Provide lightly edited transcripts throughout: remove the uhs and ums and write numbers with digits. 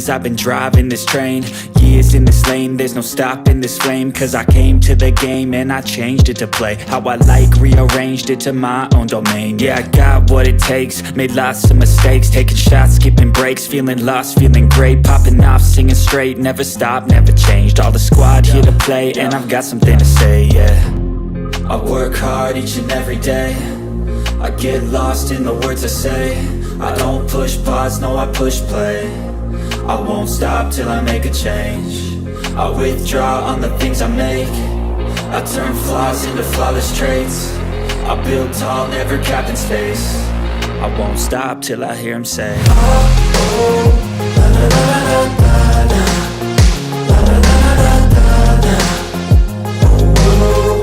veins, I've been driving this train. Years in this lane, there's no stopping this flame. Cause I came to the game and I changed it to play how I like, rearranged it to my own domain. Yeah, I got what it takes, made lots of mistakes, taking shots, skipping breaks, feeling lost, feeling great, popping off, singing straight, never stopped, never changed. All the squad here to play and I've got something to say, yeah. I work hard each and every day, I get lost in the words I say. I don't push pause, no I push play. I won't stop till I make a change. I withdraw on the things I make. I turn flaws into flawless traits. I build tall, never capped in space. I won't stop till I hear him say, oh, oh, la la la la la la. La la la la la la. Oh, oh,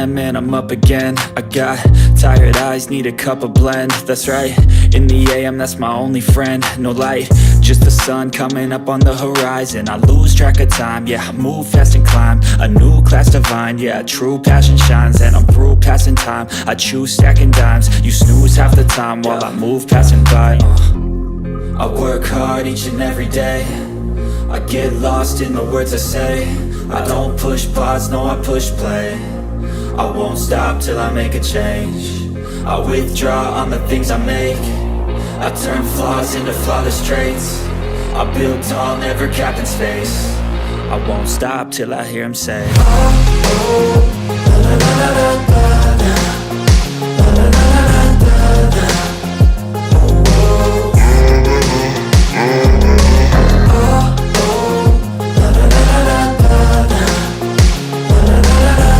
and I'm up again. I got tired eyes, need a cup of blend. That's right, in the AM, that's my only friend. No light, just the sun coming up on the horizon. I lose track of time, yeah, I move fast and climb a new class divine, yeah, true passion shines. And I'm through passing time, I choose stacking dimes. You snooze half the time while I move passing by. I work hard each and every day, I get lost in the words I say. I don't push pause, no I push play. I won't stop till I make a change. I withdraw on the things I make. I turn flaws into flawless traits. I build tall, never capped in space. I won't stop till I hear him say, oh, oh, la la la la la la. La la la la la la. Oh, oh, oh, oh, la la la la la la. La la la la la.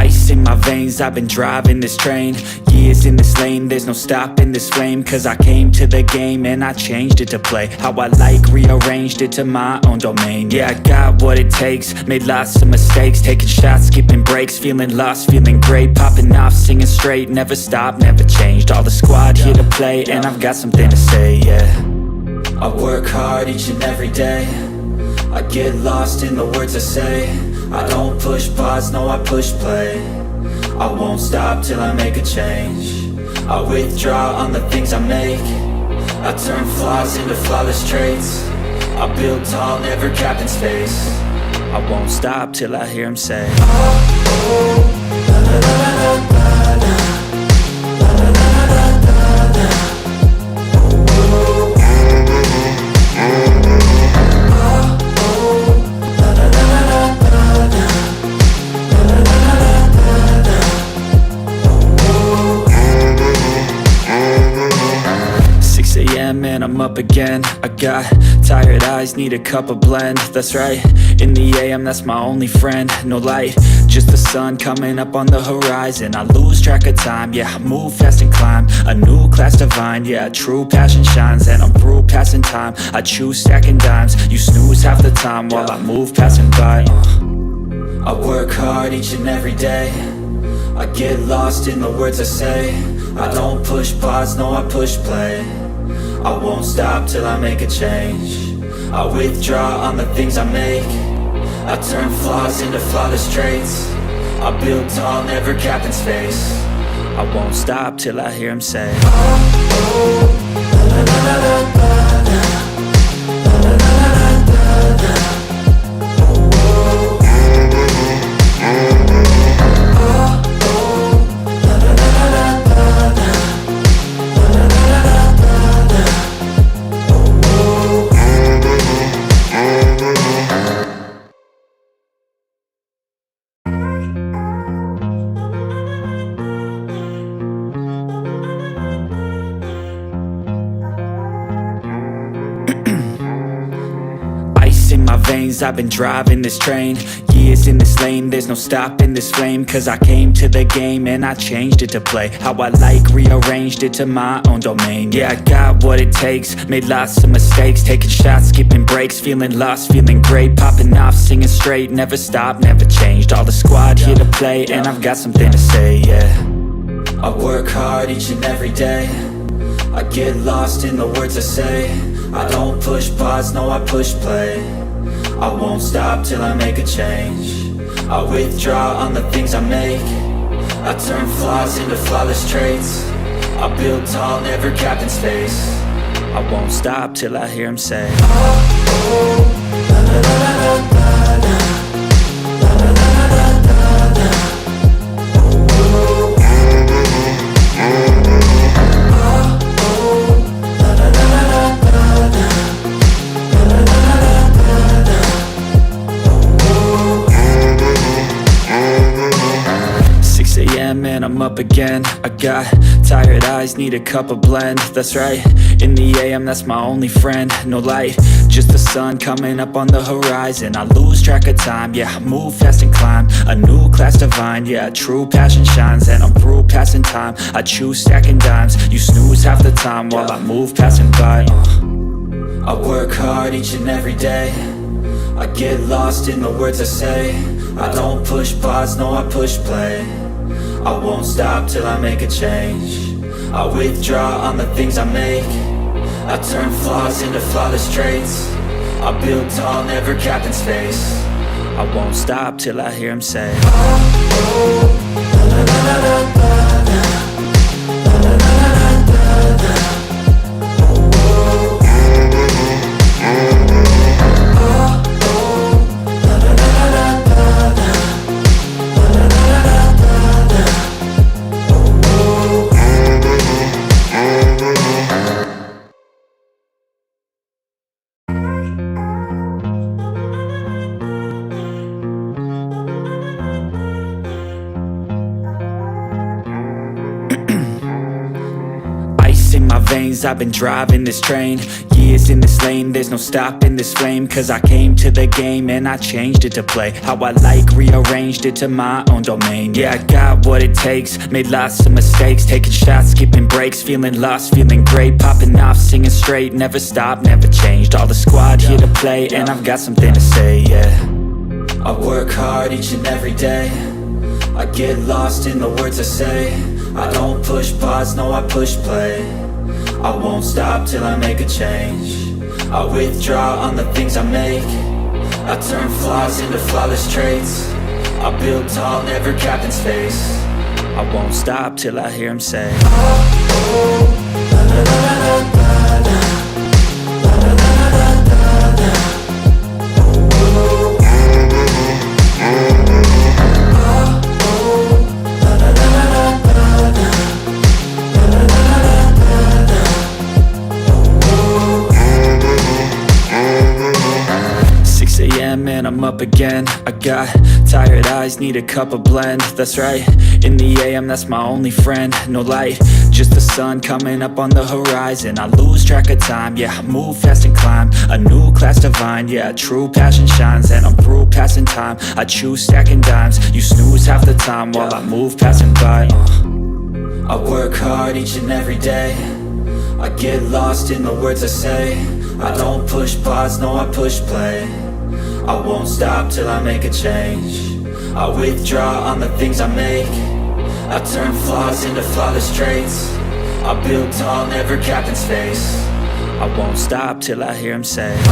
'Ice in my veins, I've been driving this train. Years in this lane, there's no stopping this flame. Cause I came to the game and I changed it to play how I like, rearranged it to my own domain. Yeah, I got what it takes, made lots of mistakes, taking shots, skipping breaks, feeling lost, feeling great, popping off, singing straight, never stopped, never changed. All the squad here to play and I've got something to say, yeah. I work hard each and every day, I get lost in the words I say. I don't push pause, no I push play. I won't stop till I make a change. I withdraw on the things I make. I turn flaws into flawless traits. I build tall, never capped in space. I won't stop till I hear him say, oh, oh, la la la la la la. La la la la la la. Oh, oh, and I'm up again. I got tired eyes, need a cup of blend. That's right, in the AM, that's my only friend. No light, just the sun coming up on the horizon. I lose track of time, yeah, I move fast and climb a new class divine, yeah, true passion shines. And I'm through passing time, I choose stacking dimes. You snooze half the time while I move passing by. I work hard each and every day, I get lost in the words I say. I don't push pause, no I push play. I won't stop till I make a change. I withdraw on the things I make. I turn flaws into flawless traits. I build tall, never capped in space. I won't stop till I hear him say, oh, oh, la la la la la la. La la la la la la. Oh, oh, oh, oh, la la la la la la. La la la la la la. Oh, oh. veins, I've been driving this train. Years in this lane, there's no stopping this flame. Cause I came to the game and I changed it to play how I like, rearranged it to my own domain. Yeah, I got what it takes, made lots of mistakes, taking shots, skipping breaks, feeling lost, feeling great, popping off, singing straight, never stopped, never changed. All the squad here to play and I've got something to say, yeah. I work hard each and every day, I get lost in the words I say. I don't push pause, no I push play. I won't stop till I make a change. I withdraw on the things I make. I turn flaws into flawless traits. I build tall, never capped in space. I won't stop till I hear him say, oh, oh, la, la, la, la, la, la, la, la, la, la, la, la. And I'm up again. I got tired eyes, need a cup of blend. That's right, in the AM, that's my only friend. No light, just the sun coming up on the horizon. I lose track of time, yeah, I move fast and climb a new class divine, yeah, true passion shines. And I'm through passing time, I choose stacking dimes. You snooze half the time while I move passing by. I work hard each and every day, I get lost in the words I say. I don't push pause, no I push play. I won't stop till I make a change. I withdraw on the things I make. I turn flaws into flawless traits. I build tall, never capped in space. I won't stop till I hear him say, oh, oh, la, la, la, la, la, la, la, la, la, la, la, la. I've been driving this train, years in this lane, there's no stopping this flame. Cause I came to the game and I changed it to play how I like, rearranged it to my own domain. Yeah, I got what it takes, made lots of mistakes, taking shots, skipping breaks, feeling lost, feeling great, popping off, singing straight, never stopped, never changed. All the squad here to play and I've got something to say, yeah. I work hard each and every day, I get lost in the words I say. I don't push pause, no I push play. I won't stop till I make a change. I withdraw on the things I make. I turn flaws into flawless traits. I build tall, never capped in space. I won't stop till I hear him say, oh, oh, la, la, la, la, la, la, la, la, la, la, la, la. And I'm up again. I got tired eyes, need a cup of blend. That's right, in the AM, that's my only friend. No light, just the sun coming up on the horizon. I lose track of time, yeah, I move fast and climb a new class divine, yeah, true passion shines. And I'm through passing time, I choose stacking dimes. You snooze half the time while I move passing by. I work hard each and every day, I get lost in the words I say. I don't push pause, no I push play. I won't stop till I make a change. I withdraw on the things I make. I turn flaws into flawless traits. I build tall, never capped in space. I won't stop till I hear him say, oh,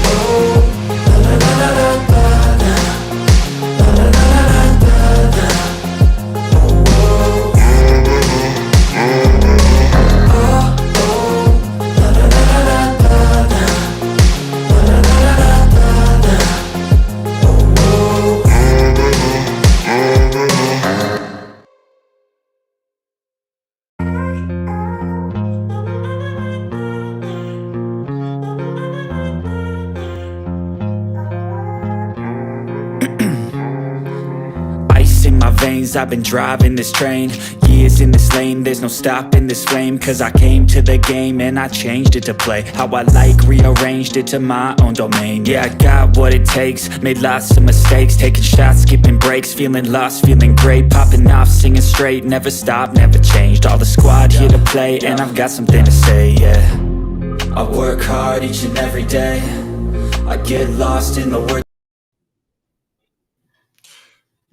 oh, la, la, la, la, la, la, la, la, la, la, la, la. I've been driving this train, Years in this lane, there's no stopping this flame. Cause I came to the game and I changed it to play how I like, rearranged it to my own domain. Yeah, I got what it takes, made lots of mistakes, taking shots, skipping breaks, feeling lost, feeling great, popping off, singing straight, never stopped, never changed. All the squad here to play, and I've got something to say, yeah. I work hard each and every day, I get lost in the words.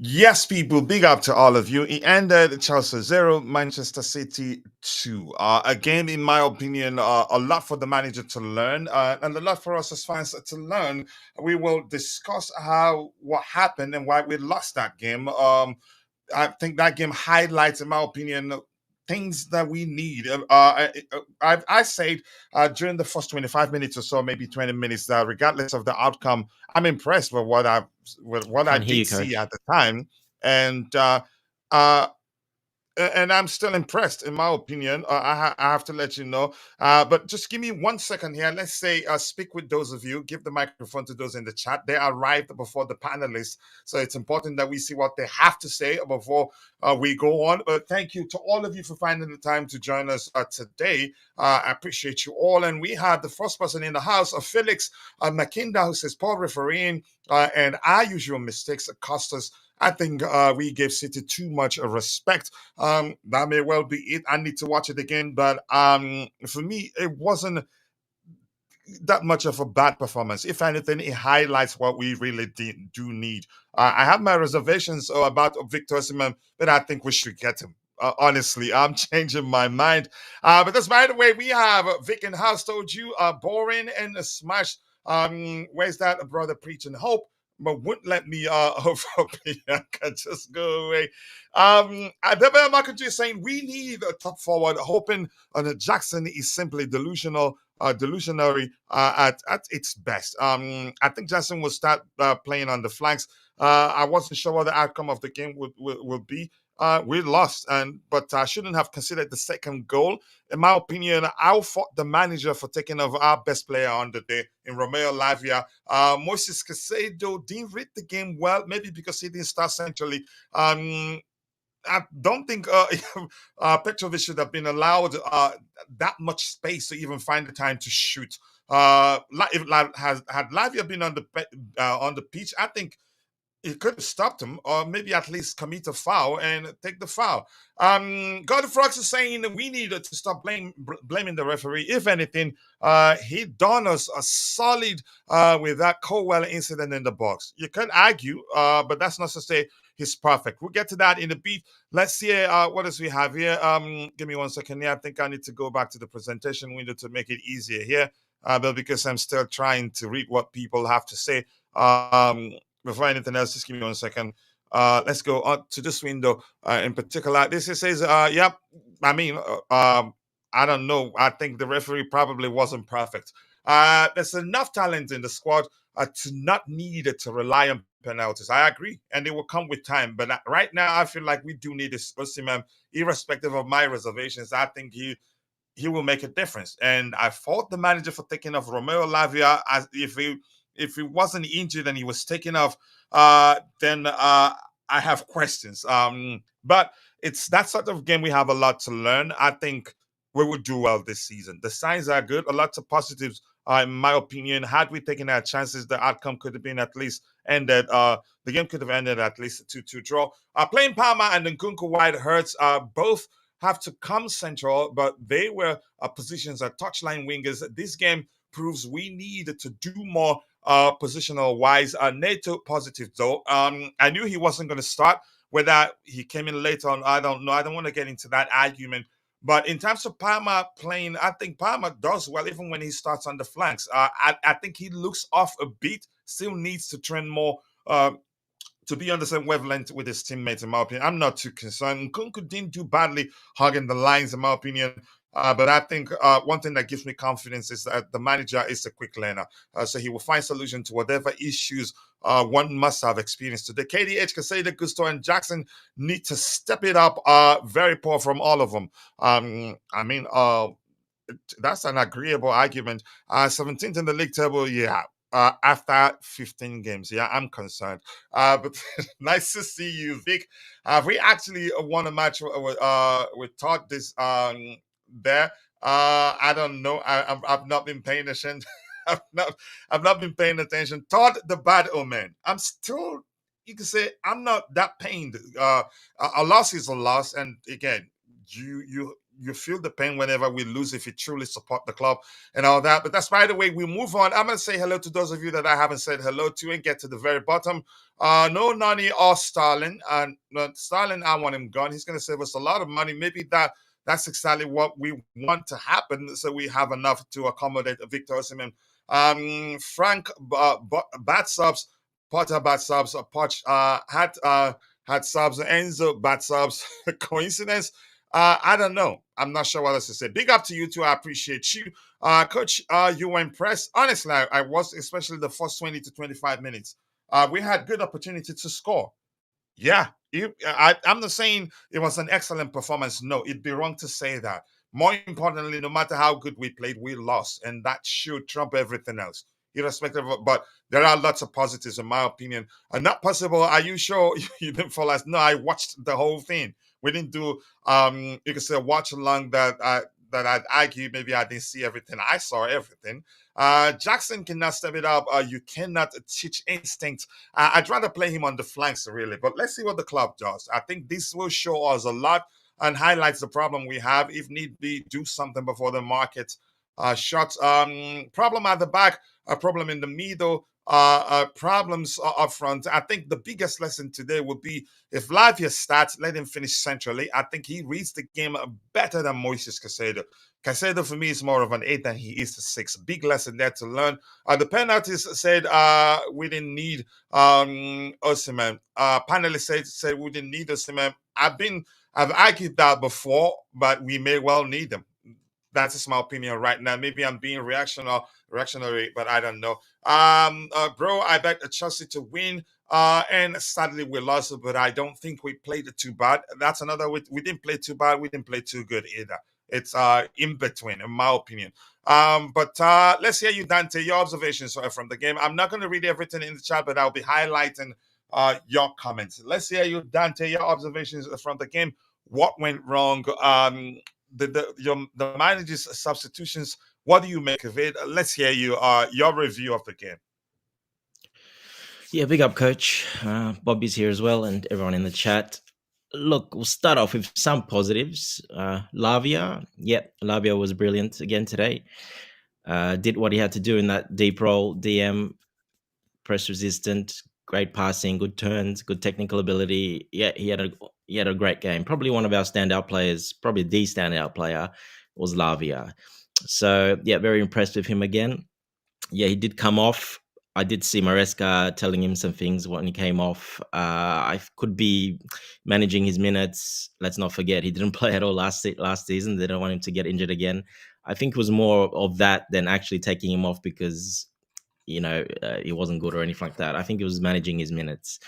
Yes, people, big up to all of you. It ended Chelsea 0, Manchester City 2. A game, in my opinion, a lot for the manager to learn, and a lot for us as fans to learn. We will discuss what happened and why we lost that game. I think that game highlights, in my opinion, things that we need. I said during the first 25 minutes or so, maybe 20 minutes, that regardless of the outcome, I'm impressed with what I did see at the time, and uh, and I'm still impressed, in my opinion. I have to let you know. But just give me 1 second here. Let's say, speak with those of you. Give the microphone to those in the chat. They arrived before the panelists, so it's important that we see what they have to say before we go on. But thank you to all of you for finding the time to join us today. I appreciate you all. And we have the first person in the house, Felix Makinda, who says, "Poor refereeing and our usual mistakes cost us. I think we gave City too much respect." That may well be it. I need to watch it again, but for me, it wasn't that much of a bad performance. If anything, it highlights what we really do need. I have my reservations about Victor Osimhen, but I think we should get him. Honestly, I'm changing my mind. But that's, by the way, we have Vic in house told you, boring and a smash. Where's that brother preaching hope? But wouldn't let me hope I can just go away. Adebe Makaji is saying we need a top forward, hoping Jackson is simply delusionary at its best. I think Jackson will start playing on the flanks. I wasn't sure what the outcome of the game would be. We lost, but I shouldn't have considered the second goal. In my opinion, I'll fault the manager for taking off our best player on the day in Romeo Lavia. Moses Caicedo didn't read the game well, maybe because he didn't start centrally. I don't think Petrovic should have been allowed that much space to even find the time to shoot. Had Lavia been on the pitch, I think it could have stopped him, or maybe at least commit a foul and take the foul. God Frogs is saying that we need to stop blaming the referee. If anything, he done us a solid with that Colwell incident in the box. You can argue, but that's not to say he's perfect. We'll get to that in a bit. Let's see what else we have here. Give me 1 second here. I think I need to go back to the presentation window to make it easier here, but because I'm still trying to read what people have to say. Before anything else, just give me 1 second. Let's go on to this window in particular. This says, yep. I mean, I don't know. I think the referee probably wasn't perfect. There's enough talent in the squad to not need to rely on penalties. I agree, and they will come with time. But right now, I feel like we do need this Osimhen, irrespective of my reservations. I think he will make a difference. And I fault the manager for taking off Romeo Lavia. As if he wasn't injured and he was taken off, then I have questions. But it's that sort of game we have a lot to learn. I think we will do well this season. The signs are good. A lot of positives, in my opinion. Had we taken our chances, the outcome could have been at least ended. The game could have ended at least 2-2 draw. Playing Palmer and Nkunku wide hurts. Both have to come central, but they were positions as touchline wingers. This game proves we need to do more positional wise. Neto positive though. I knew he wasn't going to start. Whether he came in later on, I don't know. I don't want to get into that argument. But in terms of Palmer playing, I think Palmer does well even when he starts on the flanks. I think he looks off a bit. Still needs to train more to be on the same wavelength with his teammates, in my opinion. I'm not too concerned. Nkunku didn't do badly hugging the lines, in my opinion. But I think one thing that gives me confidence is that the manager is a quick learner. So he will find solution to whatever issues one must have experienced today. KDH, Casada, Gusto, and Jackson need to step it up. Very poor from all of them. That's an agreeable argument. 17th in the league table, yeah. after 15 games. Yeah, I'm concerned. But nice to see you, Vic. We actually won a match with Todd this there. I don't know. I've not been paying attention. I've not I've not been paying attention. Todd the bad omen. I'm still, you can say I'm not that pained. A loss is a loss, and again, you feel the pain whenever we lose if you truly support the club and all that. But that's by the way, we move on. I'm gonna say hello to those of you that I haven't said hello to and get to the very bottom. No Nani or Stalin. And Stalin, I want him gone. He's gonna save us a lot of money. Maybe that's exactly what we want to happen, so we have enough to accommodate Victor Osimhen. Frank Bat Subs, Potter Bat Subs, Poch had subs, Enzo Bat Subs. Coincidence? I don't know. I'm not sure what else to say. Big up to you too. I appreciate you. Coach, you were impressed. Honestly, I was, especially the first 20 to 25 minutes. We had good opportunity to score. Yeah, I'm not saying it was an excellent performance. No, it'd be wrong to say that. More importantly, no matter how good we played, we lost, and that should trump everything else, irrespective of. But there are lots of positives, in my opinion. Not possible. Are you sure you didn't follow us? No, I watched the whole thing. We didn't do you could say watch along that I'd argue maybe I didn't see everything. I saw everything. Jackson cannot step it up. You cannot teach instinct. I'd rather play him on the flanks, really. But let's see what the club does. I think this will show us a lot and highlights the problem we have. If need be, do something before the market shots. Problem at the back, a problem in the middle, problems up front. I think the biggest lesson today would be if Lavia starts, let him finish centrally. I think he reads the game better than Moises Caicedo. Caicedo for me is more of an 8 than he is a 6. Big lesson there to learn. The penalties said we didn't need Osimhen. Panelists said we didn't need Osimhen. I've argued that before, but we may well need them. That's just my opinion right now. Maybe I'm being reactionary, but I don't know. Bro, I bet Chelsea to win. And sadly we lost, but I don't think we played it too bad. That's another. We didn't play too bad. We didn't play too good either. It's in between, in my opinion. But let's hear you, Dante. Your observations from the game. I'm not going to read everything in the chat, but I'll be highlighting your comments. Let's hear you, Dante. Your observations from the game. What went wrong? The manager's substitutions. What do you make of it? Let's hear you. Your review of the game. Yeah, big up, Coach. Bobby's here as well, and everyone in the chat. Look, we'll start off with some positives. Lavia was brilliant again today. Did what he had to do in that deep role. DM, press resistant, great passing, good turns, good technical ability. Yeah, he had a great game. Probably one of our standout players, probably the standout player was Lavia. So yeah, very impressed with him again. Yeah, he did come off. I did see Maresca telling him some things when he came off. I could be managing his minutes. Let's not forget he didn't play at all last season. They don't want him to get injured again. I think it was more of that than actually taking him off because he wasn't good or anything like that. I think it was managing his minutes.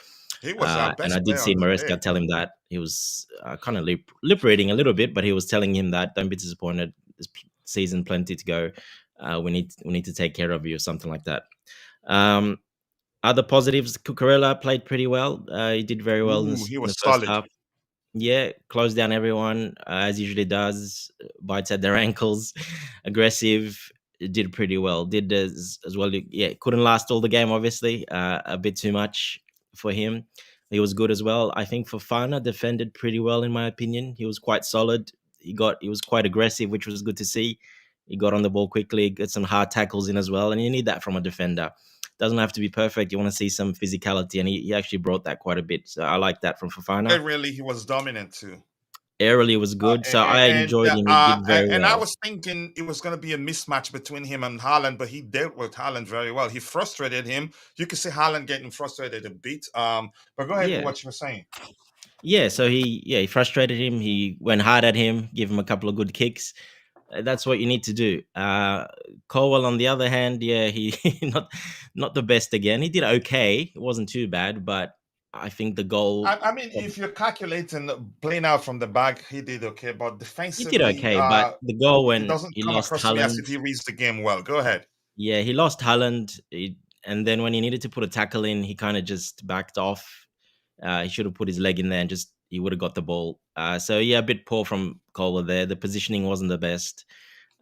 He was our best and I did see Maresca tell him that. He was kind of lip reading a little bit, but he was telling him that don't be disappointed. There's season plenty to go. We need to take care of you or something like that. Other positives, Cucurella played pretty well. He did very well in the first half. Yeah, closed down everyone as he usually does. Bites at their ankles, aggressive. Did pretty well. Did as well. Yeah, couldn't last all the game. Obviously, a bit too much for him. He was good as well. I think Fofana defended pretty well in my opinion. He was quite solid. He was quite aggressive, which was good to see. He got on the ball quickly, got some hard tackles in as well, and you need that from a defender. Doesn't have to be perfect. You want to see some physicality, and he actually brought that quite a bit. So I like that from Fofana. Really, he was dominant too. Airily was good, so I enjoyed him. He did very well. And I was thinking it was going to be a mismatch between him and Haaland, but he dealt with Haaland very well. He frustrated him. You can see Haaland getting frustrated a bit. But go ahead with what you were saying. Yeah, so he frustrated him. He went hard at him, gave him a couple of good kicks. That's what you need to do. Colwell, on the other hand, he not the best again. He did okay. It wasn't too bad, but I think the goal. I mean, if you're calculating playing out from the back, he did okay, but defensively, he did okay. But the goal when he doesn't he come lost across Haaland, me as if he reads the game well. Go ahead. Yeah, he lost Haaland. and then when he needed to put a tackle in, he kind of just backed off. He should have put his leg in there and just he would have got the ball. So yeah, a bit poor from Kohler there. The positioning wasn't the best.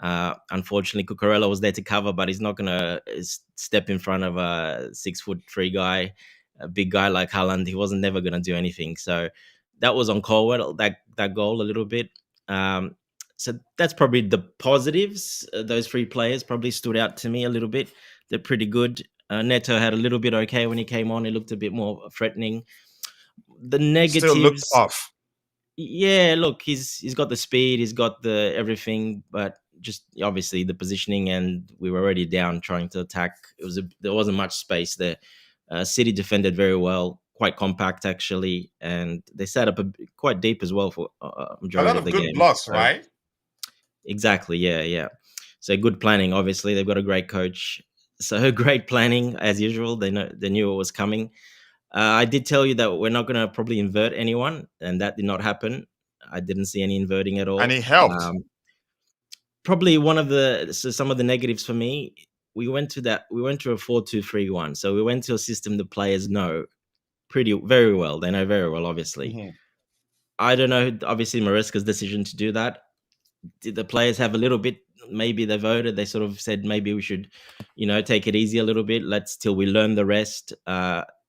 Unfortunately, Cucurella was there to cover, but he's not going to step in front of a 6'3" guy, a big guy like Haaland. He wasn't never going to do anything. So that was on Colwell, that goal a little bit. So that's probably the positives. Those three players probably stood out to me a little bit. They're pretty good. Neto had a little bit okay when he came on. He looked a bit more threatening. The Still looked negatives, off. yeah, look, he's got the speed, he's got the everything, but just obviously the positioning, and we were already down trying to attack. There wasn't much space there. City defended very well, quite compact actually, and they set up quite deep as well for A majority lot of of the good game. blocks, So, right? exactly, yeah. So good planning. Obviously, they've got a great coach. So great planning as usual. They knew it was coming. I did tell you that we're not going to probably invert anyone, and that did not happen. I didn't see any inverting at And all. he helped. Probably some of the negatives for me. We went to a 4-2-3-1. So we went to a system the players know very well. They know very well, obviously. Mhm. I don't know, obviously, Maresca's decision to do that. Did the players have a little bit? Maybe they voted. They sort of said maybe we should, take it easy a little bit. Let's till we learn the rest.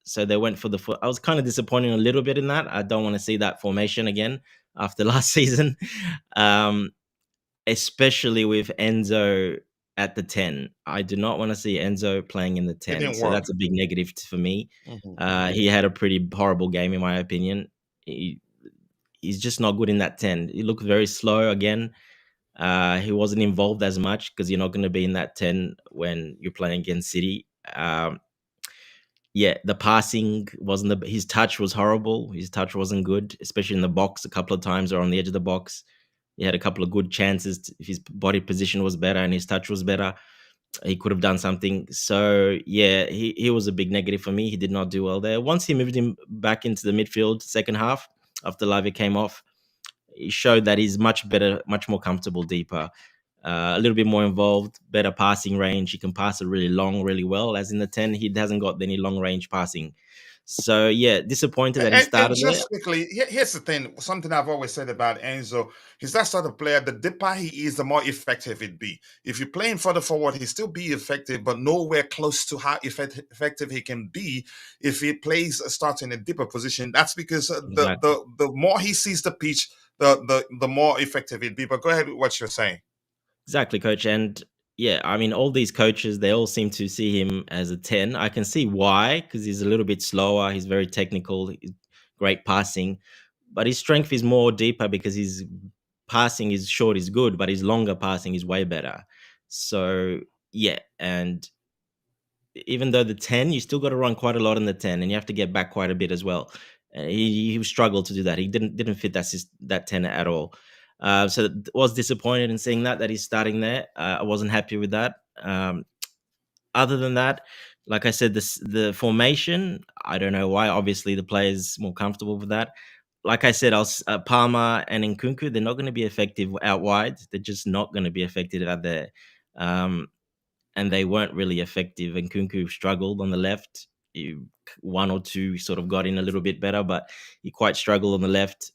So they went for I was kind of disappointed a little bit in that. I don't want to see that formation again after last season, especially with Enzo at the 10. I do not want to see Enzo playing in the It 10. didn't So work. that's a big negative for me. Mhm. He had a pretty horrible game, in my opinion. He's just not good in that 10. He looked very slow again. He wasn't involved as much because you're not going to be in that 10 when you're playing against City. Yeah, the passing wasn't his touch was horrible. His touch wasn't good, especially in the box a couple of times or on the edge of the box. He had a couple of good chances. If his body position was better and his touch was better, he could have done something. So yeah, he was a big negative for me. He did not do well there. Once he moved him back into the midfield second half after Lavia came off, he showed that he's much better, much more comfortable deeper, a little bit more involved, better passing range. He can pass it really long, really well. As in the 10, he hasn't got any long range passing. So yeah, disappointed that he And started there. just quickly, here's the thing. Something I've always said about Enzo, he's that sort of player. The deeper he is, the more effective it be. If you play him further forward, he still be effective, but nowhere close to how effective he can be if he plays starting a deeper position. That's because Exactly. the more he sees the pitch, the more effective it be. But go ahead with what you're saying. Exactly, coach. And yeah, I mean, all these coaches, they all seem to see him as a 10. I can see why, because he's a little bit slower. He's very technical, he's great passing, but his strength is more deeper because his passing is short is good, but his longer passing is way better. So yeah, and even though the 10, you still got to run quite a lot in the 10, and you have to get back quite a bit as well. He struggled to do that. He didn't fit that 10 at all. So was disappointed in seeing that he's starting there. I wasn't happy with that. Other than that, like I said, the formation, I don't know why. Obviously, the players more comfortable with that. Like I said, Palmer and Nkunku, they're not going to be effective out wide. They're just not going to be effective out there. Um, and they weren't really effective. And Nkunku struggled on the left. One or two sort of got in a little bit better, but he quite struggled on the left.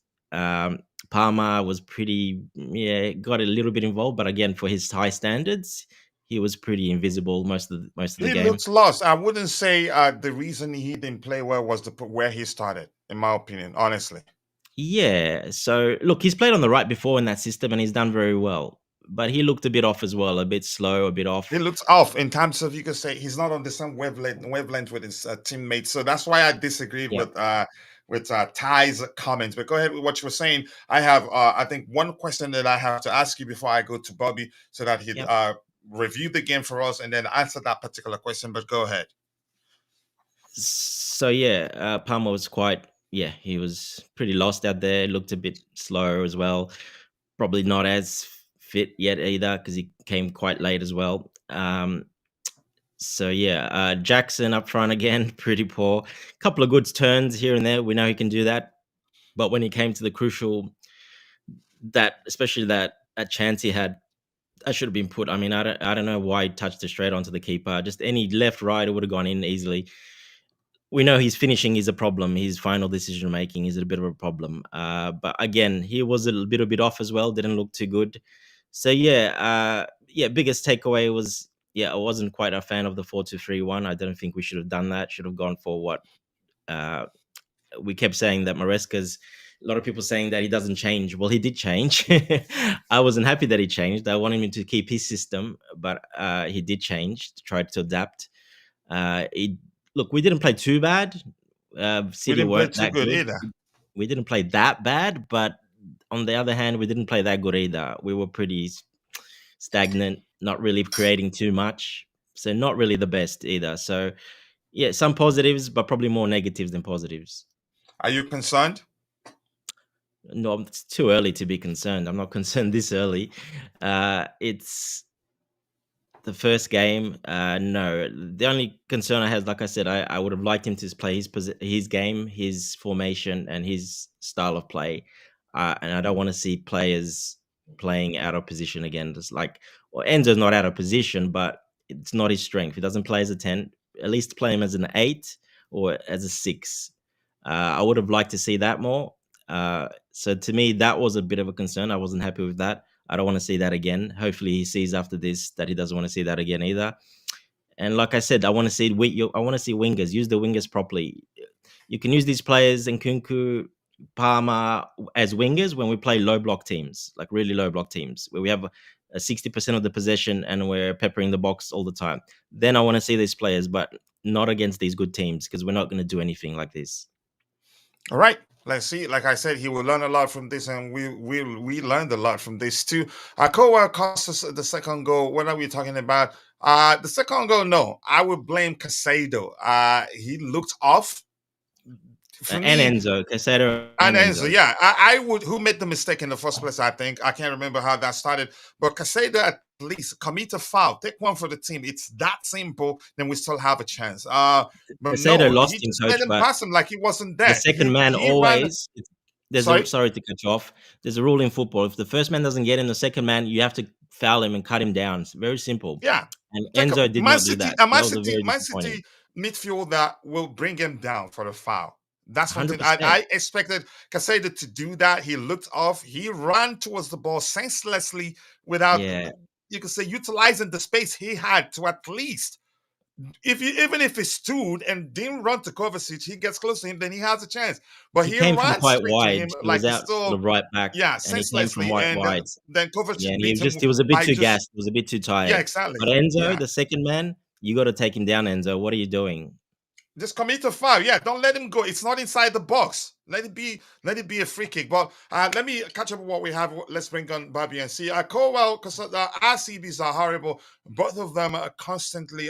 Palmer was got a little bit involved, but again, for his high standards, he was pretty invisible most of the He game. looks lost. I wouldn't say the reason he didn't play well was where he started, in my opinion, honestly. Yeah. So look, he's played on the right before in that system, and he's done very well. But he looked a bit off as well, a bit slow, a bit He off. looks off in terms of, you could say he's not on the same wavelength with his teammates. So that's why I disagreed Yeah. with Ty's comments. But go ahead with what you were saying. I have I think one question that I have to ask you before I go to Bobby so that he'd Yeah. review the game for us and then answer that particular question. But go ahead. So yeah, Palmer was he was pretty lost out there. Looked a bit slow as well. Probably not as fit yet either because he came quite late as well. So yeah, Jackson up front again, pretty poor. Couple of good turns here and there. We know he can do that, but when he came to the crucial, especially that chance he had That should have been put. I mean, I don't know why he touched it straight onto the keeper. Just any left, right, it would have gone in easily. We know his finishing is a problem. His final decision making is a bit of a problem. But again, he was a little bit off as well. Didn't look too good. So yeah. Biggest takeaway was I wasn't quite a fan of the 4-2-3-1. I don't think we should have done that. Should have gone for what uh, we kept saying that Maresca's. A lot of people saying that he doesn't change. Well, he did change. I wasn't happy that he changed. I wanted him to keep his system, but he did change, tried to adapt. Look, we didn't play too bad. We City didn't play weren't too that good good. either. We didn't play that bad, but on the other hand, we didn't play that good either. We were pretty stagnant, not really creating too much. So not really the best either. So yeah, some positives, but probably more negatives than positives. Are you concerned? No, it's too early to be concerned. I'm not concerned this early. It's the first game. No, the only concern I had, like I said, I would have liked him to play his game, his formation, and his style of play. And I don't want to see players playing out of position again. Just like, well, Enzo's not out of position, but it's not his strength. He doesn't play as a 10. At least play him as an 8 or as a 6. I would have liked to see that more. So to me, that was a bit of a concern. I wasn't happy with that. I don't want to see that again. Hopefully, he sees after this that he doesn't want to see that again either. And like I said, I want to see wingers. Use the wingers properly. You can use these players and Kunku, Palmer as wingers when we play low block teams, like really low block teams, where we have a 60% of the possession and we're peppering the box all the time. Then I want to see these players, but not against these good teams because we're not going to do anything like this. All right. Let's see. Like I said, he will learn a lot from this, and we learned a lot from this too. Kowa cost us the second goal. What are we talking about? The second goal, no. I would blame Casado. He looked off. For And me, Enzo, Casero and and Enzo, Enzo. yeah. I would, who made the mistake in the first place, I think. I can't remember how that started. But Casado, at least commit a foul. Take one for the team. It's that simple. Then we still have a chance. But Casado no, lost he him, just coach, let him but pass him like he wasn't the there. second man He ran. always. Sorry? Sorry to cut you off. There's a rule in football. If the first man doesn't get in, the second man, you have to foul him and cut him down. It's very simple. Yeah. And Take Enzo did Man not do City, that. a That was a very Man disappointing. City midfielder will bring him down for the foul. That's one thing 100%. I expected Casado to do that. He looked off. He ran towards the ball senselessly without, Yeah. you could say, utilizing the space he had to at least, even if he stood and didn't run to Kovacic, he gets close to him, then he has a chance. But He he came from ran quite straight to wide. him He like was he's out to the still, right back, yeah, and he came from senselessly. And wide. then Kovacic Yeah, and beat him he was a bit by too just, gassed. He was a bit too yeah, tired. exactly. But Enzo, Yeah. the second man, you got to take him down, Enzo. What are you doing? Just commit a foul. Yeah, don't let him go. It's not inside the box. Let it be a free kick. But let me catch up with what we have. Let's bring on Bobby and see. Cowell, because the RCBs are horrible. Both of them are constantly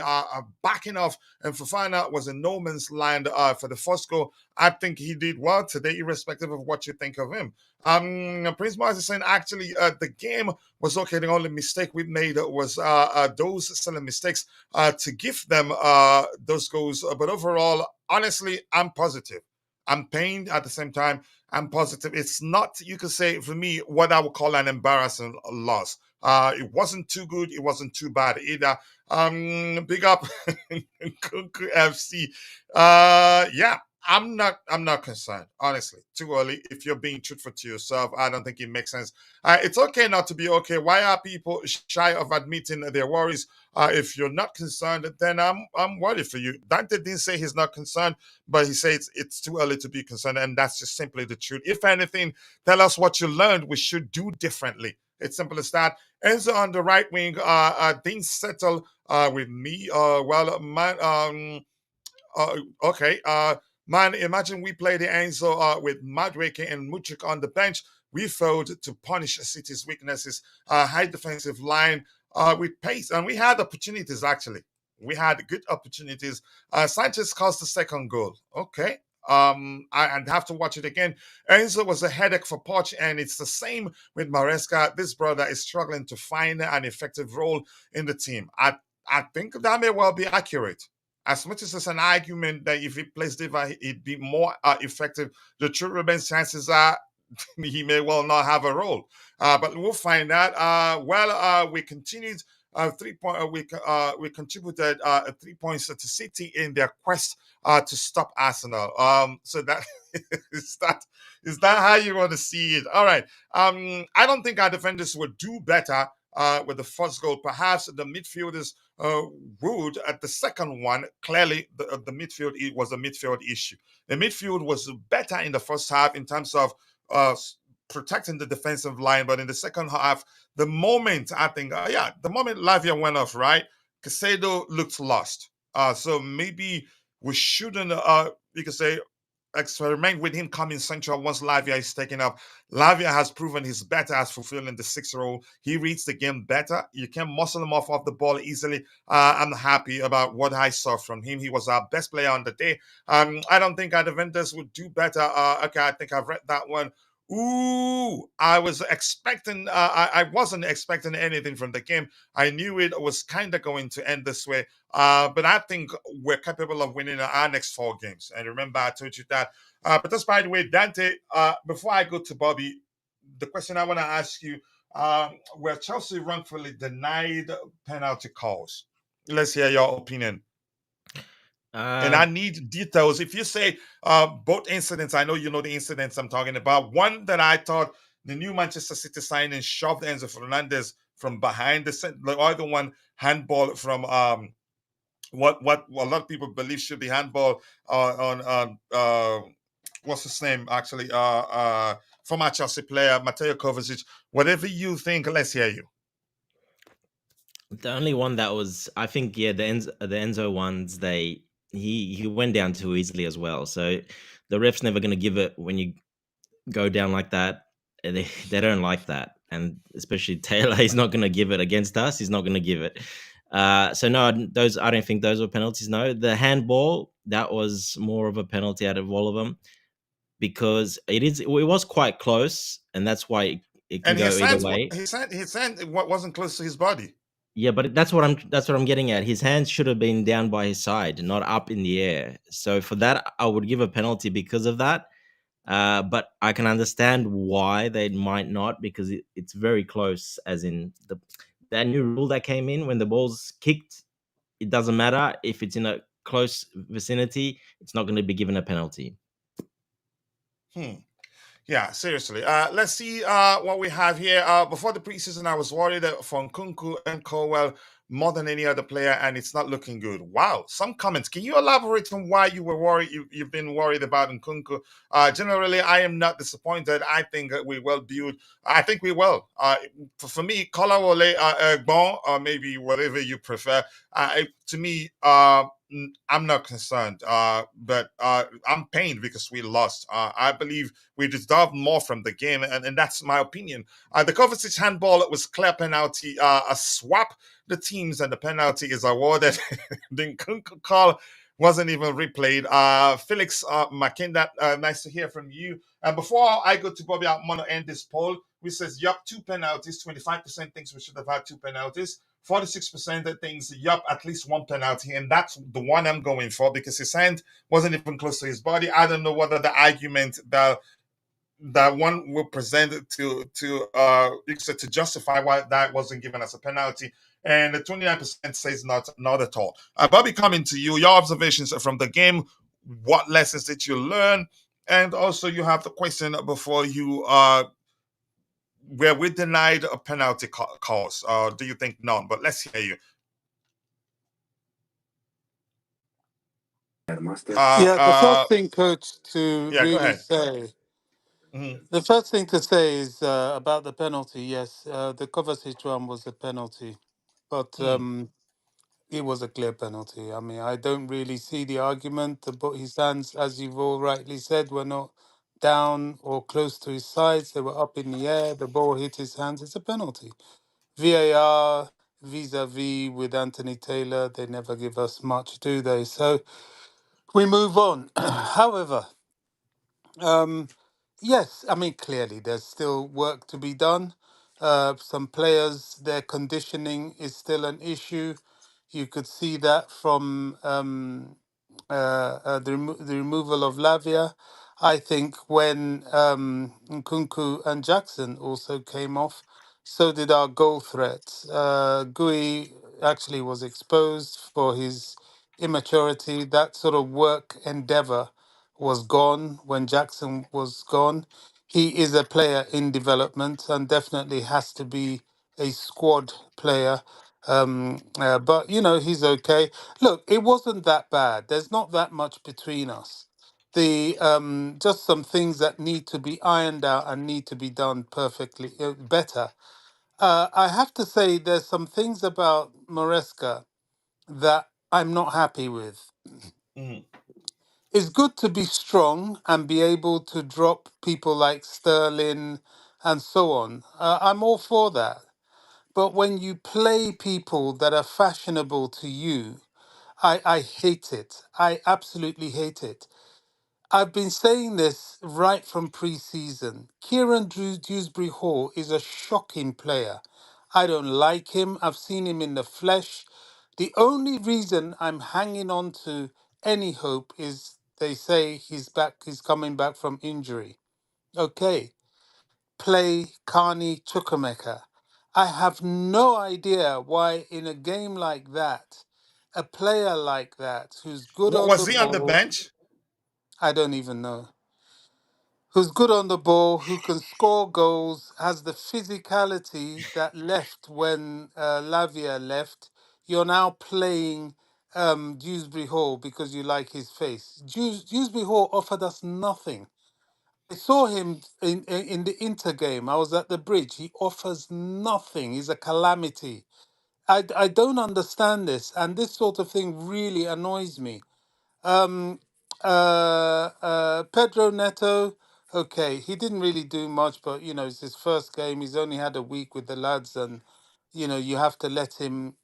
backing off. And Fofana was a no man's land for the first goal. I think he did well today, irrespective of what you think of him. Prince Mars is saying actually the game was okay. The only mistake we made was those silly mistakes to give them those goals. But overall, honestly, I'm positive. I'm pained at the same time. I'm positive. It's not, you could say, for me, what I would call an embarrassing loss. It wasn't too good. It wasn't too bad either. Big up Kuku FC. Yeah, I'm not concerned, honestly. Too early. If you're being truthful to yourself, I don't think it makes sense. It's okay not to be okay. Why are people shy of admitting their worries? If you're not concerned, then I'm worried for you. Dante didn't say he's not concerned, but he says it's too early to be concerned, and that's just simply the truth. If anything, tell us what you learned we should do differently. It's simple as that. Enzo on the right wing, things settle with me. Okay. Man, imagine we played the Enzo with Madweke and Muchik on the bench. We failed to punish City's weaknesses. High defensive line with pace, and we had opportunities actually. We had good opportunities. Sanchez caused the second goal. Okay. I'd have to watch it again. Enzo was a headache for Poch, and it's the same with Maresca. This brother is struggling to find an effective role in the team. I think that may well be accurate. As much as it's an argument that if he plays Diva, he'd be more effective, the true revenge chances are he may well not have a role. But we'll find out. We continued 3 point. We contributed 3 points to City in their quest to stop Arsenal. So that is that how you want to see it? All right. I don't think our defenders would do better with the first goal. Perhaps the midfielders would at the second one. Clearly, the midfield, it was a midfield issue. The midfield was better in the first half in terms of protecting the defensive line, but in the second half, the moment the moment Lavia went off, right, Casado looked lost. So maybe we shouldn't, you could say, experiment with him coming central once Lavia is taken up. Lavia has proven he's better at fulfilling the 6 role. He reads the game better. You can muscle him off the ball easily. I'm happy about what I saw from him. He was our best player on the day. I don't think our defenders would do better. Okay, I think I've read that one. Ooh, I was expecting, I wasn't expecting anything from the game. I knew it was kind of going to end this way. But I think we're capable of winning our next 4 games. And remember, I told you that. But just by the way, Dante, before I go to Bobby, the question I want to ask you, were Chelsea wrongfully denied penalty calls? Let's hear your opinion. And I need details. If you say both incidents, I know you know the incidents I'm talking about. One that I thought the new Manchester City signing shoved Enzo Fernandez from behind the other one, handball from what a lot of people believe should be handball on what's his name actually former Chelsea player Mateo Kovacic. Whatever you think, let's hear you. The only one that was, I think, the Enzo ones, he went down too easily as well. So the ref's never going to give it when you go down like that. They don't like that, and especially Taylor, he's not going to give it against us. He's not going to give it. So no, I don't think those were penalties. No, the handball, that was more of a penalty out of all of them, because it was quite close, and that's why it can go either way. His hand wasn't close to his body. Yeah, but that's what I'm getting at. His hands should have been down by his side, not up in the air. So for that, I would give a penalty because of that. But I can understand why they might not, because it's very close. As in that new rule that came in, when the ball's kicked, it doesn't matter if it's in a close vicinity. It's not going to be given a penalty. Yeah, seriously. Let's see what we have here. Before the preseason, I was worried for Nkunku and Colwell more than any other player, and it's not looking good. Wow. Some comments. Can you elaborate on why you were worried? You've been worried about Nkunku. Generally, I am not disappointed. I think we will build. I think we will. For me, Kolawole, Bon, or maybe whatever you prefer. To me, I'm not concerned, but I'm pained because we lost. I believe we deserve more from the game, and that's my opinion. The Kovacic handball was clear penalty, a swap the teams, and the penalty is awarded. The Nkunku call wasn't even replayed. Felix Makinda, nice to hear from you. And before I go to Bobby, I'm going to end this poll, which says, yup, 2 penalties. 25% thinks we should have had 2 penalties. 46% that thinks, yup, at least 1 penalty. And that's the one I'm going for, because his hand wasn't even close to his body. I don't know whether the argument that one will present to justify why that wasn't given as a penalty. And the 29% says not at all. Bobby, coming to you, your observations from the game. What lessons did you learn? And also, you have the question before you where we denied a penalty calls. Do you think none? But let's hear you. The first thing, Coach, to really say. Mm-hmm. The first thing to say is about the penalty. Yes, the Kovacic one was a penalty, but it was a clear penalty. I mean, I don't really see the argument. But his hands, as you've all rightly said, were not down or close to his sides. They were up in the air. The ball hit his hands. It's a penalty. VAR vis-a-vis with Anthony Taylor, they never give us much, do they? So we move on. However, yes, I mean, clearly there's still work to be done. Some players, their conditioning is still an issue. You could see that from the removal of Lavia. I think, when Nkunku and Jackson also came off. So did our goal threat. Gui actually was exposed for his immaturity. That sort of work endeavor was gone when Jackson was gone. He is a player in development and definitely has to be a squad player. But, he's okay. Look, it wasn't that bad. There's not that much between us. The Just some things that need to be ironed out and need to be done perfectly better. I have to say, there's some things about Maresca that I'm not happy with. Mm. It's good to be strong and be able to drop people like Sterling and so on. I'm all for that. But when you play people that are fashionable to you, I hate it. I absolutely hate it. I've been saying this right from pre-season. Kieran Dewsbury Hall is a shocking player. I don't like him. I've seen him in the flesh. The only reason I'm hanging on to any hope is they say he's back, he's coming back from injury. Okay, play Carney Chukwemeka. I have no idea why in a game like that, a player like that who's good on Was the he on the ball, bench? I don't even know, who's good on the ball, who can score goals, has the physicality that left when Lavia left. You're now playing Dewsbury Hall because you like his face. Dewsbury Hall offered us nothing. I saw him in the Inter game. I was at the bridge. He offers nothing. He's a calamity. I don't understand this, and this sort of thing really annoys me. Um, Pedro Neto, okay, he didn't really do much, but it's his first game. He's only had a week with the lads, and you have to let him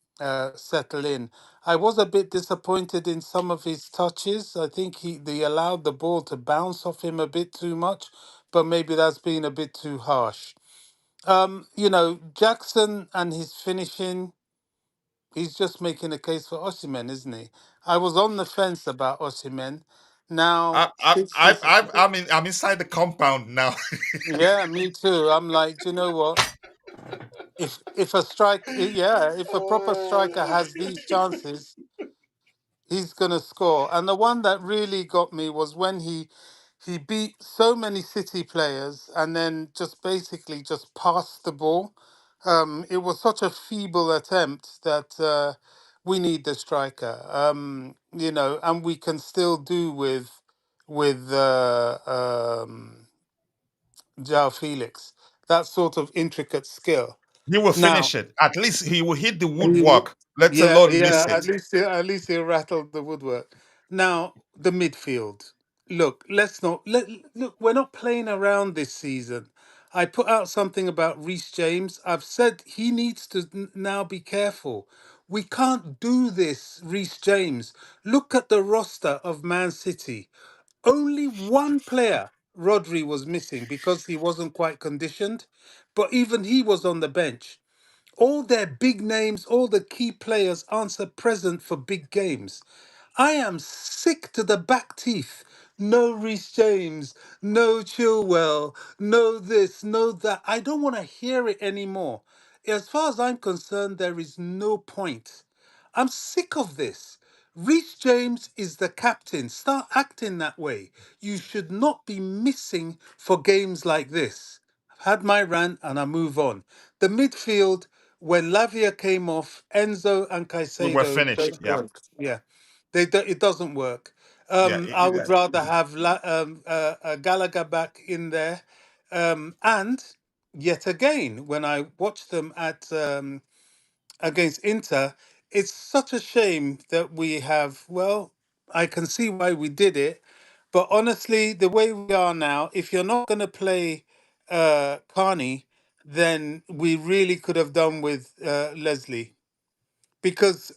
settle in. I was a bit disappointed in some of his touches. I think they allowed the ball to bounce off him a bit too much, but maybe that's been a bit too harsh. Jackson and his finishing. He's just making a case for Osimhen, isn't he? I was on the fence about Osimhen. Now, I'm inside the compound now. yeah, me too. I'm like, do you know what? If a if a proper striker has these chances, he's gonna score. And the one that really got me was when he beat so many City players and then just basically just passed the ball. It was such a feeble attempt that we need the striker. And we can still do with João Felix that sort of intricate skill. He will Now, finish it. At least he will hit the he w- woodwork. Let yeah, alone yeah. miss it. At least he rattled the woodwork. Now the midfield. Look, let's not look. We're not playing around this season. I put out something about Reece James. I've said he needs to now be careful. We can't do this, Reece James. Look at the roster of Man City. Only one player, Rodri, was missing because he wasn't quite conditioned, but even he was on the bench. All their big names, all the key players answer present for big games. I am sick to the back teeth. No Reece James, no Chilwell, no this, no that. I don't want to hear it anymore. As far as I'm concerned, there is no point. I'm sick of this. Reece James is the captain. Start acting that way. You should not be missing for games like this. I've had my rant and I move on. The midfield, when Lavia came off, Enzo and We were Caicedo finished. don't Yeah. work. Yeah, it doesn't work. Yeah. I would rather have Gallagher back in there. And yet again, when I watched them at against Inter, it's such a shame that we have. Well, I can see why we did it, but honestly, the way we are now, if you're not going to play Carney, then we really could have done with Leslie because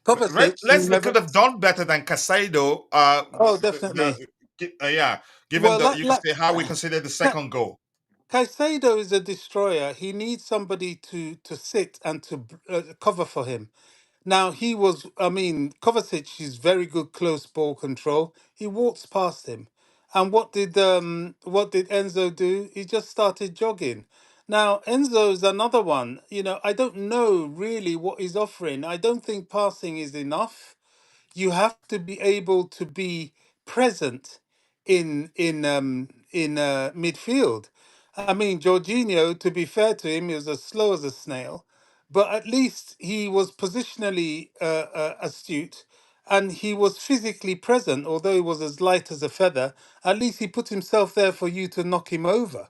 Kovacic, he Leslie never. could have done better than Casado. Oh, definitely. Yeah, given Well, the you can say how we consider the Ca- second goal. Caicedo is a destroyer. He needs somebody to sit and to cover for him. Now I mean, Kovacic is very good close ball control. He walks past him. And what did Enzo do? He just started jogging. Now Enzo's another one. You know, I don't know really what he's offering. I don't think passing is enough. You have to be able to be present in midfield. I mean, Jorginho, to be fair to him, he was as slow as a snail, but at least he was positionally astute, and he was physically present. Although he was as light as a feather, at least he put himself there for you to knock him over.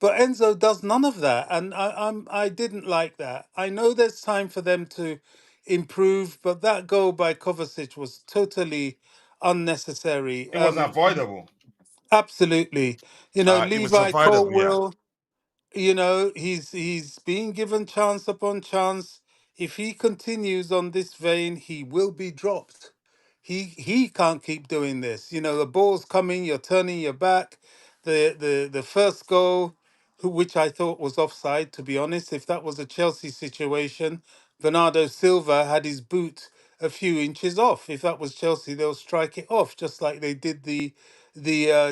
But Enzo does none of that, and I didn't like that. I know there's time for them to improve, but that goal by Kovacic was totally unnecessary. It was avoidable. Absolutely. You know, It was Levi avoidable. Yeah. Colwill, you know, he's being given chance upon chance. If he continues on this vein, he will be dropped. He can't keep doing this. You know, the ball's coming, you're turning your back. The first goal, which I thought was offside, to be honest. If that was a Chelsea situation, Bernardo Silva had his boot a few inches off. If that was Chelsea, they'll strike it off, just like they did the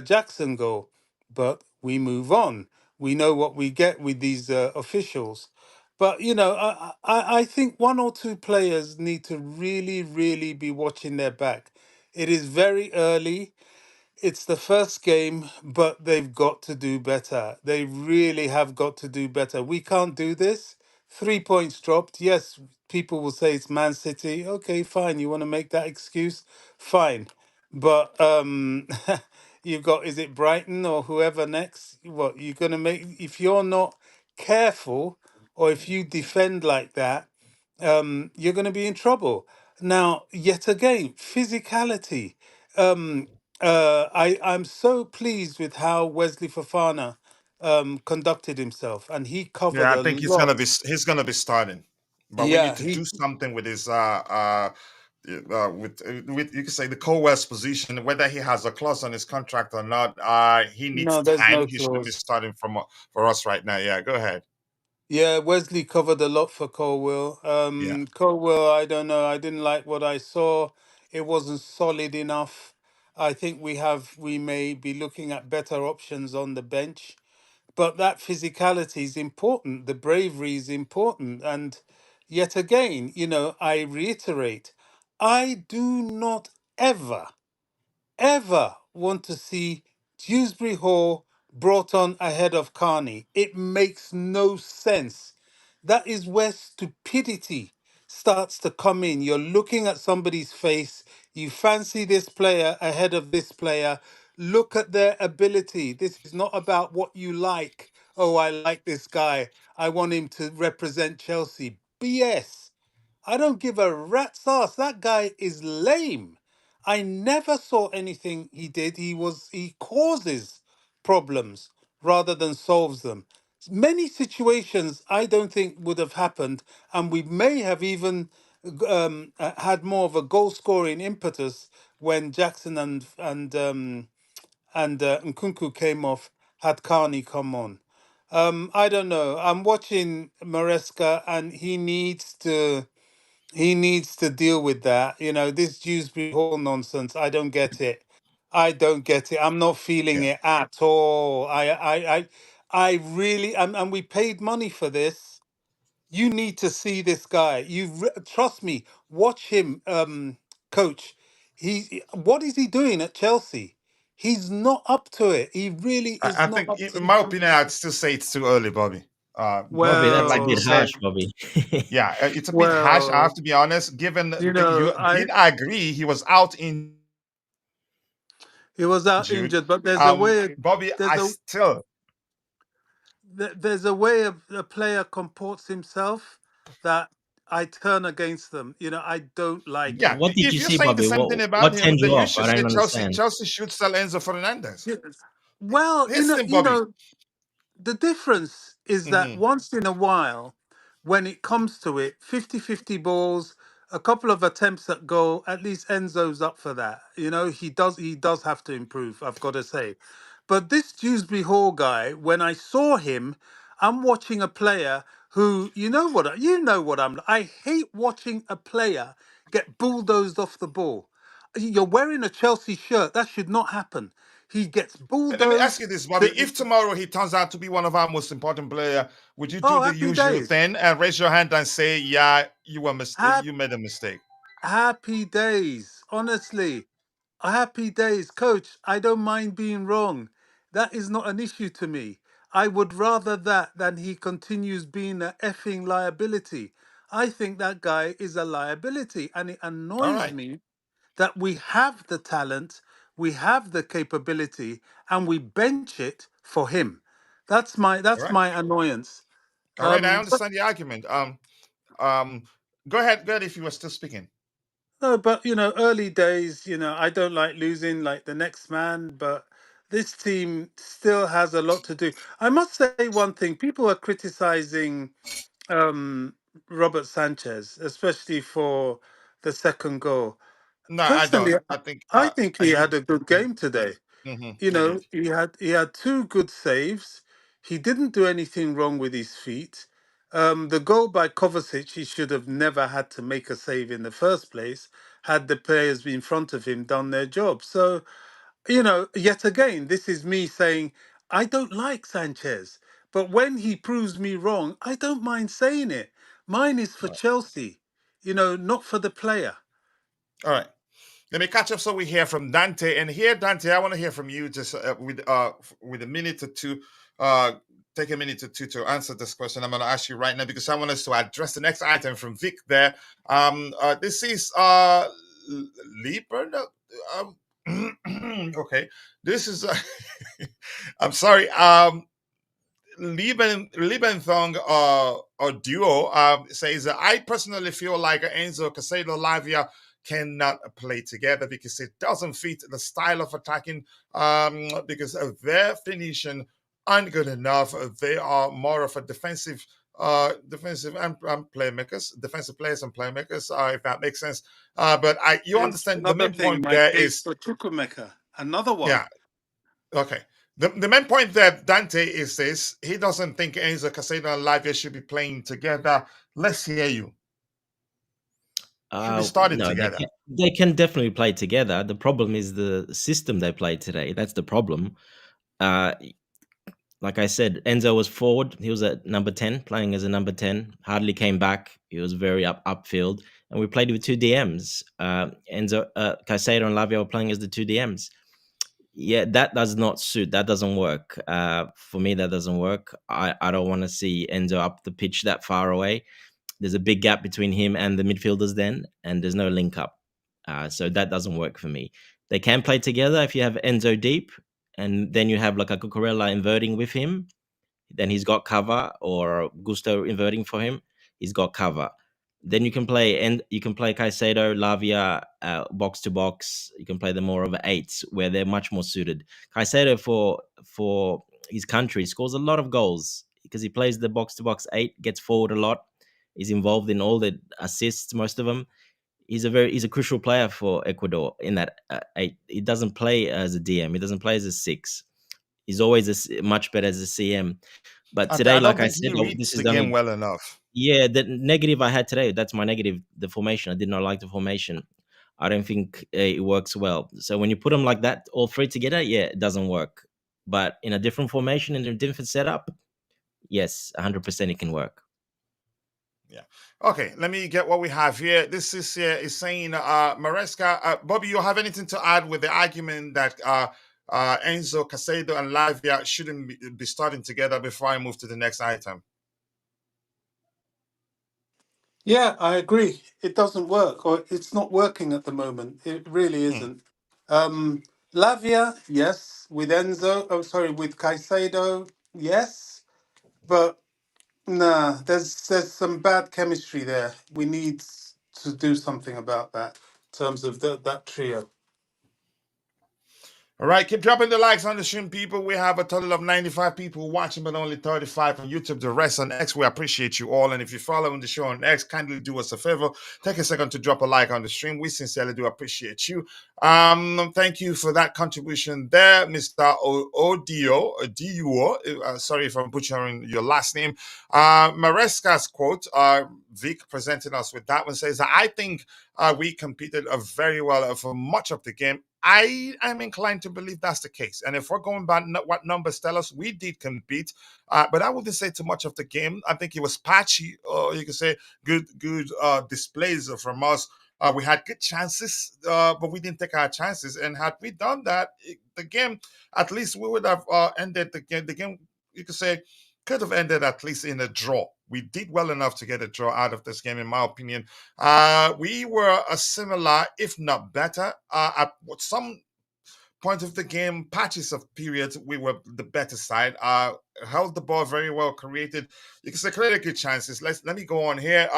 Jackson goal. But we move on. We know what we get with these officials. But you know, I think one or two players need to really, really be watching their back. It is very early. It's the first game, but they've got to do better. They really have got to do better. We can't do this. 3 points dropped. Yes, people will say it's Man City. Okay, fine. You want to make that excuse? Fine. But you've got, is it Brighton or whoever next? What you're going to make, if you're not careful or if you defend like that, you're going to be in trouble. Now, yet again, physicality. Um, I'm so pleased with how Wesley Fofana conducted himself, and he covered Yeah, I a think lot. he's gonna be starting, but we need Yeah, to he. do something with his with you can say the co-west position, whether he has a clause on his contract or not. He needs No, there's time. no He shouldn't be clause. starting for us right now. Yeah, go ahead. Yeah, Wesley covered a lot for Colwill. Yeah. Colwill, I don't know. I didn't like what I saw. It wasn't solid enough. I think we may be looking at better options on the bench. But that physicality is important. The bravery is important. And yet again, you know, I reiterate, I do not ever want to see Dewsbury Hall brought on ahead of Carney. It makes no sense. That is where stupidity starts to come in. You're looking at somebody's face, you fancy this player ahead of this player. Look at their ability. This is not about what you like. Oh, I like this guy. I want him to represent Chelsea. BS. I don't give a rat's ass. That guy is lame. I never saw anything he did. He causes problems rather than solves them. Many situations I don't think would have happened, and we may have even had more of a goal scoring impetus when Jackson and Nkunku came off. Had Carney come on, I don't know. I'm watching Maresca, and he needs to deal with that. You know, this Dewsbury Hall nonsense. I don't get it. I don't get it. I'm not feeling Yeah. it at all. I really. And we paid money for this. You need to see this guy. Trust me. Watch him, coach. What is he doing at Chelsea? He's not up to it. He really is I not think, up in to my it. opinion, I'd still say it's too early, Bobby. Bobby, that's a Like you bit Well, said, harsh, Bobby. yeah, it's a bit harsh. I have well, to be honest. Given you you know, did agree, he was out in he was out June. injured, but there's a way. Bobby, There's I a still, there's a way a player comports himself that I turn against them. You know, I don't like yeah. it. What did If you you're see, saying the Bobby? same What thing about what him, turned then you you off? should I say don't Chelsea. understand. Chelsea should sell Enzo Fernandez. Yes. Well, Listen, you Bobby. know, the difference is that Hmm. once in a while, when it comes to it, 50-50 balls, a couple of attempts at goal, at least Enzo's up for that. You know, he does have to improve, I've got to say. But this Dewsbury Hall guy, when I saw him, I'm watching a player who, I hate watching a player get bulldozed off the ball. You're wearing a Chelsea shirt. That should not happen. He gets Let me ask bulldozed. you this, Bobby. If tomorrow he turns out to be one of our most important players, would you do the Happy usual days. thing and raise your hand and say, "Yeah, you Hap- made a mistake"? Happy days. Honestly, happy days. Coach, I don't mind being wrong. That is not an issue to me. I would rather that than he continues being a effing liability. I think that guy is a liability, and it All annoys right, me that we have the talent, we have the capability, and we bench it for him. all That's right, my annoyance. all right. I But understand the argument. Um, go ahead. Go ahead. If you were still speaking. no, but early days, I don't like losing like the next man, but this team still has a lot to do. I must say one thing: people are criticizing um, Robert Sanchez, especially for the second goal. No, I Personally, don't. I think I think he he. had a good game today. He did. He had two good saves. He didn't do anything wrong with his feet. The goal by Kovacic, he should have never had to make a save in the first place had the players in front of him done their job. So, yet again, this is me saying I don't like Sanchez, but when he proves me wrong, I don't mind saying it. Mine is for Chelsea, not for the player. All right. Let me catch up so we hear from Dante. And here, Dante, I want to hear from you just with a minute or two. Take a minute or two to answer this question I'm going to ask you right now because I want us to address the next item from Vic there. This is Lieber. Okay. This is I'm sorry. Liebenthong or Duo says, I personally feel like Enzo Casado Lavia cannot play together because it doesn't fit the style of attacking because of their finishing aren't good enough. They are more of a defensive and playmakers, defensive players and playmakers, if that makes sense. But you And understand the another main thing, point my there case is, for Chukwemeka, another one. yeah, okay. The main point there, Dante, is this. He doesn't think Enzo Casado and Lavia should be playing together. Let's hear you. Should be starting No, together. they can definitely play together. The problem is the system they played today. That's the problem. Uh, like I said, Enzo was forward. He was at number 10, playing as a number 10. Hardly came back. He was very upfield. And we played with two DMs. Caicedo and Lavia were playing as the two DMs. Yeah, that does not suit. That doesn't work. For me, that doesn't work. I don't want to see Enzo up the pitch that far away. There's a big gap between him and the midfielders then, and there's no link up. So that doesn't work for me. They can play together if you have Enzo deep, and then you have like a Cucurella inverting with him. Then he's got cover, or Gusto inverting for him. He's got cover. Then you can play Caicedo, Lavia, box to box. You can play them more over eights where they're much more suited. Caicedo for his country scores a lot of goals because he plays the box to box eight, gets forward a lot. He's involved in all the assists, most of them. He's a crucial player for Ecuador in that eight. He doesn't play as a DM. He doesn't play as a six. He's always much better as a CM. But today, I don't like I think said, he reads this is the the game only well enough. yeah, the negative I had today. That's my negative. The formation. I did not like the formation. I don't think it works well. So when you put them like that, all three together, yeah, it doesn't work. But in a different formation, in a different setup, yes, 100% it can work. Yeah. Okay, let me get what we have here. This is saying Maresca. Bobby, you have anything to add with the argument that Enzo Casado and Lavia shouldn't be starting together before I move to the next item? Yeah, I agree. It doesn't work, or it's not working at the moment. It really isn't. Lavia, yes. With Enzo, with Caicedo, yes. But nah, there's some bad chemistry there. We need to do something about that in terms of that trio. All right, keep dropping the likes on the stream, people. We have a total of 95 people watching, but only 35 on YouTube. The rest on X, we appreciate you all. And if you're following the show on X, kindly do us a favor. Take a second to drop a like on the stream. We sincerely do appreciate you. Thank you for that contribution there, Mr. Duo. Sorry if I'm butchering your last name. Maresca's quote, Vic presenting us with that one, says, I think we competed very well for much of the game. I am inclined to believe that's the case. And if we're going by what numbers tell us, we did compete. But I wouldn't say too much of the game. I think it was patchy, or you could say good displays from us. We had good chances, but we didn't take our chances. And had we done that, the game, at least we would have ended the game. The game, you could say, could have ended at least in a draw. We did well enough to get a draw out of this game, in my opinion. We were a similar, if not better, at some point of the game, patches of periods, we were the better side. Held the ball very well, created, you can say, created good chances. Let me go on here.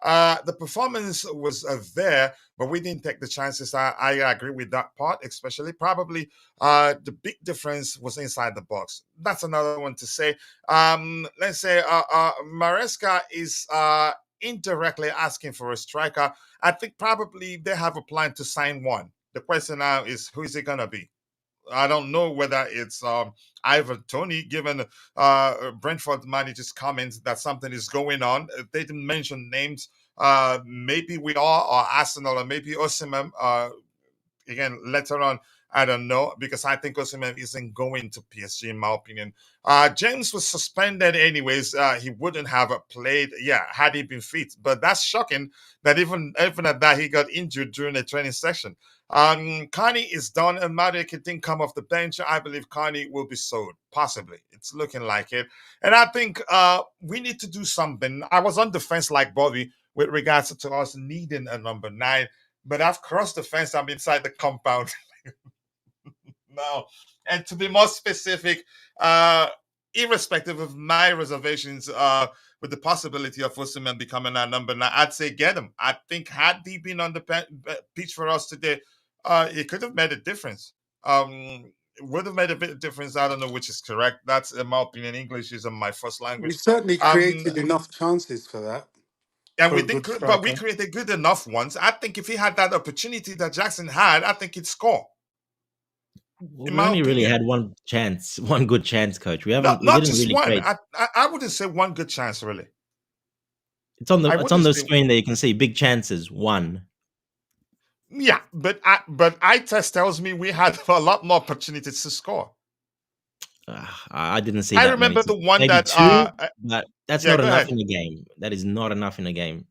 The performance was there, but we didn't take the chances. I agree with that part, especially. Probably the big difference was inside the box. That's another one to say. Let's say Maresca is indirectly asking for a striker. I think probably they have a plan to sign one. The question now is, who is it going to be? I don't know whether it's Ivan Tony, given Brentford manager's comments that something is going on. They didn't mention names. Maybe we are, or Arsenal, or maybe Osimhen. Again, later on, I don't know, because I think Osimhen isn't going to PSG, in my opinion. James was suspended anyways. He wouldn't have played, had he been fit. But that's shocking that even at that, he got injured during the training session. Carney is done, and Madueke didn't come off the bench. I believe Carney will be sold, possibly. It's looking like it. And I think we need to do something. I was on the fence like Bobby with regards to us needing a number 9, but I've crossed the fence. I'm inside the compound now. And to be more specific, irrespective of my reservations with the possibility of Osimhen becoming our number 9, I'd say get him. I think had he been on the pitch for us today, it could have made a difference. It would have made a bit of difference. I don't know which is correct. That's, in my opinion, English isn't my first We language. certainly created enough chances for that, And for we a did, good but we striker. created good enough ones. I think if he had that opportunity that Jackson had, I think he'd score. Well, In we my only really opinion, had one chance, one good chance, coach. We not didn't just really one. create. I wouldn't say one good chance really. I It's on wouldn't the say, screen there. You can see big chances. One. yeah, but eye test tells me we had a lot more opportunities to score. I didn't see I that many. remember the one Maybe that two, but that's yeah, not go enough ahead. in a game. That is not enough in a game.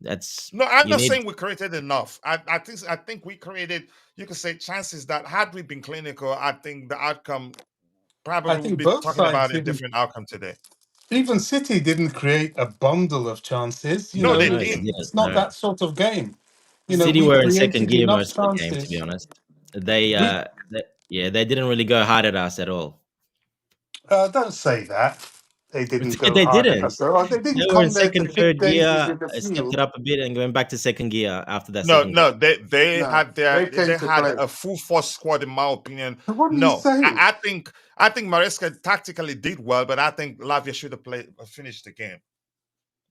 That's No, I'm you not need. saying we created enough. I think we created, you could say, chances that had we been clinical, I think the outcome I probably would think be both talking sides about a didn't. different outcome today. Even City didn't create a bundle of chances. No, they No, they didn't. didn't. It's not No, that sort of game. City We were in second created gear enough most of the game. To be chances. honest, they We they didn't really go hard at us at all. don't say that. They didn't go They hard at didn't. us. Or they They didn't were in come there to second, pick third daisies gear. in the Stepped it field. up a bit and going back to second gear after that No, second goal. no, No, they came they to had play. a full force squad, in my opinion. What are you No, saying? I think Maresca tactically did well, but I think Lavia should have finished the game.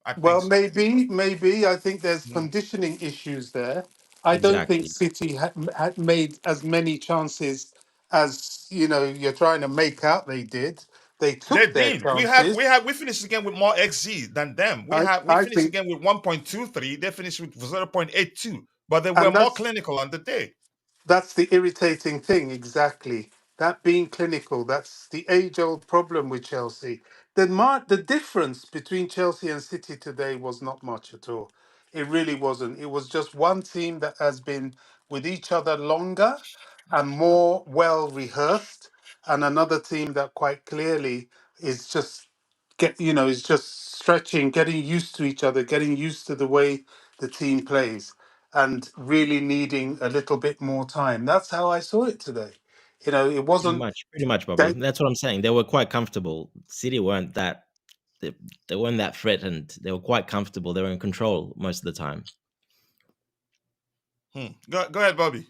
I think Well, so. maybe. I think there's Mm. conditioning issues there. I don't think Exactly. City had made as many chances as you're trying to make out they did. They They took their did. chances. We finished the game with more XG than them. We I finished the think, game with 1.23. They finished with 0.82, but they were and more that's clinical on the day. That's the irritating thing, exactly. That being clinical, that's the age-old problem with Chelsea. The difference between Chelsea and City today was not much at all. It really wasn't. It was just one team that has been with each other longer and more well rehearsed, and another team that quite clearly is just is just stretching, getting used to each other, getting used to the way the team plays and really needing a little bit more time. That's how I saw it today. It wasn't Pretty much, Bobby. that. That's what I'm saying. They were quite comfortable. City weren't that. They, they weren't that threatened. They were quite comfortable. They were in control most of the time. Go ahead, Bobby.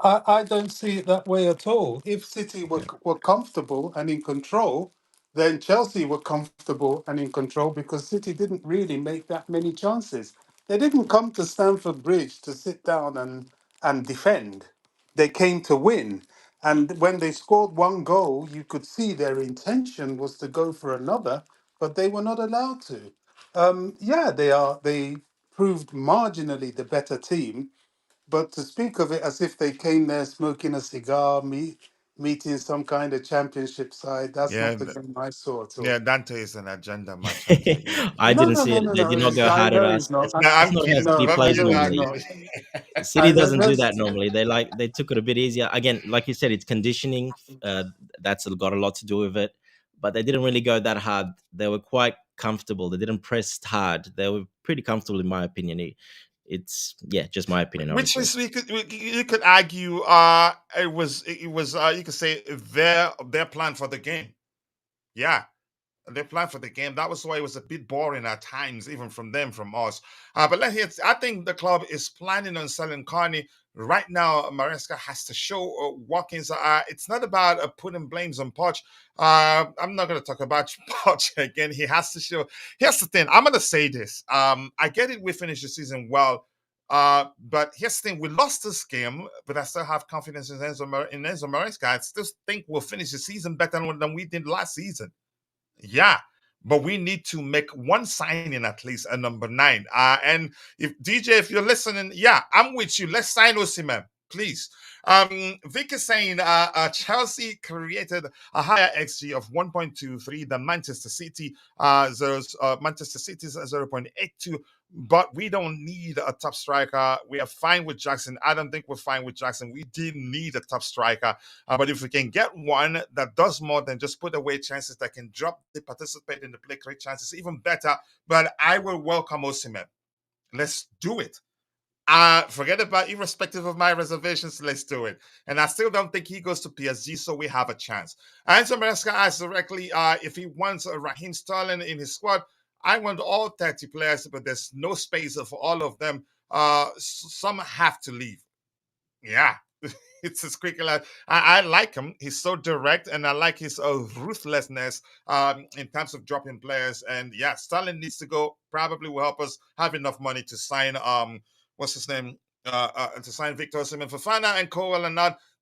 I don't see it that way at all. If City were comfortable and in control, then Chelsea were comfortable and in control because City didn't really make that many chances. They didn't come to Stamford Bridge to sit down and defend. They came to win. And when they scored one goal, you could see their intention was to go for another, but they were not allowed to. Yeah, they proved marginally the better team, But to speak of it as if they came there smoking a cigar, meeting some kind of championship side, that's Yeah, not the game I saw at yeah. all. Dante is an agenda match. I tell you. I No, didn't no, see no, it. no, They no. did not go I hard at know us. he's not. No, That's I'm not how kidding. City No, But plays no, he's normally. not. City doesn't do that Let's. normally. They took it a bit easier. Again, like you said, it's conditioning. That's got a lot to do with it. But they didn't really go that hard. They were quite comfortable. They didn't press hard. They were pretty comfortable, in my opinion. It's just my opinion, which obviously. is you could argue it was you could say their plan for the game. Yeah. Their plan for the game. That was why it was a bit boring at times, even from them, from us. But I think the club is planning on selling Carney right now. Maresca has to show Watkins. It's not about putting blames on Poch. I'm not going to talk about Poch again. He has to show. Here's the thing. I'm going to say this. I get it. We finished the season well. But here's the thing: we lost this game, but I still have confidence in Enzo Maresca. I still think we'll finish the season better than we did last season. Yeah, but we need to make one signing at least, a number 9. And if DJ, if you're listening, yeah, I'm with you. Let's sign Osimhen, please. Vic is saying Chelsea created a higher XG of 1.23 than Manchester City. Manchester City's 0.82. But we don't need a top striker. We are fine with Jackson. I don't think we're fine with Jackson. We didn't need a top striker. But if we can get one that does more than just put away chances, that can drop the participate in the play, create chances, even better. But I will welcome Osimhen. Let's do it. Forget about, irrespective of my reservations, let's do it. And I still don't think he goes to PSG, so we have a chance. Enzo Maresca asked directly if he wants Raheem Sterling in his squad. I want all 30 players, but there's no space for all of them. Some have to leave. Yeah. It's as quick as I like him. He's so direct, and I like his ruthlessness in terms of dropping players. And yeah, Sterling needs to go. Probably will help us have enough money to sign what's his name? To sign Victor Osimhen. Fofana and Cole are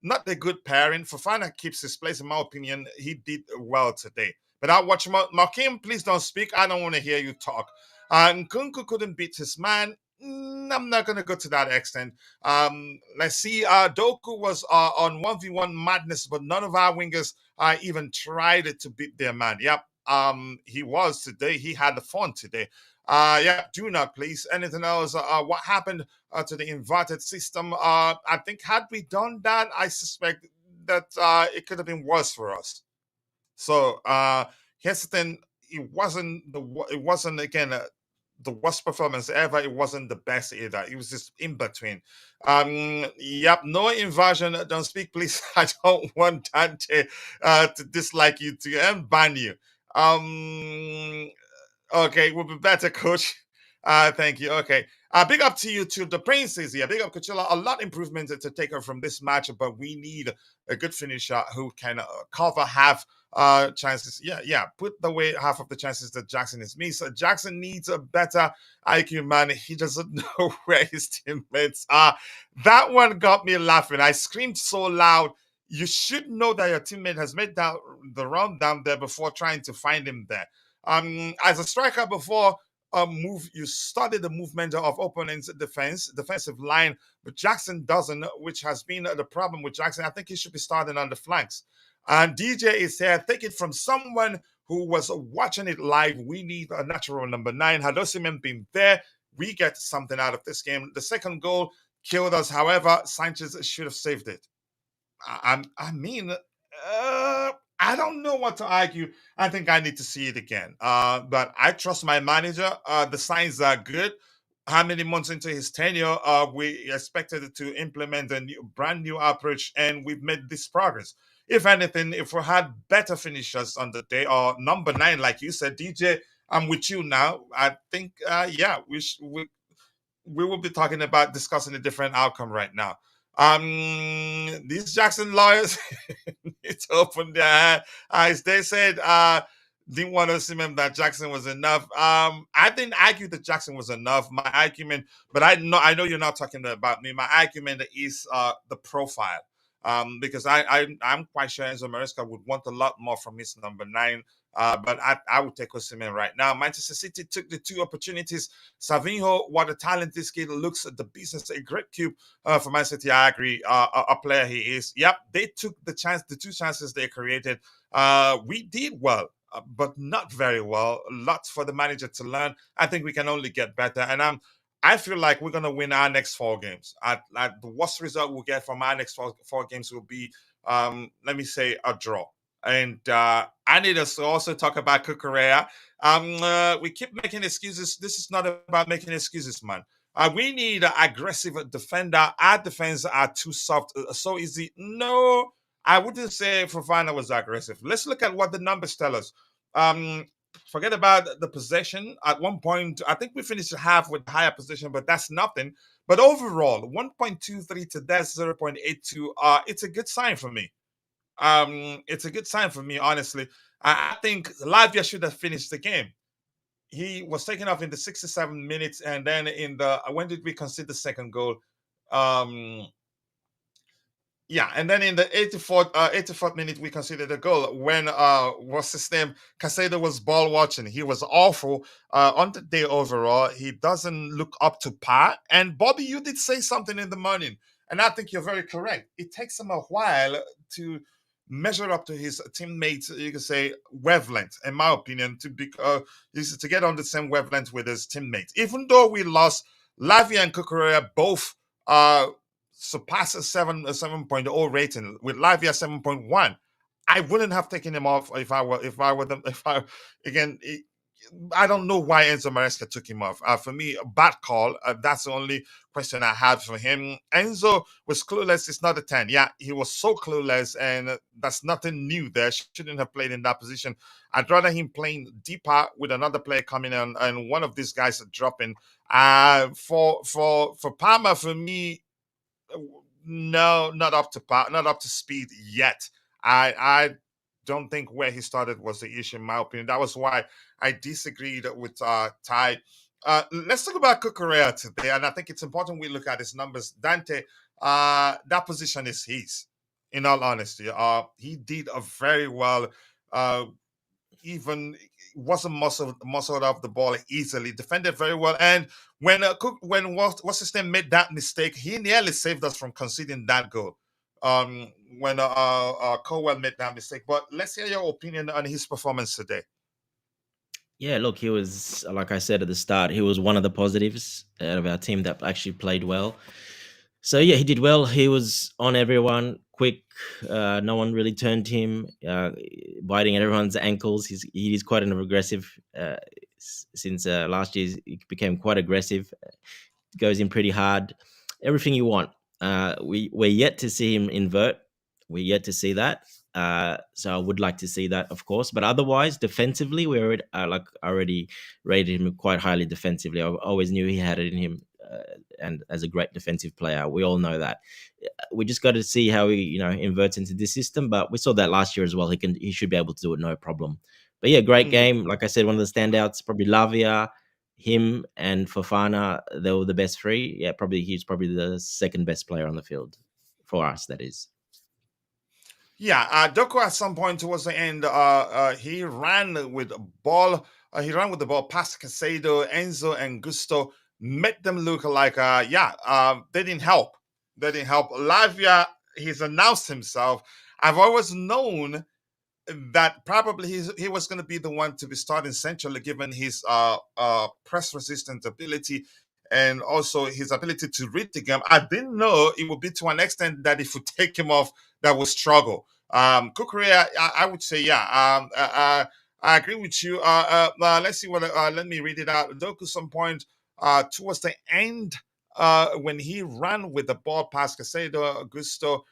not a good pairing. Fofana keeps his place, in my opinion. He did well today. But I'll watch Markim, please don't speak. I don't want to hear you talk. Nkunku couldn't beat his man. I'm not going to go to that extent. Let's see. Doku was on 1v1 madness, but none of our wingers even tried to beat their man. Yep. He was today. He had the fun today. Yeah, do not, please. Anything else? What happened to the inverted system? I think had we done that, I suspect that it could have been worse for us. So here's the thing: it wasn't again the worst performance ever. It wasn't the best either. It was just in between. Yep, no inversion. Don't speak, please. I don't want Dante to dislike you and ban you. Okay, we'll be better, coach. Thank you. Okay. Big up to you too. The Prince is here. Big up, Cucurella. A lot improvement to take her from this match, but we need a good finisher who can cover half chances. Yeah. Put away half of the chances that Jackson is missed. Jackson needs a better IQ, man. He doesn't know where his teammates are. That one got me laughing. I screamed so loud. You should know that your teammate has made the run down there before trying to find him there. As a striker before you study the movement of opponents' defensive line, but Jackson doesn't, which has been the problem with Jackson. I think he should be starting on the flanks. And DJ is here. Take it from someone who was watching it live. We need a natural number 9. Had Osimhen been there, we get something out of this game. The second goal killed us. However, Sanchez should have saved it. I mean, I don't know what to argue. I think I need to see it again. But I trust my manager. The signs are good. How many months into his tenure, we expected to implement a brand new approach, and we've made this progress. If anything, if we had better finishers on the day, or number 9, like you said, DJ, I'm with you now. I think, yeah, we will be discussing a different outcome right now. These Jackson lawyers need to open their eyes. They said didn't want to assume that Jackson was enough. I didn't argue that Jackson was enough. My argument, but I know you're not talking about me. My argument is the profile. Because I'm quite sure Enzo Maresca would want a lot more from his number 9. But I would take Osimhen right now. Manchester City took the 2 opportunities. Savinho, what a talent this kid looks at the business, a great cube for Man City. I agree, a player he is. Yep, they took the 2 chances they created. We did well, but not very well. Lots for the manager to learn. I think we can only get better, and I feel like we're gonna win our next 4 games. The worst result we'll get from our next four games will be, let me say, a draw. And I need us to also talk about Cucurella. We keep making excuses. This is not about making excuses, man. We need an aggressive defender. Our defense are too soft, so easy. No, I wouldn't say Fofana was aggressive. Let's look at what the numbers tell us. Forget about the possession. At one point, I think we finished the half with higher possession, but that's nothing. But overall, 1.23 to that 0.82. It's a good sign for me. It's a good sign for me, honestly. I think Lavia should have finished the game. He was taken off in the 67 minutes, and then in the when did we concede the second goal? Yeah, and then in the 84th minute, we conceded a goal when what's his name? Casado was ball watching. He was awful on the day overall. He doesn't look up to par. And Bobby, you did say something in the morning, and I think you're very correct. It takes him a while to measure up to his teammates. You can say wavelength, in my opinion, to get on the same wavelength with his teammates. Even though we lost, Lavia and Cucurella both surpass a 7.0 rating with Lavia 7.1. I wouldn't have taken him off if I were them. I don't know why Enzo Maresca took him off. For me, a bad call. That's the only question I have for him. Enzo was clueless. It's not a 10. Yeah, he was so clueless, and that's nothing new there. Shouldn't have played in that position. I'd rather him playing deeper with another player coming in and one of these guys dropping. For Palmer, for me, no, not up to par, not up to speed yet. I don't think where he started was the issue, in my opinion. That was why I disagreed with Ty. Let's talk about Cucurella today, and I think it's important we look at his numbers. Dante, that position is his. In all honesty, he did a very well. Even wasn't muscled off the ball easily, defended very well. And when what's his name made that mistake, he nearly saved us from conceding that goal. When Cowell made that mistake. But let's hear your opinion on his performance today. Yeah, look, he was, like I said at the start, he was one of the positives out of our team that actually played well. So yeah, he did well. He was on everyone, quick. No one really turned him, biting at everyone's ankles. He is quite an aggressive. Since last year, he became quite aggressive. Goes in pretty hard. Everything you want. We're yet to see him invert. We're yet to see that. So I would like to see that, of course. But otherwise, defensively, we already rated him quite highly defensively. I always knew he had it in him, and as a great defensive player, we all know that. We just got to see how he, inverts into this system. But we saw that last year as well. He should be able to do it, no problem. But yeah, great game. Like I said, one of the standouts, probably Lavia, him, and Fofana. They were the best 3. Yeah, he's probably the second best player on the field for us. That is. Yeah, Doku at some point towards the end, he ran with the ball. He ran with the ball past Casado, Enzo, and Gusto. Made them look like, they didn't help. They didn't help. Lavia, he's announced himself. I've always known that probably he was going to be the one to be starting centrally, given his press resistant ability and also his ability to read the game. I didn't know it would be to an extent that if we take him off, that will struggle. Cucurella, I would say, I agree with you. Let's see what. Let me read it out. Doku, some point towards the end, when he ran with the ball past Casado, Augusto,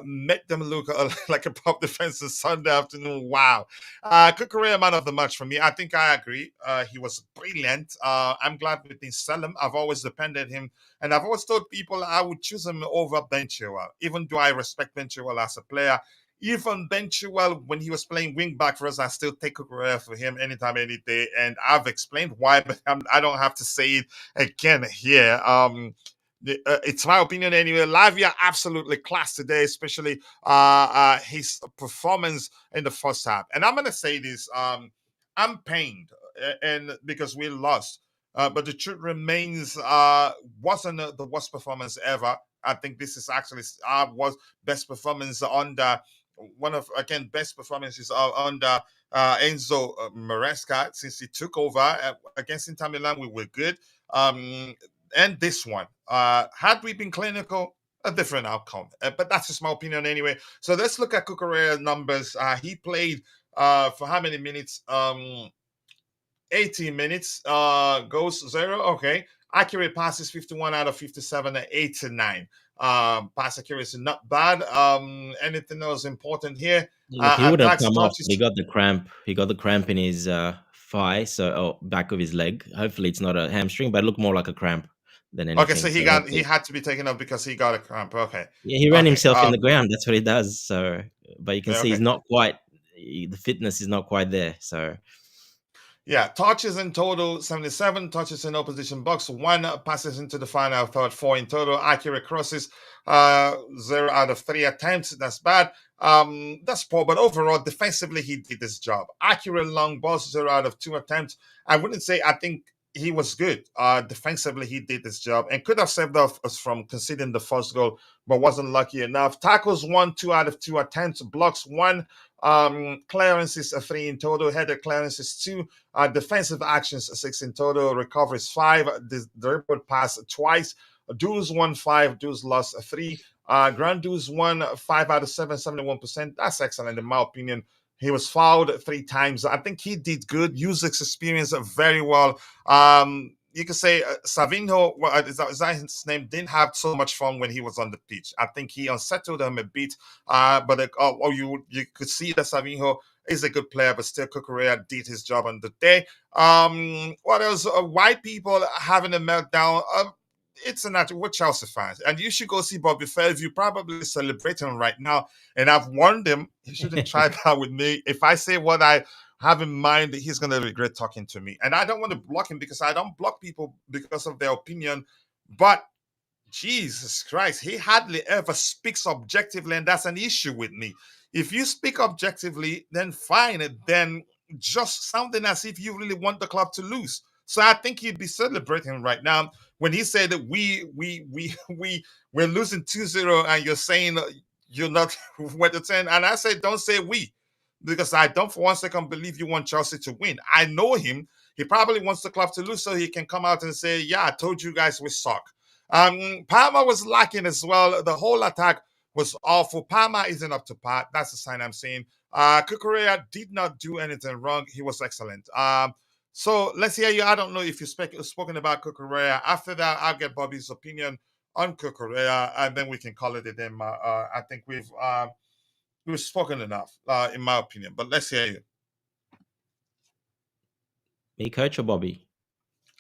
made them look like a pop defense on Sunday afternoon. Wow. Cucurella, man of the match for me. I think I agree. He was brilliant. I'm glad we didn't sell him. I've always depended him, and I've always told people I would choose him over Ben Chilwell, even though I respect Ben Chilwell as a player. Even Ben Chilwell, when he was playing wing back for us, I still take Cucurella for him anytime, any day. And I've explained why, but I don't have to say it again here. It's my opinion anyway. Lavia absolutely class today, especially his performance in the first half. And I'm gonna say this: I'm pained, and because we lost. But the truth remains, wasn't the worst performance ever. I think this is actually was best performance under one of again best performances under Enzo Maresca since he took over against Inter Milan. We were good. And this one, had we been clinical, a different outcome. But that's just my opinion anyway. So let's look at Cucurella's numbers. He played for how many minutes? 18 minutes. Goes 0. Okay. Accurate passes 51 out of 57 at 89. Pass accuracy not bad. Anything else important here? Look, he would have Attacks, come off. touches. He got the cramp. He got the cramp in his thigh, back of his leg. Hopefully, it's not a hamstring, but it looked more like a cramp than anything. Okay, so he had to be taken off because he got a cramp. Okay. Yeah, he ran Okay, himself in the ground. That's what he does. So, but you can see he's okay. not quite. The fitness is not quite there. So, Yeah, touches in total 77, touches in opposition box, 1 passes into the final third, 4 in total, accurate crosses, 0 out of 3 attempts. That's bad. That's poor, but overall, defensively, he did his job. Accurate long balls, 0 out of 2 attempts. I wouldn't say I think he was good. Defensively, he did his job and could have saved us from conceding the first goal, but wasn't lucky enough. Tackles 1, 2 out of 2 attempts, blocks 1, clearances 3 in total, header clearances 2, defensive actions 6 in total, recoveries 5, the dribble pass twice, duels 1, 5, duels lost 3, grand duels 1, 5 out of 7, 71%. That's excellent in my opinion. He was fouled 3 times. I think he did good, used his experience very well. You could say Savinho, is that his name, didn't have so much fun when he was on the pitch. I think he unsettled them a bit, but you could see that Savinho is a good player, but still Cucurella did his job on the day. What else? White people having a meltdown. It's a natural. We're Chelsea fans, and you should go see Bobby Fairview. Probably celebrating right now, and I've warned him he shouldn't try that with me. If I say what I have in mind, he's going to regret talking to me, and I don't want to block him because I don't block people because of their opinion. But Jesus Christ, he hardly ever speaks objectively, and that's an issue with me. If you speak objectively, then fine, then just sounding as if you really want the club to lose. So I think he'd be celebrating right now when he said that we're losing 2-0 and you're saying you're not with the 10. And I said, don't say we, because I don't for one second believe you want Chelsea to win. I know him. He probably wants the club to lose so he can come out and say, yeah, I told you guys we suck. Palmer was lacking as well. The whole attack was awful. Palmer isn't up to par. That's the sign I'm seeing. Cucurella did not do anything wrong. He was excellent. So let's hear you. I don't know if you've spoken about Cucurella. After that, I'll get Bobby's opinion on Cucurella, and then we can call it a day. I think we've spoken enough, in my opinion. But let's hear you. me, coach or Bobby?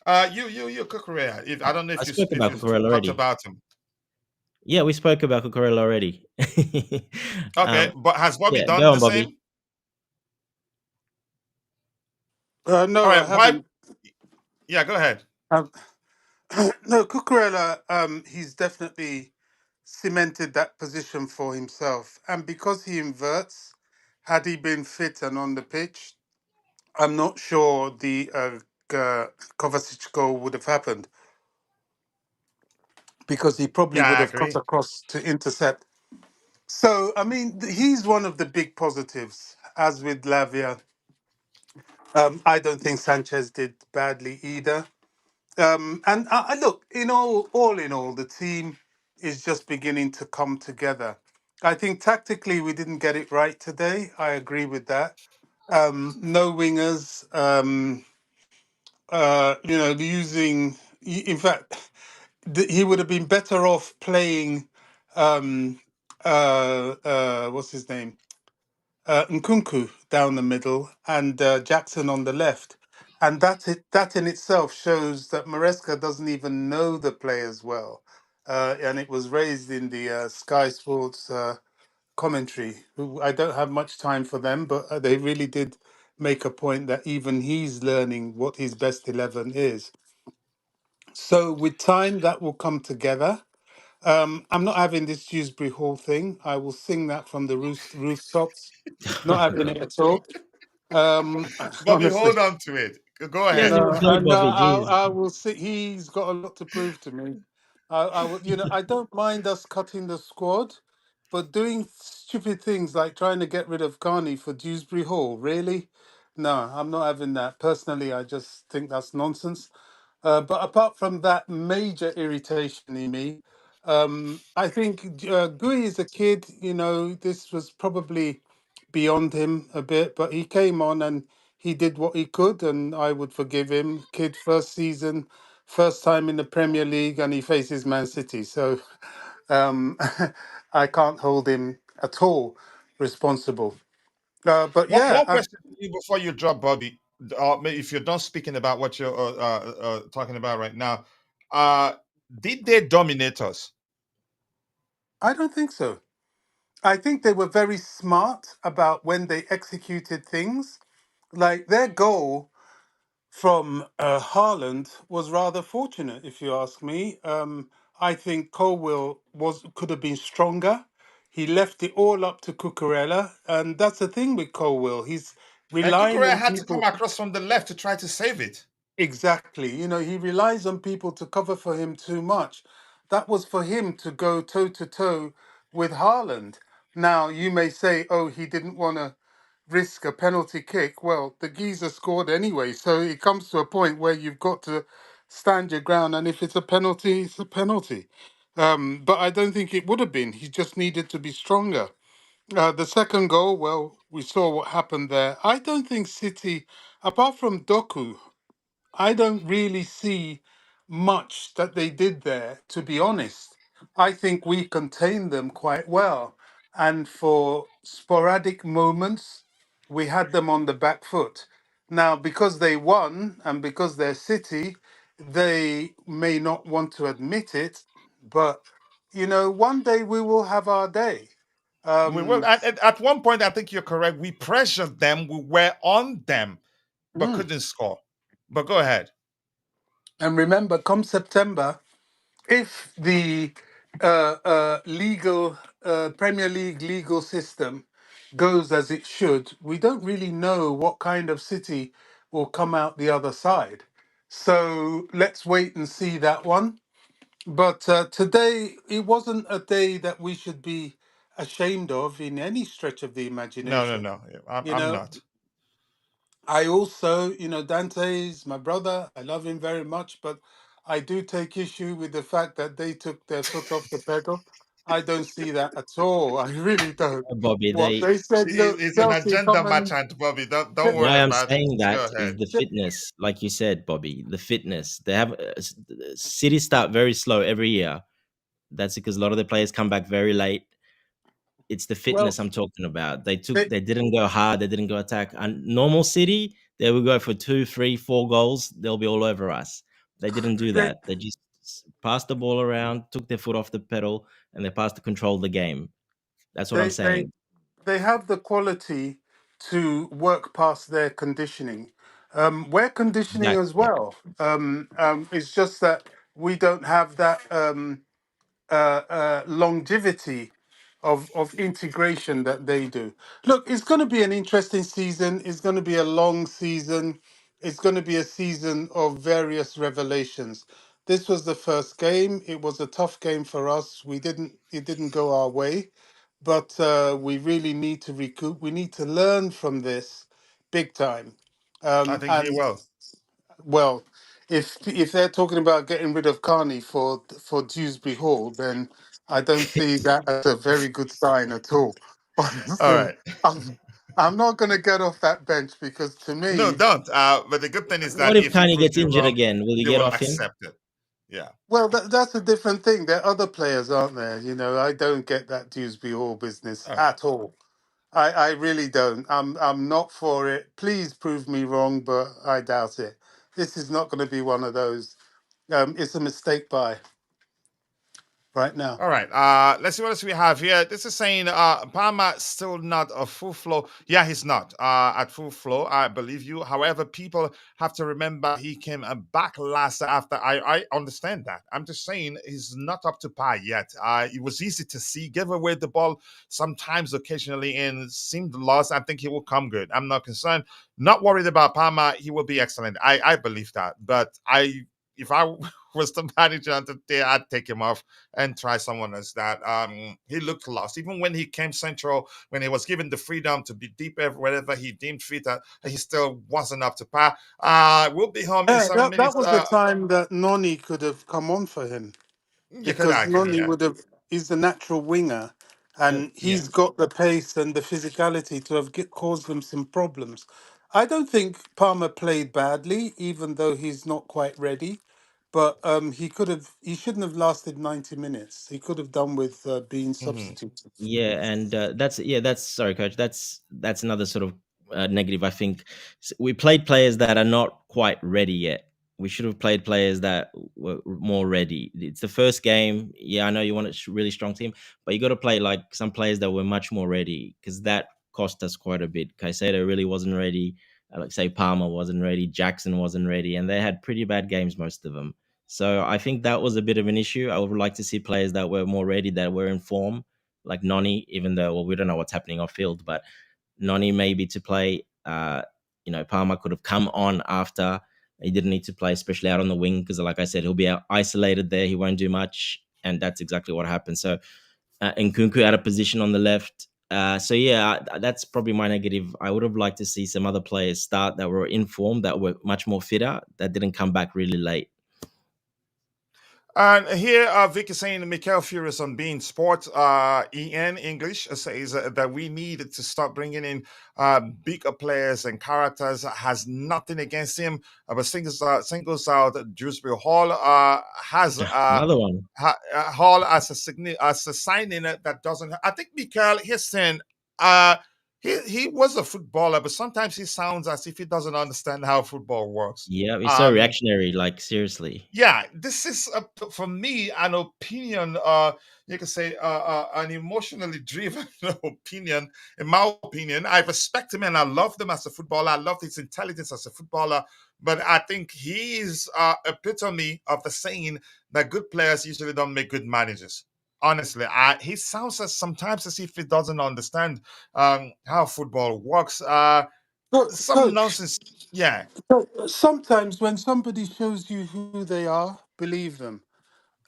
You Cucurella. I don't know if you spoke about Cucurella talked already. about him. Yeah, we spoke about Cucurella already. Okay, but has Bobby done go on, the Bobby. same? No, All right, I haven't. Yeah, go ahead. No, Cucurella, he's definitely cemented that position for himself. And because he inverts, had he been fit and on the pitch, I'm not sure the Kovacic goal would have happened, because he probably Yeah, would I have cut agree. across to intercept. So, I mean, he's one of the big positives, as with Lavia. I don't think Sanchez did badly either. And I look, all in all, the team is just beginning to come together. I think tactically we didn't get it right today. I agree with that. No wingers. Using. In fact, he would have been better off playing. What's his name? Nkunku down the middle and Jackson on the left. And that in itself shows that Maresca doesn't even know the players well. And it was raised in the Sky Sports commentary. Who I don't have much time for them, but they really did make a point that even he's learning what his best 11 is. So with time, that will come together. I'm not having this Dewsbury Hall thing. I will sing that from the rooftops. Not having it at all. Bobby, Honestly. hold on to it. Go Yes, ahead. it No, was good, no, Bobby. Jeez. I will see. He's got a lot to prove to me. I will, I don't mind us cutting the squad, but doing stupid things like trying to get rid of Carney for Dewsbury Hall, really? No, I'm not having that. Personally, I just think that's nonsense. But apart from that major irritation in me, I think Gui is a kid. This was probably beyond him a bit, but he came on and he did what he could, and I would forgive him. Kid, first season, first time in the Premier League, and he faces Man City. So um, I can't hold him at all responsible. But yeah, One question to you before you drop, Bobby. If you're done speaking about what you're talking about right now, uh, did they dominate us? I don't think so. I think they were very smart about when they executed things. Like their goal from Haaland was rather fortunate, if you ask me. I think Colwill could have been stronger. He left it all up to Cucurella, and that's the thing with Colwill. He's And relying Kukure on had to come people. across from the left to try to save it. Exactly. He relies on people to cover for him too much. That was for him to go toe to toe with Haaland. Now, you may say, oh, he didn't want to risk a penalty kick. Well, the geezer scored anyway. So it comes to a point where you've got to stand your ground. And if it's a penalty, it's a penalty. But I don't think it would have been. He just needed to be stronger. The second goal, well, we saw what happened there. I don't think City, apart from Doku, I don't really see much that they did there, to be honest. I think we contained them quite well. And for sporadic moments, we had them on the back foot. Now, because they won and because they're City, they may not want to admit it, but one day we will have our day. We will. Um, At one point, I think you're correct. We pressured them. We were on them, but mm. couldn't score. But go ahead. And remember, come September, if the legal Premier League legal system goes as it should, we don't really know what kind of City will come out the other side. So let's wait and see that one. But today, it wasn't a day that we should be ashamed of in any stretch of the No, no, imagination. no. You I'm know, not. I also, Dante's my brother. I love him very much, but I do take issue with the fact that they took their foot off the pedal. I don't see that at all. I really don't. Bobby, What they said, look, It's an Chelsea, agenda come and merchant, Bobby. Don't t- why worry I'm about it. saying Just go that ahead. is the t- fitness, like you said, Bobby. The fitness. They have City start very slow every year. That's because a lot of the players come back very late. It's the well, fitness I'm talking about. they, They didn't go hard, they didn't go attack. And normal City, they will go for 2, 3, 4 goals. They'll be all over us. They didn't do they, that. They just passed the ball around, took their foot off the pedal, and they passed to control the game. That's what I'm they, they, saying. they have the quality to work past their conditioning. We're conditioning as Exactly. well. It's just that we don't have that. Longevity of integration that they do. Look, it's going to be an interesting season. It's going to be a long season. It's going to be a season of various revelations. This was the first game. It was a tough game for us. It didn't go our way, but we really need to recoup. We need to learn from this big time. I think he And will. well, if they're talking about getting rid of Carney for Dewsbury Hall, then I don't see that as a very good sign at all. All Honestly, right. I'm I'm not going to get off that bench because to No, me, don't. But the good thing is What that if if we Kanye prove gets you injured wrong, again? Will you you get will off him? accept it. Yeah. well, that's a different thing. There are other players, aren't there? I don't get that Dewsbury Hall business All right. at all. I really don't. I'm not for it. Please prove me wrong, but I doubt it. This is not going to be one of those. It's a mistake by. right now. All right. Let's see what else we have here. This is saying Palmer still not a full flow. Yeah, he's not at full flow. I believe you. However, people have to remember he came back last after. I understand that. I'm just saying he's not up to par yet. It was easy to see. Give away the ball sometimes, occasionally, and seemed lost. I think he will come good. I'm not concerned. Not worried about Palmer. He will be excellent. I believe that. But if I was the manager on the day, I'd take him off and try someone else. That he looked lost. Even when he came central, when he was given the freedom to be deep wherever he deemed fit, he still wasn't up to par. We'll be home in Yeah, 7 minutes. that was the time that Noni could have come on for him, You could because argue, Noni yeah. would have. He's the natural winger, and Yeah. he's got the pace and the physicality to have caused them some problems. I don't think Palmer played badly, even though he's not quite ready. But he could have. He shouldn't have lasted 90 minutes. He could have done with being Hmm. substituted. Yeah, and that's sorry, coach. That's another sort of negative. I think we played players that are not quite ready yet. We should have played players that were more ready. It's the first game. Yeah, I know you want a really strong team, but you got to play like some players that were much more ready, because that cost us quite a bit. Caicedo really wasn't ready. Like say Palmer wasn't ready. Jackson wasn't ready, and they had pretty bad games, most of them. So I think that was a bit of an issue. I would like to see players that were more ready, that were in form, like Noni, even though, well, we don't know what's happening off field, but Noni maybe to play. Palmer could have come on after. He didn't need to play, especially out on the wing, because, like I said, he'll be isolated there. He won't do much, and that's exactly what happened. So, Nkunku out of position on the left. So yeah, that's probably my negative. I would have liked to see some other players start that were in form, that were much more fitter, that didn't come back really late. And here, Vic is saying Mikel Furious on Being Sport, EN English says that we need to start bringing in bigger players and characters. Has nothing against him, but singles out Dewsbury Hall. Has Another one. Hall as a signing that doesn't. I think Mikel, he's saying. Uh, he was a footballer, but sometimes he sounds as if he doesn't understand how football works. Yeah, he's so reactionary. Like, seriously. Yeah, this is for me an opinion. You can say an emotionally driven opinion. In my opinion, I respect him and I love him as a footballer. I love his intelligence as a footballer. But I think he is epitome of the saying that good players usually don't make good managers. Honestly, he sounds sometimes as if he doesn't understand how football works. Some Coach, nonsense. Yeah. sometimes when somebody shows you who they are, believe them.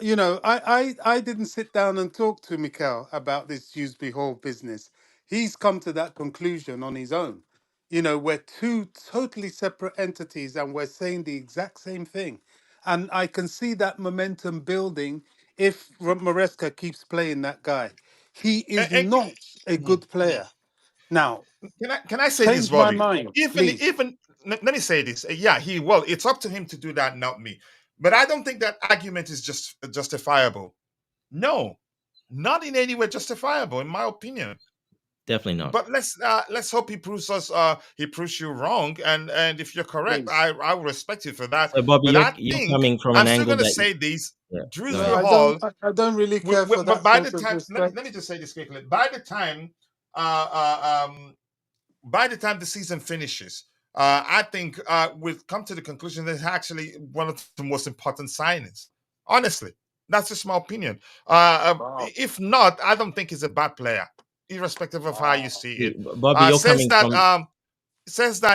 I didn't sit down and talk to Mikel about this Dewsbury Hall business. He's come to that conclusion on his own. We're two totally separate entities and we're saying the exact same thing. And I can see that momentum building if Maresca keeps playing that guy. He is And, not a mhm. good player. Now, Can I say this, change my Bobby? mind, Even please. even let me say this. Yeah, he will. It's up to him to do that, not me. But I don't think that argument is just justifiable. No, not in any way justifiable, in my opinion. Definitely not. But let's hope he proves you wrong. And if you're correct, Please. I will respect you for that. So, Bobby, But I you're think coming from I'm an still angle gonna that, say this. yeah, go Drewsbury ahead. Hall. I don't really care for But that by the sort of time, respect. let me just say this quickly. Uh, uh, um, by the time the season finishes, I think we've come to the conclusion that it's actually one of the most important signings. Honestly, that's just my opinion. Wow. If not, I don't think he's a bad player, irrespective of how you Wow. see it. See, Bobby, you're Says coming that from.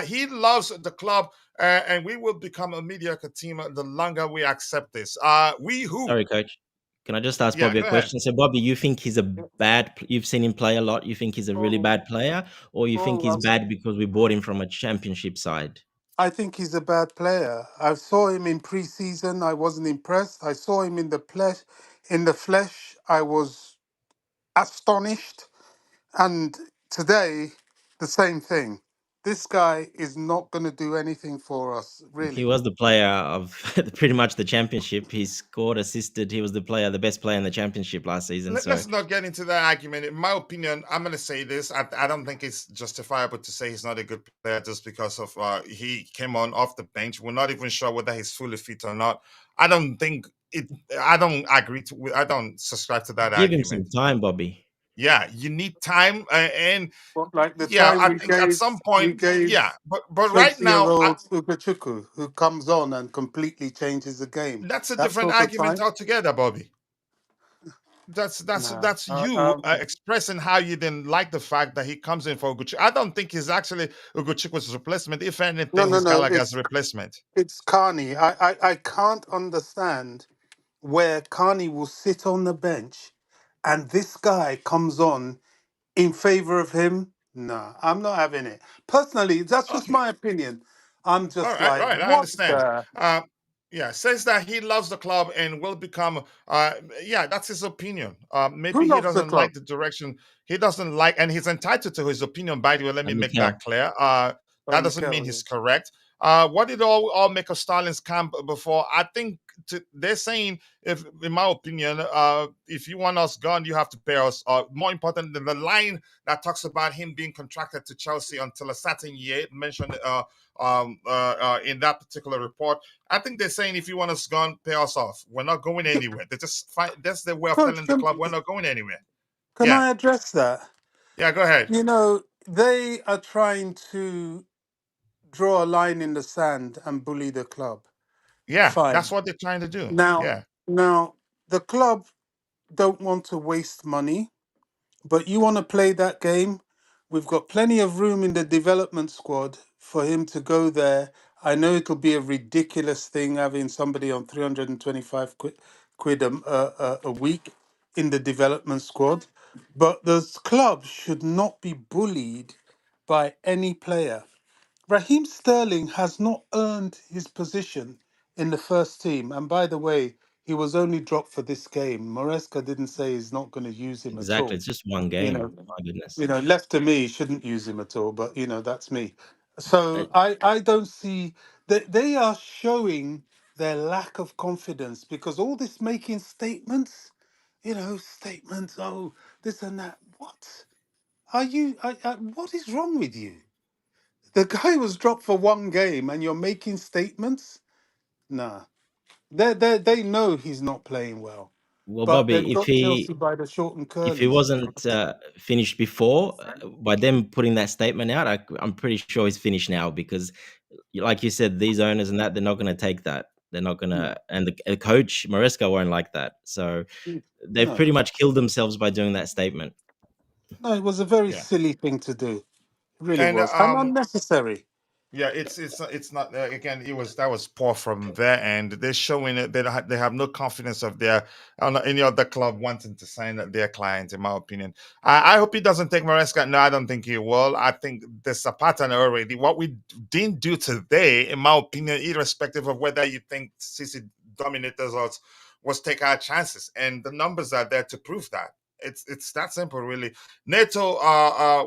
he loves the club, and we will become a mediocre team the longer we accept this. We who? Sorry, coach. Can I just ask Yeah, Bobby a go ahead. question? So, Bobby, you think he's a bad? You've seen him play a lot. You think he's a really Oh, bad player, or you think he's oh, bad because we bought him from a championship side? I think he's a bad player. I saw him in pre-season. I wasn't impressed. I saw him in the flesh. In the flesh, I was astonished. And today, the same thing. This guy is not going to do anything for us, He really. was the player of pretty much the championship. He scored, assisted. He was the best player in the championship last season. So, Let's not get into that argument. In my opinion, I'm going to say this. I don't think it's justifiable to say he's not a good player just because of he came on off the bench. We're not even sure whether he's fully fit or not. I don't think I don't agree to. I don't subscribe to that Give him some argument. time, Bobby. Yeah, you need time, and What, like the yeah, time I think at some we point, gave yeah, but right now, 20-year-old Ugochukwu, who comes on and completely changes the game. that's a That different sort of argument time? altogether, Bobby. Nah. That's you expressing how you didn't like the fact that he comes in for Ugochukwu. I don't think he's actually Ugochukwu's replacement. If anything, he's No. Gallagher's replacement. It's Carney. I can't understand where Carney will sit on the bench and this guy comes on in favor of him. Nah, I'm not having it. Personally, that's just Okay. my opinion. I'm All just right, like, right. I what understand. the? Yeah, says that he loves the club and will become. Yeah, that's his opinion. Who Maybe he loves the doesn't like club? the direction. He doesn't like, and he's entitled to his opinion. By the way, let me And make that Mikel. clear. Oh, That doesn't mean Mikel, he's yeah. correct. What did all make of Stalin's camp before? I think they're saying, if in my opinion, if you want us gone, you have to pay us. More important than the line that talks about him being contracted to Chelsea until a certain year mentioned in that particular report. I think they're saying if you want us gone, pay us off. We're not going anywhere. They just find that's their way of Coach, telling the club we're not going anywhere. can Yeah, I address that? yeah. Go ahead. You know, they are trying to draw a line in the sand and bully the club. Yeah, that's Fine. what they're trying to do. Now, Yeah, the club don't want to waste money, but you want to play that game. We've got plenty of room in the development squad for him to go there. I know it'll be a ridiculous thing having somebody on 325 quid a week in the development squad, but the club should not be bullied by any player. Raheem Sterling has not earned his position in the first team. And by the way, he was only dropped for this game. Maresca didn't say he's not going to use him at Exactly. all. It's just one You game. know, My goodness. left to me, he shouldn't use him at all. But that's me. Uh, So I don't see that they are showing their lack of confidence because all this making statements, statements. Oh, this and that. What are you? What is wrong with you? The guy was dropped for one game and you're making statements? Nah. They know he's not playing well. well, But Bobby, they've got Chelsea by the short and if he curlies. wasn't finished before, by them putting that statement out, I'm pretty sure he's finished now because, like you said, these owners and that they're not going to take that. They're not going No. to, and the coach Maresca won't like that. So they've No. pretty much killed themselves by doing that statement. No, it was a very yeah. silly thing to do. It really And was. And unnecessary. yeah, it's not again. That was poor from their end. They're showing it. They have no confidence of any other club wanting to sign their client. In my opinion, I hope he doesn't take Maresca. No, I don't think he will. I think there's a pattern already. What we didn't do today, in my opinion, irrespective of whether you think City dominated us, was take our chances, and the numbers are there to prove that. It's that simple, really. Neto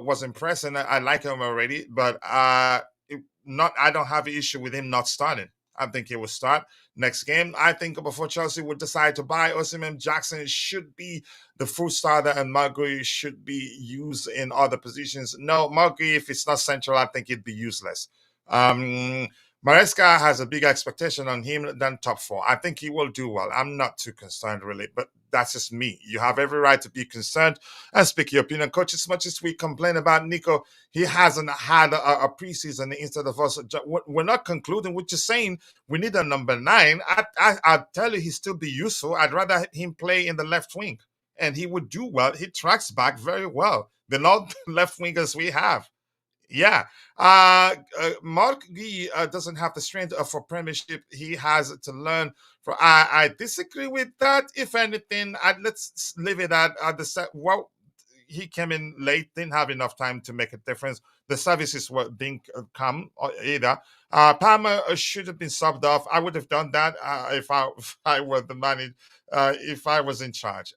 was impressing. I like him already, but I don't have an issue with him not starting. I think he will start next game. I think before Chelsea would decide to buy Osimhen, Jackson should be the full starter and Margui should be used in other positions. No, Margui, if it's not central, I think it'd be useless. Maresca has a big expectation on him than top four. I think he will do well. I'm not too concerned, really, but that's just me. You have every right to be concerned and speak your opinion. Coach, as much as we complain about Nico, he hasn't had a preseason instead of us. We're not concluding. We're just saying we need a number 9. I tell you, he'd still be useful. I'd rather him play in the left wing, and he would do well. He tracks back very well. They're not left wingers we have. Yeah. Mark Guy doesn't have the strength for Premiership. He has to learn. I disagree with that. If anything, let's leave it at the set. Well, he came in late, didn't have enough time to make a difference. The services didn't come either. Palmer should have been subbed off. I would have done that if I were the manager, if I was in charge.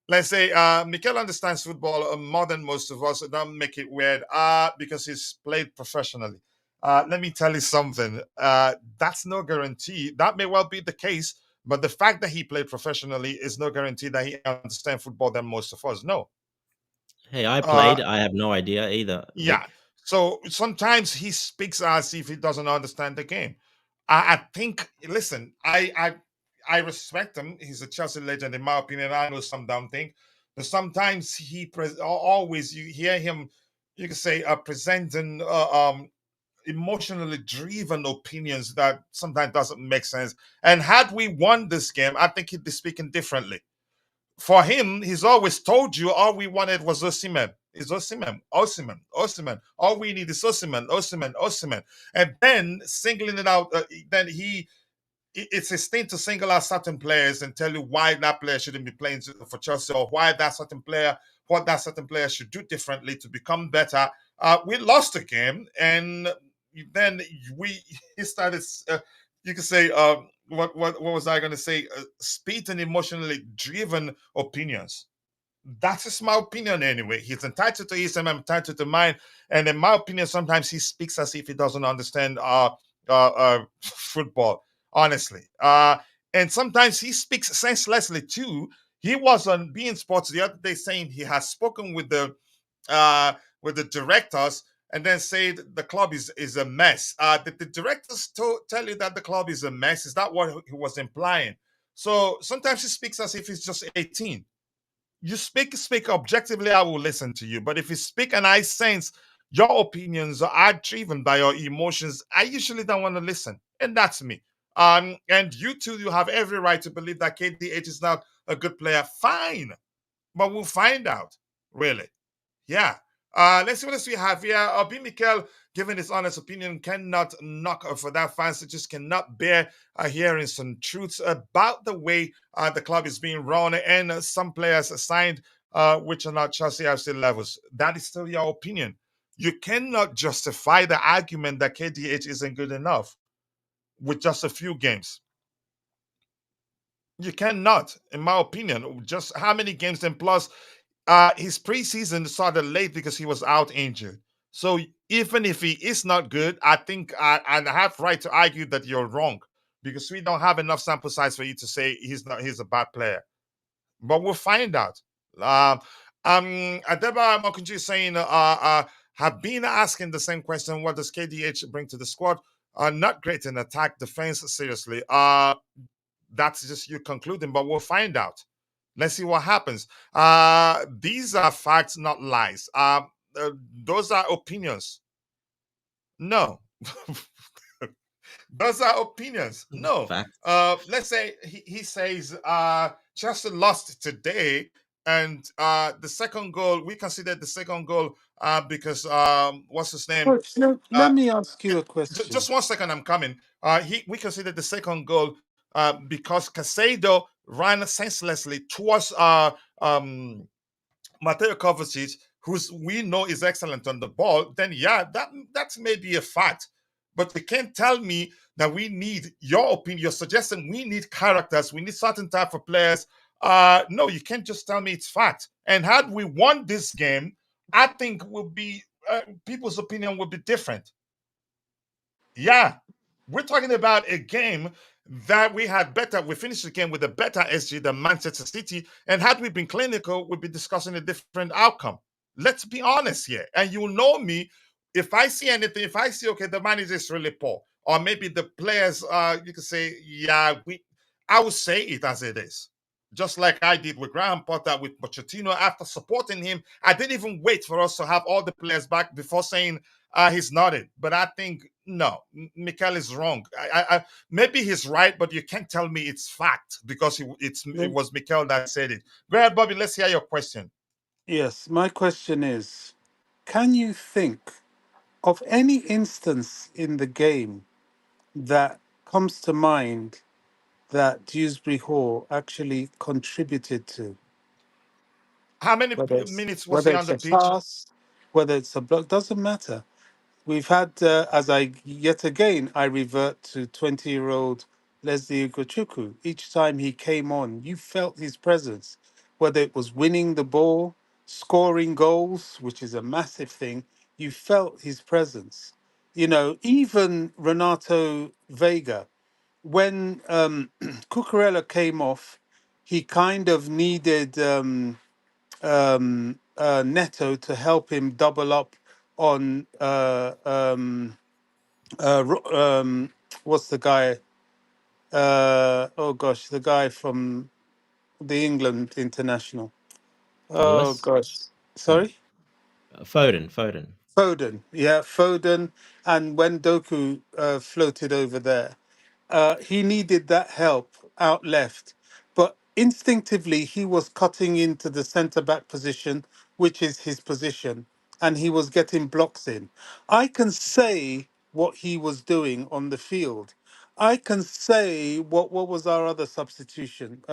Let's say Mikel understands football more than most of us. Don't make it weird because he's played professionally. Let me tell you something. That's no guarantee. That may well be the case, but the fact that he played professionally is no guarantee that he understands football than most of us know. Hey, I Uh, played. I have no idea either, yeah. Vic. So sometimes he speaks as if he doesn't understand the game. I think. Listen, I respect him. He's a Chelsea legend, in my opinion. I know some dumb thing, but sometimes always you hear him. You can say presenting emotionally driven opinions that sometimes doesn't make sense. And had we won this game, I think he'd be speaking differently. For him, he's always told you all we wanted was Osimhen. Is Osimhen, Osimhen, Osimhen. All we need is Osimhen, Osimhen, Osimhen. And then singling it out, then it's his thing to single out certain players and tell you why that player shouldn't be playing for Chelsea, or why that certain player, what that certain player should do differently to become better. We lost the game, and then he started. You could say, what was I going to say? Speed and emotionally driven opinions. That is my opinion anyway. He's entitled to his, and I'm entitled to mine. And in my opinion, sometimes he speaks as if he doesn't understand football, honestly. And sometimes he speaks senselessly too. He was on Being Sports the other day saying he has spoken with the directors and then said the club is a mess. Did the directors tell you that the club is a mess? Is that what he was implying? So sometimes he speaks as if he's just 18. You speak objectively, I will listen to you. But if you speak and I sense your opinions are driven by your emotions, I usually don't want to listen. And that's me. And you too, you have every right to believe that KDH is not a good player. Fine. But we'll find out, really. Yeah. Let's see what else we have here. B. Mikel, giving his honest opinion, cannot knock for that. Fans just cannot bear hearing some truths about the way the club is being run and some players signed which are not Chelsea FC levels. That is still your opinion. You cannot justify the argument that KDH isn't good enough with just a few games. You cannot, in my opinion. Just how many games? And plus, his preseason started late because he was out injured. So even if he is not good, I think I have right to argue that you're wrong because we don't have enough sample size for you to say he's a bad player. But we'll find out. Adeba Mokunji is saying, have been asking the same question. What does KDH bring to the squad? Not great in attack, defense. Seriously, that's just you concluding, but we'll find out. Let's see what happens. These are facts, not lies. Those are opinions. No. Those are opinions. No. Facts. Let's say he says Chelsea lost today, and the second goal, we considered the second goal because what's his name? Coach, let me ask you a question. Just 1 second, I'm coming. We considered the second goal because Casado ran senselessly towards Mateo Kovacic, who's we know is excellent on the ball. Then yeah, that's maybe a fact. But you can't tell me that we need your opinion. You're suggesting we need characters, we need certain type of players. No, you can't just tell me it's fact. And had we won this game, I think will be people's opinion would be different. Yeah, we're talking about a game that we finished the game with a better SG than Manchester City. And had we been clinical, we'd be discussing a different outcome. Let's be honest here. And you know me, if I see anything, if I see, okay, the manager is really poor, or maybe the players, you could say, yeah, I would say it as it is. Just like I did with Graham Potter, with Pochettino, after supporting him, I didn't even wait for us to have all the players back before saying he's not it. But I think, no, Mikel is wrong. Maybe he's right, but you can't tell me it's fact because it was Mikel that said it. Go ahead, Bobby, let's hear your question. Yes, my question is, can you think of any instance in the game that comes to mind that Dewsbury Hall actually contributed to? How many minutes was he on It's the a pitch? pass, whether it's a block, doesn't matter. We've had, yet again, I revert to 20-year-old Leslie Ugochukwu. Each time he came on, you felt his presence, whether it was winning the ball, scoring goals, which is a massive thing, you felt his presence. You know, even Renato Vega, when Cucurella came off, he kind of needed Neto to help him double up on what's the guy? Oh gosh, the guy from the England international. Oh Lewis, gosh, no, sorry. Foden. Foden, yeah, Foden, and when Doku floated over there, he needed that help out left, but instinctively he was cutting into the centre back position, which is his position, and he was getting blocks in. I can say what he was doing on the field. I can say what was our other substitution?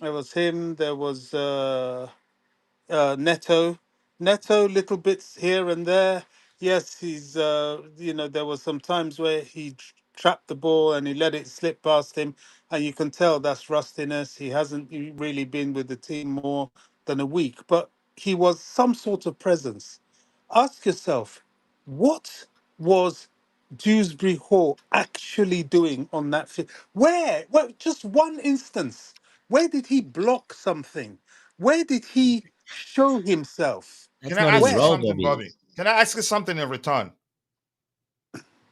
There was him. There was. Neto. Neto, little bits here and there. Yes, he's, there was some times where he trapped the ball and he let it slip past him. And you can tell that's rustiness. He hasn't really been with the team more than a week, but he was some sort of presence. Ask yourself, what was Dewsbury Hall actually doing on that field? Where? Well, just one instance. Where did he block something? Where did he show himself? Can That's I not ask his you Where? role, something, Bobby. Bobby? Can I ask you something in return?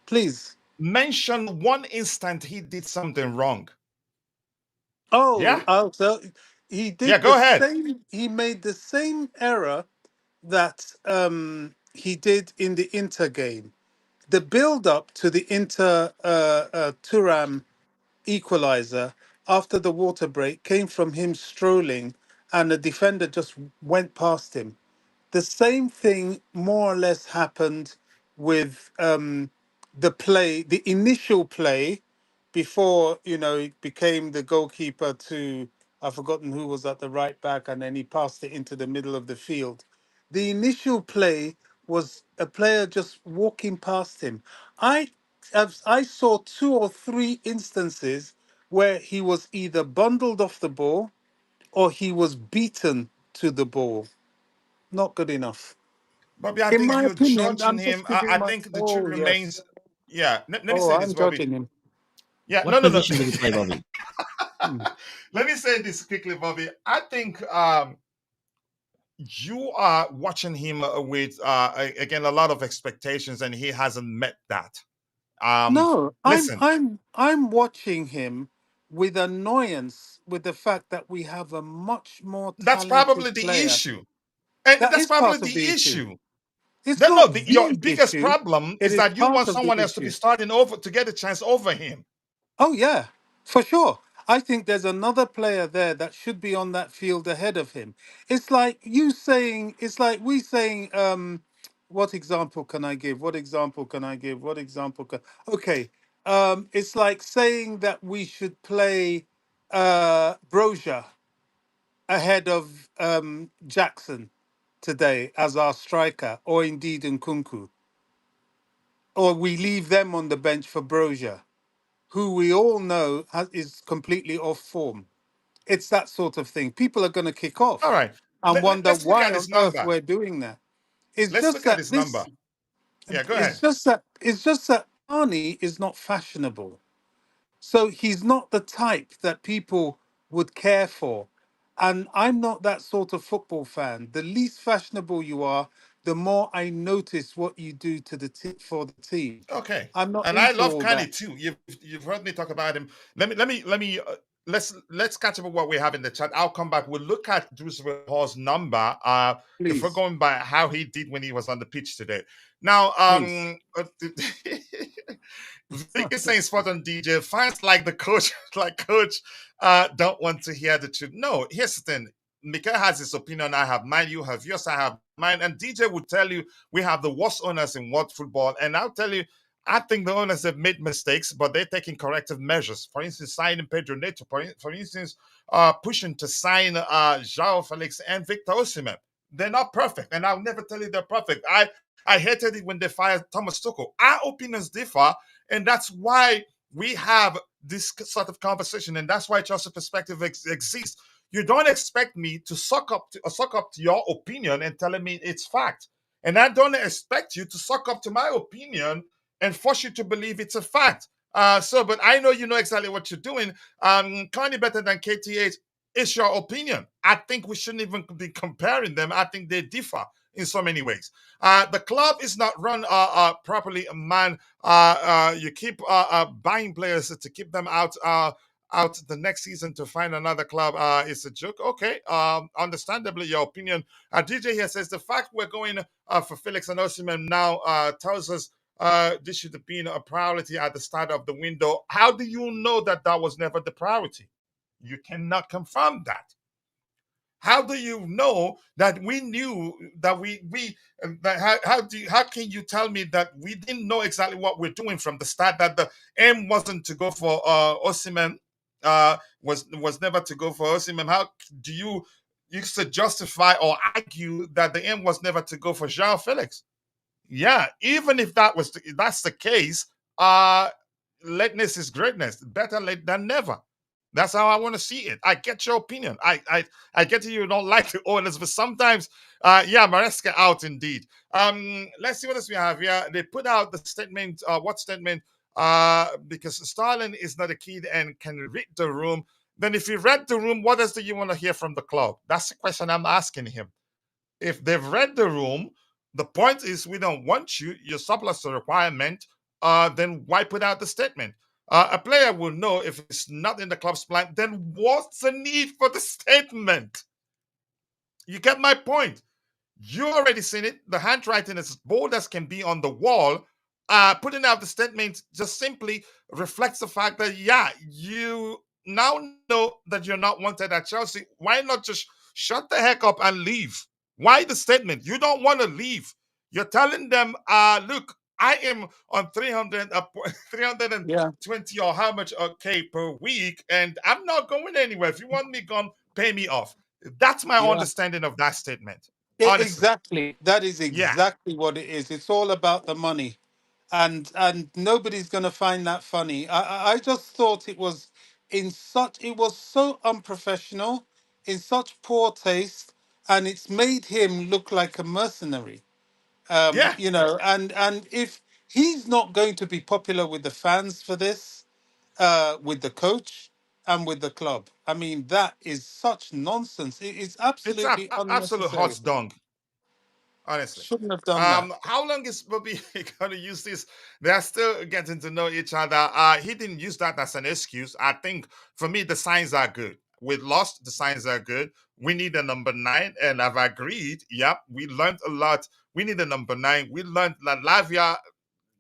Please. Mention one instant he did something wrong. Oh, Yeah? so he Yeah, did the go ahead. same. He made the same error that he did in the Inter game. The build up to the Inter Turam equalizer after the water break came from him strolling, and the defender just went past him. The same thing more or less happened with the initial play before it became the goalkeeper to, I've forgotten who was at the right back, and then he passed it into the middle of the field. The initial play was a player just walking past him. I saw two or three instances where he was either bundled off the ball or he was beaten to the ball. Not good enough. Bobby, I In think my you're opinion, judging I'm him. just giving I my. think the truth Oh, remains. yes. Yeah, let me Oh, say this, I'm Bobby. judging him. Yeah, What no, no, no. position did he play, Bobby? Hmm. Let me say this quickly, Bobby. I think you are watching him with again a lot of expectations, and he hasn't met that. No, Listen, I'm watching him with annoyance with the fact that we have a much more that's talented probably the player. issue, and That that's is probably part of the the issue. issue. It's That no, not your the biggest issue. problem It is is that you part want of the someone else to be issue. starting over to get a chance over him. Oh yeah, for sure. I think there's another player there that should be on that field ahead of him. It's like you saying, it's like we saying, what example can I give? What example can I give? What example can Okay. It's like saying that we should play Broja ahead of Jackson today as our striker, or indeed Nkunku. Or we leave them on the bench for Broja, who we all know is completely off form. It's that sort of thing. People are going to kick All off right, and wonder let's look why at on this earth number. we're doing that. It's Let's just look at that this number. this. Yeah, go ahead. It's just that Arnie is not fashionable. So he's not the type that people would care for. And I'm not that sort of football fan. The least fashionable you are, the more I notice what you do to for the team. Okay, I'm not and I into love all Kanye that. too. You've heard me talk about him. Let me. Let's catch up with what we have in the chat. I'll come back. We'll look at Bruce Hall's number. If we're Please, going by how he did when he was on the pitch today. Now, please. Vic is saying spot on DJ. Fans like the coach, like coach, don't want to hear the truth. No, here's the thing. Mika has his opinion. I have mine. You have yours. I have mine. And DJ would tell you we have the worst owners in world football. And I'll tell you, I think the owners have made mistakes, but they're taking corrective measures. For instance, signing Pedro Neto. For instance, pushing to sign João Felix and Victor Osimhen. They're not perfect, and I'll never tell you they're perfect. I hated it when they fired Thomas Tuchel. Our opinions differ, and that's why we have this sort of conversation, and that's why Chelsea Perspective exists. You don't expect me to suck up to your opinion and telling me it's fact, and I don't expect you to suck up to my opinion and force you to believe it's a fact. But I know you know exactly what you're doing. Kind of better than KTH. It's your opinion. I think we shouldn't even be comparing them. I think they differ. in so many ways. The club is not run properly, man. You keep buying players to keep them out the next season to find another club is a joke. Okay, understandably, your opinion. DJ here says the fact we're going for Felix and Osimhen now tells us this should have been a priority at the start of the window. How do you know that that was never the priority? You cannot confirm that. How do you know that we knew that that how can you tell me that we didn't know exactly what we're doing from the start, that the aim wasn't to go for Osimhen, was never to go for Osimhen? How do you used to justify or argue that the aim was never to go for João Felix? Yeah, even if that's the case, lateness is greatness. Better late than never. That's how I want to see it. I get your opinion. I get you don't like the owners, but sometimes, yeah, Maresca out indeed. Let's see what else we have here. They put out the statement. What statement? Because Starlin is not a kid and can read the room. Then, if he read the room, what else do you want to hear from the club? That's the question I'm asking him. If they've read the room, the point is we don't want you. You're surplus to requirement. Then why put out the statement? A player will know if it's not in the club's plan. Then what's the need for the statement? You get my point. You already seen it. The handwriting is as bold as can be on the wall. Putting out the statement just simply reflects the fact that, yeah, you now know that you're not wanted at Chelsea. Why not just shut the heck up and leave? Why the statement? You don't want to leave. You're telling them, look, I am on 320 Yeah. or how much okay per week, and I'm not going anywhere. If you want me gone, pay me off. That's my Yeah. understanding of that statement. Honestly. Exactly. That is Yeah. exactly what it is. It's all about the money, and nobody's going to find that funny. I just thought it was it was so unprofessional, in such poor taste, and it's made him look like a mercenary. Yeah. And if he's not going to be popular with the fans for this, with the coach and with the club, I mean, that is such nonsense. It is It's absolutely absolute unnecessary. hot dung. Honestly. Shouldn't have done that. How long is Bobby gonna use this? They're still getting to know each other. He didn't use that as an excuse. I think for me the signs are good. We lost, the signs are good. We need a number 9, and I've agreed. Yep, we learned a lot. We need a number 9. We learned that Lavia,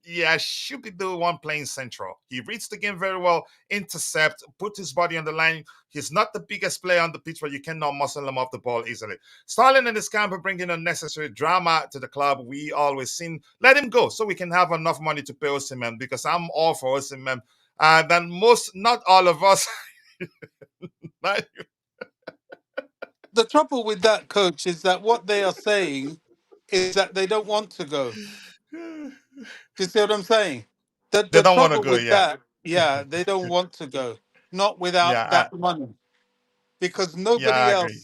yeah, should be the one playing central. He reads the game very well, intercept, put his body on the line. He's not the biggest player on the pitch, but you cannot muscle him off the ball easily. Starlin and his camp are bringing unnecessary drama to the club. We always seen, let him go so we can have enough money to pay Osimhen, because I'm all for Osimhen. Than most, not all of us. The trouble with that, coach, is that what they are saying is that they don't want to go. Do you see what I'm saying? They The don't want to trouble go, with yeah. that, yeah, they don't want to go. Not without Yeah, that money. Because yeah, I agree.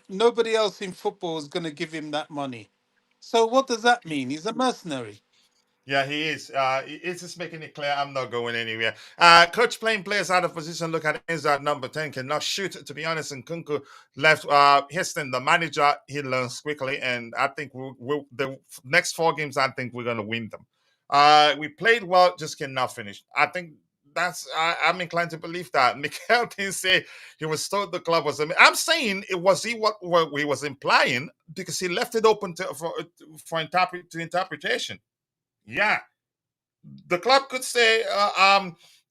nobody else in football is going to give him that money. So what does that mean? He's a mercenary. Yeah, he is. It's just making it clear I'm not going anywhere. Coach playing players out of position. Look at Enzo at number 10. Cannot shoot, to be honest. And Kunku left. Heston, the manager, he learns quickly. And I think the next 4 games, I think we're going to win them. We played well, just cannot finish. I think I'm inclined to believe that. Mikel didn't say he was told the club was. I'm saying it was what he was implying, because he left it open for interpretation. Yeah, the club could say,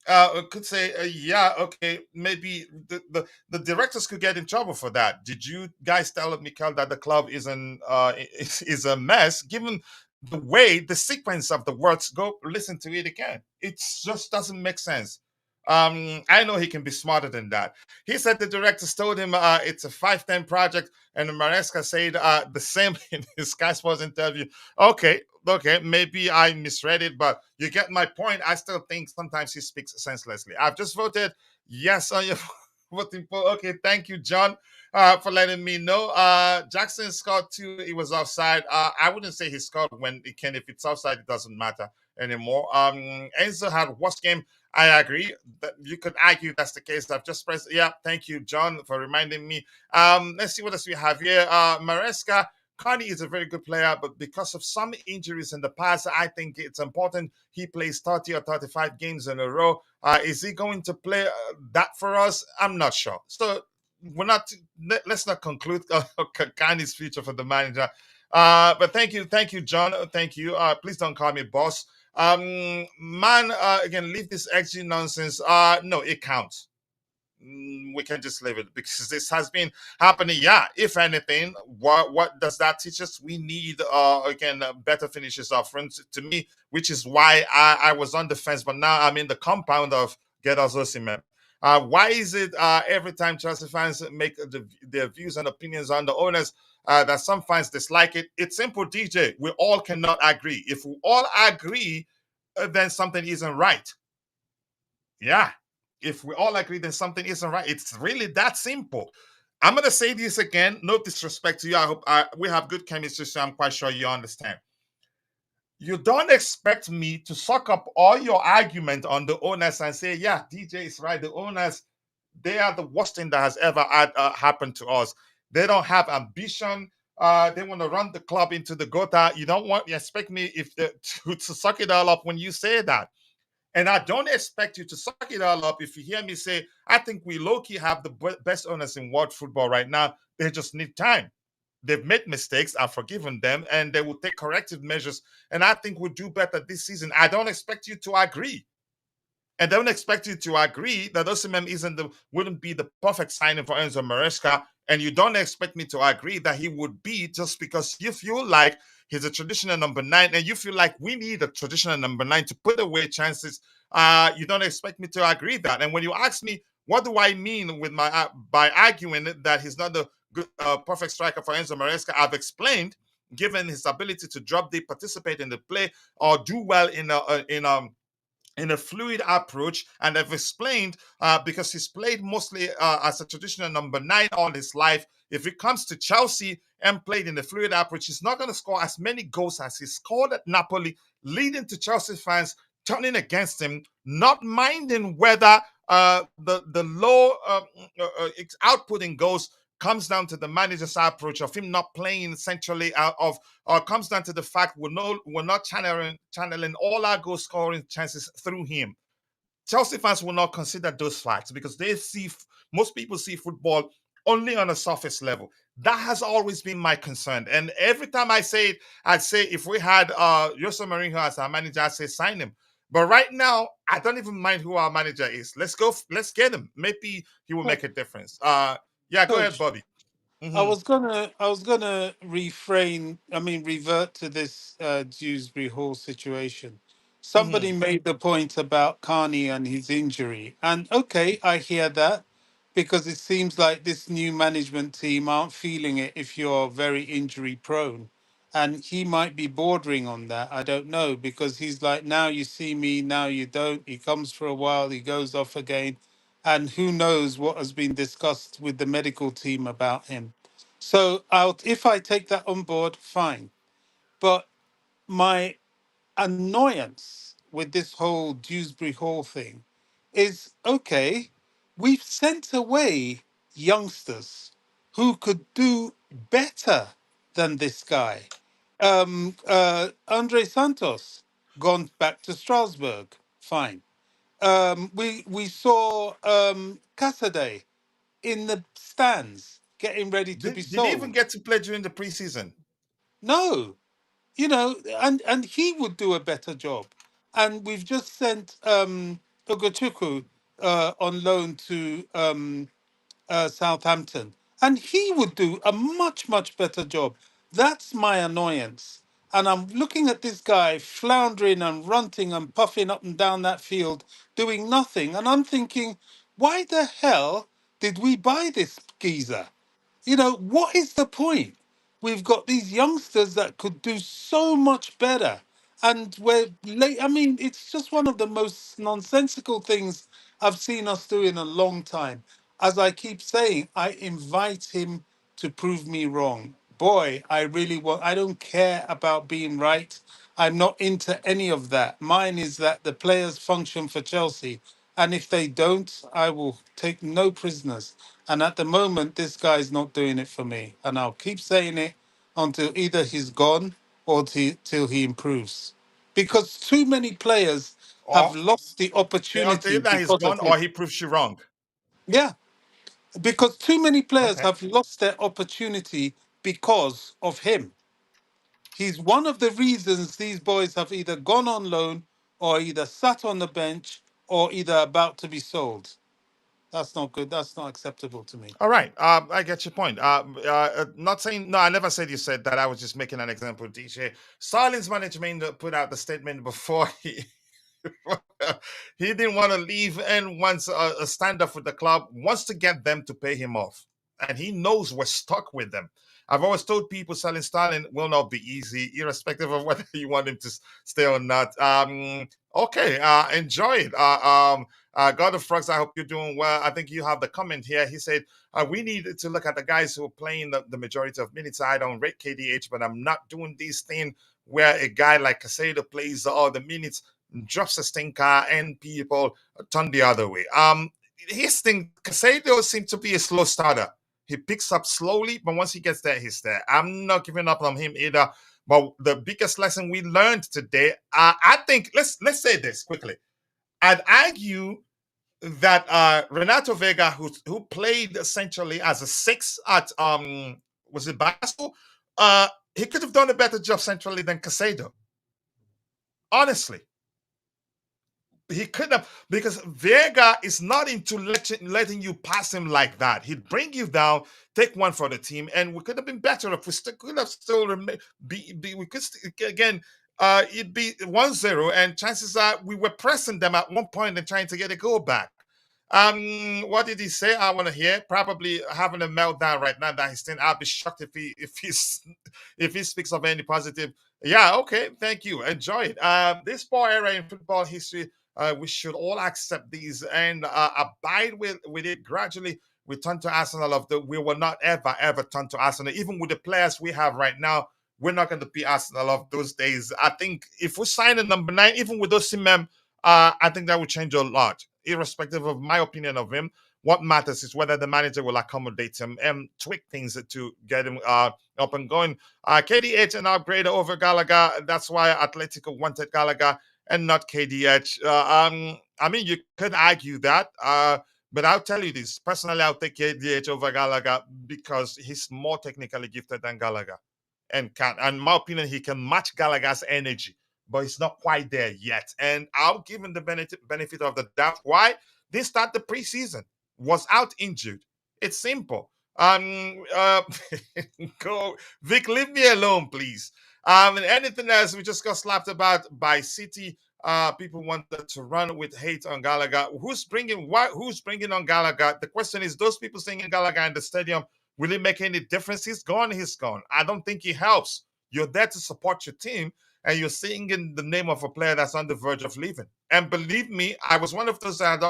yeah, okay, maybe the directors could get in trouble for that. Did you guys tell Mikel that the club is a mess? Given the way the sequence of the words go, listen to it again. It just doesn't make sense. I know he can be smarter than that. He said the directors told him it's a 5-10 project, and Maresca said the same in his Sky Sports interview. Okay, maybe I misread it, but you get my point. I still think sometimes he speaks senselessly. I've just voted yes on your voting poll. Okay, thank you, John, for letting me know. Jackson scored 2. He was offside. I wouldn't say he scored when he can. If it's offside, it doesn't matter anymore. Enzo had worst game. I agree. That you could argue that's the case. I've just pressed. Yeah, thank you, John, for reminding me. Let's see what else we have here. Maresca Carney is a very good player, but because of some injuries in the past, I think it's important he plays 30 or 35 games in a row. Is he going to play that for us? I'm not sure. So we're not. Let's not conclude Carney's future for the manager. But thank you, John. Thank you. Please don't call me boss. Man, again, leave this XG nonsense. No, it counts. We can just leave it because this has been happening. Yeah, if anything, what does that teach us? We need again better finishes up front to me, which is why I was on the fence, but now I'm in the compound of get us Osimhen. Why is it every time Chelsea fans make their views and opinions on the owners that some fans dislike it? It's simple, DJ. We all cannot agree. If we all agree, then something isn't right. Yeah. If we all agree, then something isn't right. It's really that simple. I'm going to say this again. No disrespect to you. I hope we have good chemistry, so I'm quite sure you understand. You don't expect me to suck up all your argument on the owners and say, yeah, DJ is right. The owners, they are the worst thing that has ever happened to us. They don't have ambition. They want to run the club into the gutter. You expect me to suck it all up when you say that. And I don't expect you to suck it all up if you hear me say, I think we low-key have the best owners in world football right now. They just need time. They've made mistakes. I've forgiven them, and they will take corrective measures. And I think we'll do better this season. I don't expect you to agree. And don't expect you to agree that Osimhen wouldn't be the perfect signing for Enzo Maresca. And you don't expect me to agree that he would be just because you feel like he's a traditional number 9 and you feel like we need a traditional number 9 to put away chances. You don't expect me to agree that. And when you ask me, what do I mean with by arguing that he's not the good, perfect striker for Enzo Maresca? I've explained, given his ability to drop deep, participate in the play, or do well in a fluid approach, and I've explained because he's played mostly as a traditional number 9 all his life. If it comes to Chelsea and played in the fluid approach, he's not going to score as many goals as he scored at Napoli, leading to Chelsea fans turning against him, not minding whether the low output in goals comes down to the manager's approach of him not playing centrally or comes down to the fact we're not channeling all our goal scoring chances through him. Chelsea fans will not consider those facts because most people see football only on a surface level. That has always been my concern. And every time I say it, I'd say if we had Jose Mourinho as our manager, I'd say sign him. But right now, I don't even mind who our manager is. Let's get him. Maybe he will make a difference. Yeah, go ahead, Coach, Bobby. I Mhm. was gonna revert to this Dewsbury Hall situation. Somebody Mhm. made the point about Carney and his injury, and okay, I hear that because it seems like this new management team aren't feeling it if you're very injury prone, and he might be bordering on that. I don't know because he's like, now you see me, now you don't. He comes for a while, he goes off again, and who knows what has been discussed with the medical team about him. So if I take that on board, fine. But my annoyance with this whole Dewsbury Hall thing is okay, we've sent away youngsters who could do better than this guy. Andre Santos gone back to Strasbourg, fine. We saw Casaday in the stands getting ready to be Did he even sold. get to play during the preseason? No, and he would do a better job. And we've just sent Ogochukwu on loan to Southampton, and he would do a much, much better job. That's my annoyance. And I'm looking at this guy floundering and runting and puffing up and down that field, doing nothing. And I'm thinking, why the hell did we buy this geezer? What is the point? We've got these youngsters that could do so much better. And we're late. I mean, it's just one of the most nonsensical things I've seen us do in a long time. As I keep saying, I invite him to prove me wrong. Boy, I don't care about being right. I'm not into any of that. Mine is that the players function for Chelsea. And if they don't, I will take no prisoners. And at the moment, this guy's not doing it for me. And I'll keep saying it until either he's gone or till he improves. Because too many players have Or lost the until opportunity that he's because of gone him. or he proves you wrong. Yeah, because too many players Okay. have lost their opportunity because of him. He's one of the reasons these boys have either gone on loan or either sat on the bench or either about to be sold. That's not good. That's not acceptable to me. All right. I get your point. Not saying no. I never said you said that. I was just making an example. DJ Starling's management put out the statement before he he didn't want to leave and wants a stand up with the club. Wants to get them to pay him off, and he knows we're stuck with them. I've always told people selling Starling will not be easy, irrespective of whether you want him to stay or not. Okay. Enjoy it. God of Frogs, I hope you're doing well. I think you have the comment here. He said, we need to look at the guys who are playing the majority of minutes. I don't rate KDH, but I'm not doing this thing where a guy like Casado plays all the minutes, drops a stinker, and people turn the other way. His thing, Casado seems to be a slow starter. He picks up slowly, but once he gets there, he's there. I'm not giving up on him either. But the biggest lesson we learned today, I think, let's say this quickly. I'd argue that Renato Vega, who played essentially as a six at was it Basel, he could have done a better job centrally than Casado. Honestly, he could have, because Vega is not into letting you pass him like that. He'd bring you down, take one for the team, and we could have been better if we could have still we could again. It'd be 1-0, and chances are we were pressing them at one point and trying to get a goal back. What did he say? I want to hear. Probably having a meltdown right now that he's saying. I'll be shocked if he speaks of any positive. Yeah, okay, thank you. Enjoy it. This poor era in football history, we should all accept these and abide with it gradually. We turn to Arsenal we will not ever turn to Arsenal. Even with the players we have right now, we're not going to be Arsenal of those days. I think if we sign a number 9, even with those men, I think that would change a lot, irrespective of my opinion of him. What matters is whether the manager will accommodate him and tweak things to get him up and going. KDH an upgrade over Gallagher. That's why Atletico wanted Gallagher and not KDH. I mean, you could argue that, but I'll tell you this. Personally, I'll take KDH over Gallagher because he's more technically gifted than Gallagher. And in my opinion, he can match Gallagher's energy, but he's not quite there yet. And I'll give him the benefit of the doubt. Why? They start the preseason, was out injured. It's simple. Go, Vic, leave me alone, please. And anything else, we just got slapped about by City. People wanted to run with hate on Gallagher. Who's bringing on Gallagher? The question is, those people singing Gallagher in the stadium, will it make any difference? He's gone, he's gone. I don't think he helps. You're there to support your team, and you're singing the name of a player that's on the verge of leaving. And believe me, I was one of those that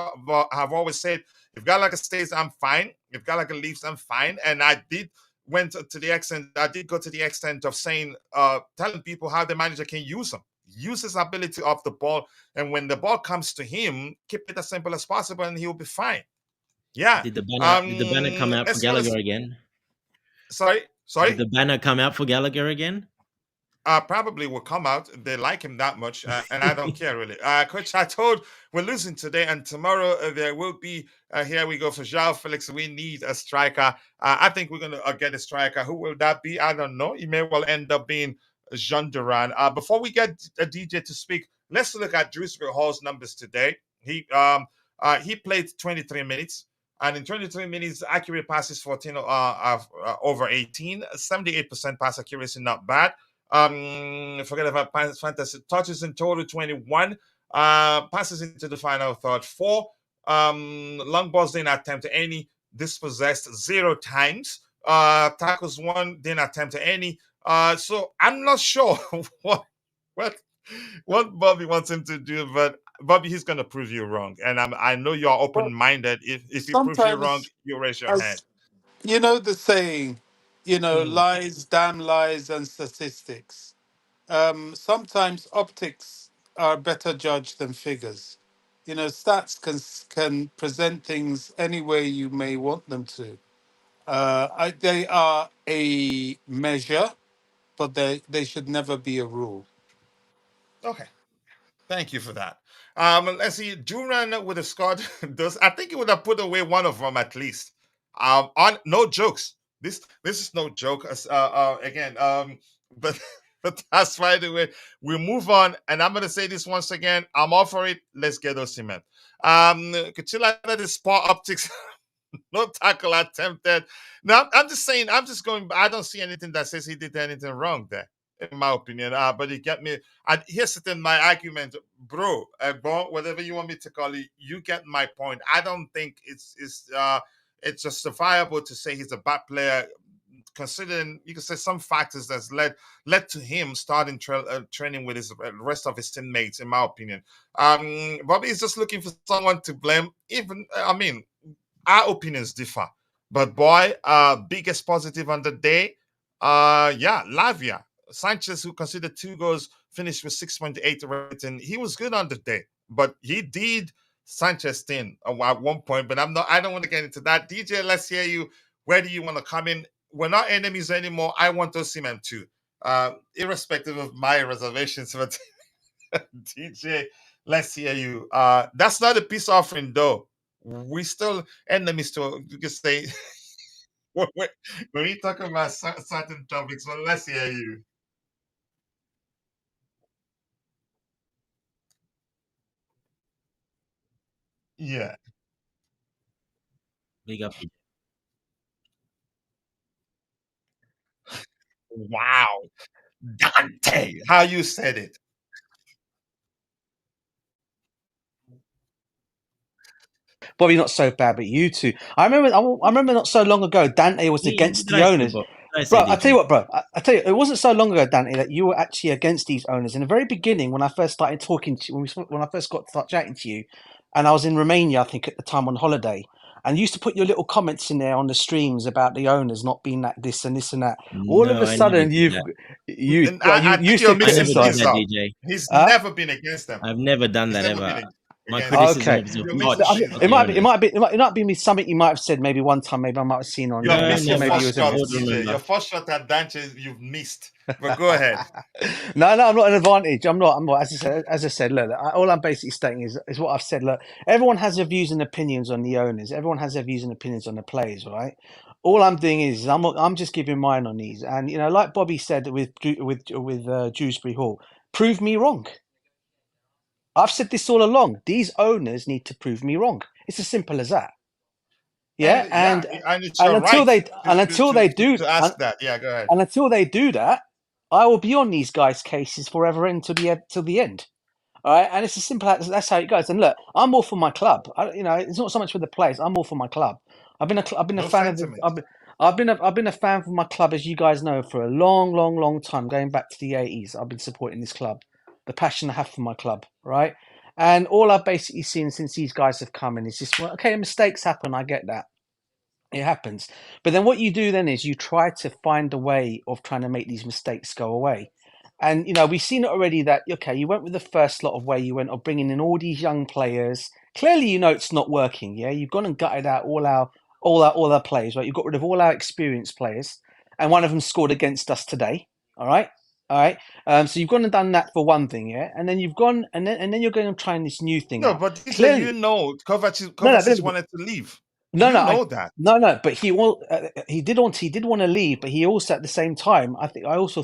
have always said, if Gallagher stays, I'm fine. If Gallagher leaves, I'm fine. And I did go to the extent of saying, telling people how the manager can use him. Use his ability off the ball, and when the ball comes to him, keep it as simple as possible, and he'll be fine. Yeah. Did the banner come out for Gallagher again? Sorry. Did the banner come out for Gallagher again? Probably will come out. They like him that much, and I don't care really. Coach, I told we're losing today, and tomorrow there will be. Here we go for João Felix. We need a striker. I think we're gonna get a striker. Who will that be? I don't know. It may well end up being Jean Duran. Before we get a DJ to speak, let's look at Drewsbury Hall's numbers today. He played 23 minutes. And in 23 minutes, accurate passes 14 over 18, 78% pass accuracy, not bad. Forget about fantasy touches in total 21. Passes into the final third 4. Long balls didn't attempt any. Dispossessed 0 times. Tackles 1 didn't attempt any. So I'm not sure what Bobby wants him to do, but Bobby, he's gonna prove you wrong. And I know you're open-minded. If he proves you wrong, Sometimes, you raise your hand. as you know, the saying, Mm. lies, damn lies, and statistics. Sometimes optics are a better judge than figures. Stats can present things any way you may want them to. They are a measure, but they should never be a rule. Okay. Thank you for that. Let's see. Duran would have scored those. I think he would have put away one of them at least. On no jokes. This is no joke. Again. But but that's right. We move on, and I'm gonna say this once again. I'm all for it. Let's get Osimhen. Cucurella let his paw optics. No tackle attempted. Now I'm just saying. I'm just going. I don't see anything that says he did anything wrong there, in my opinion. But you get me. And here's the thing, my argument, bro, whatever you want me to call it, you get my point. I don't think it's justifiable to say he's a bad player, considering you can say some factors that's led to him starting training with his rest of his teammates. In my opinion, Bobby is just looking for someone to blame. Even I mean, our opinions differ, but boy, biggest positive on the day, Lavia. Sanchez, who considered 2 goals, finished with 6.8 rating. He was good on the day, but he did Sanchez thing at one point. But I don't want to get into that. DJ, let's hear you. Where do you want to come in? We're not enemies anymore. I want Osimhen too, irrespective of my reservations. But DJ, let's hear you. That's not a peace offering, though. We still enemies to, you can say. when we talk about certain topics, well, let's hear you. Yeah. Big up. Wow. Dante, how you said it. Bobby, not so bad, but you two. I remember not so long ago, Dante was against the owners. Bro, I tell you what, bro. I tell you, it wasn't so long ago, Dante, that you were actually against these owners. In the very beginning, when I first started talking to you, when I first got to start chatting to you, and I was in Romania, I think at the time on holiday, and you used to put your little comments in there on the streams about the owners not being that this and this and that. All of a sudden, you think you're mixing things up. DJ. He's never been against them. I've never done that ever. My okay. It might be something you might have said maybe one time. Maybe I might have seen on. Your first shot at Dante, you've missed. But go ahead. No, I'm not an advantage. I'm not. As I said, look, all I'm basically stating is what I've said. Look, everyone has their views and opinions on the owners. Everyone has their views and opinions on the players, right? All I'm doing is I'm just giving mine on these, and like Bobby said with Dewsbury Hall, prove me wrong. I've said this all along. These owners need to prove me wrong. It's as simple as that. Yeah, and until they do that, yeah, go ahead. And until they do that, I will be on these guys' cases forever until the end. All right, and it's as simple as that's how it goes. And look, I'm all for my club. It's not so much for the players. I'm all for my club. I've been a fan I've been a fan for my club, as you guys know, for a long time, going back to the 80s. I've been supporting this club. The passion I have for my club, right? And all I've basically seen since these guys have come in is just, well, okay, mistakes happen. I get that. It happens. But then what you do then is you try to find a way of trying to make these mistakes go away. And, we've seen it already that, okay, you went with the first lot of way you went of bringing in all these young players. Clearly, it's not working. Yeah, you've gone and gutted out all our players, right? You've got rid of all our experienced players, and one of them scored against us today. All right. So you've gone and done that for one thing, yeah, and then you've gone and then you're going and trying this new thing. No, but clearly, Kovacic wanted to leave. But he did want to leave, but he also at the same time, I also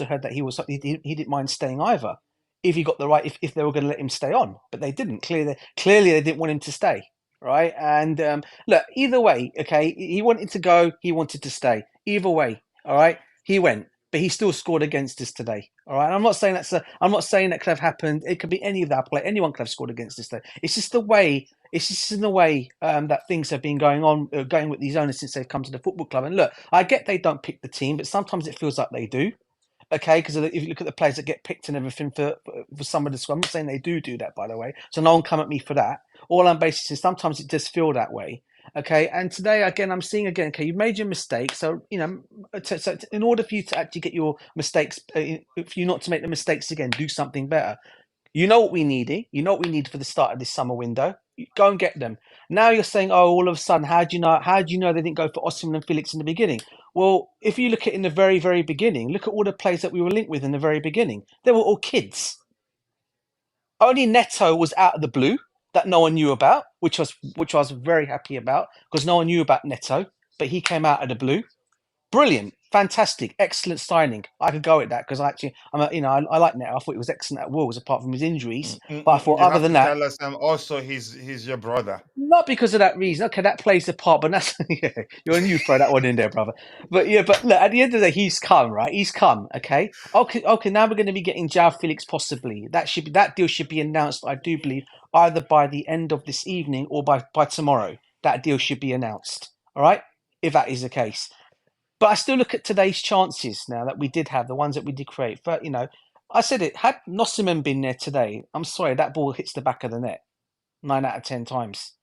heard that he didn't mind staying either if he got the right if they were going to let him stay on, but they didn't. Clearly they didn't want him to stay, right? And look, either way, okay, he wanted to go, he wanted to stay. Either way, all right, he went. But he still scored against us today. All right. And I'm not saying that could have happened. It could be any of that play. Anyone could have scored against us today. It's just the way. It's just in the way that things have been going with these owners since they've come to the football club. And look, I get they don't pick the team, but sometimes it feels like they do. Okay, because if you look at the players that get picked and everything for some of the squad, I'm not saying they do that, by the way. So no one come at me for that. All I'm basically saying, sometimes it does feel that way. Okay, and today again, I'm seeing again. Okay, you've made your mistake, so so in order for you to actually get your mistakes, if you not to make the mistakes again, do something better. You know what we needed. You know what we need for the start of this summer window. Go and get them. Now you're saying, oh, all of a sudden, how do you know they didn't go for Osimhen and Felix in the beginning? Well, if you look at it in the very, very beginning, look at all the players that we were linked with in the very beginning. They were all kids. Only Neto was out of the blue that no one knew about, which I was very happy about because no one knew about Neto, but he came out of the blue. Brilliant, fantastic, excellent signing. I could go with that because I like Neto. I thought he was excellent at Wolves apart from his injuries. But I thought You other have than to that, tell us, also he's your brother. not because of that reason. Okay, that plays a part, but that's yeah, you throw that one in there, brother. But yeah, but look, at the end of the day, he's come, right? He's come. Okay. Now we're going to be getting João Felix possibly. That deal should be announced. I do believe either by the end of this evening or by tomorrow. That deal should be announced. All right, if that is the case. But I still look at today's chances now that we did have the ones that we did create. But I said it had Nosiman been there today. I'm sorry, that ball hits the back of the net 9 out of 10 times.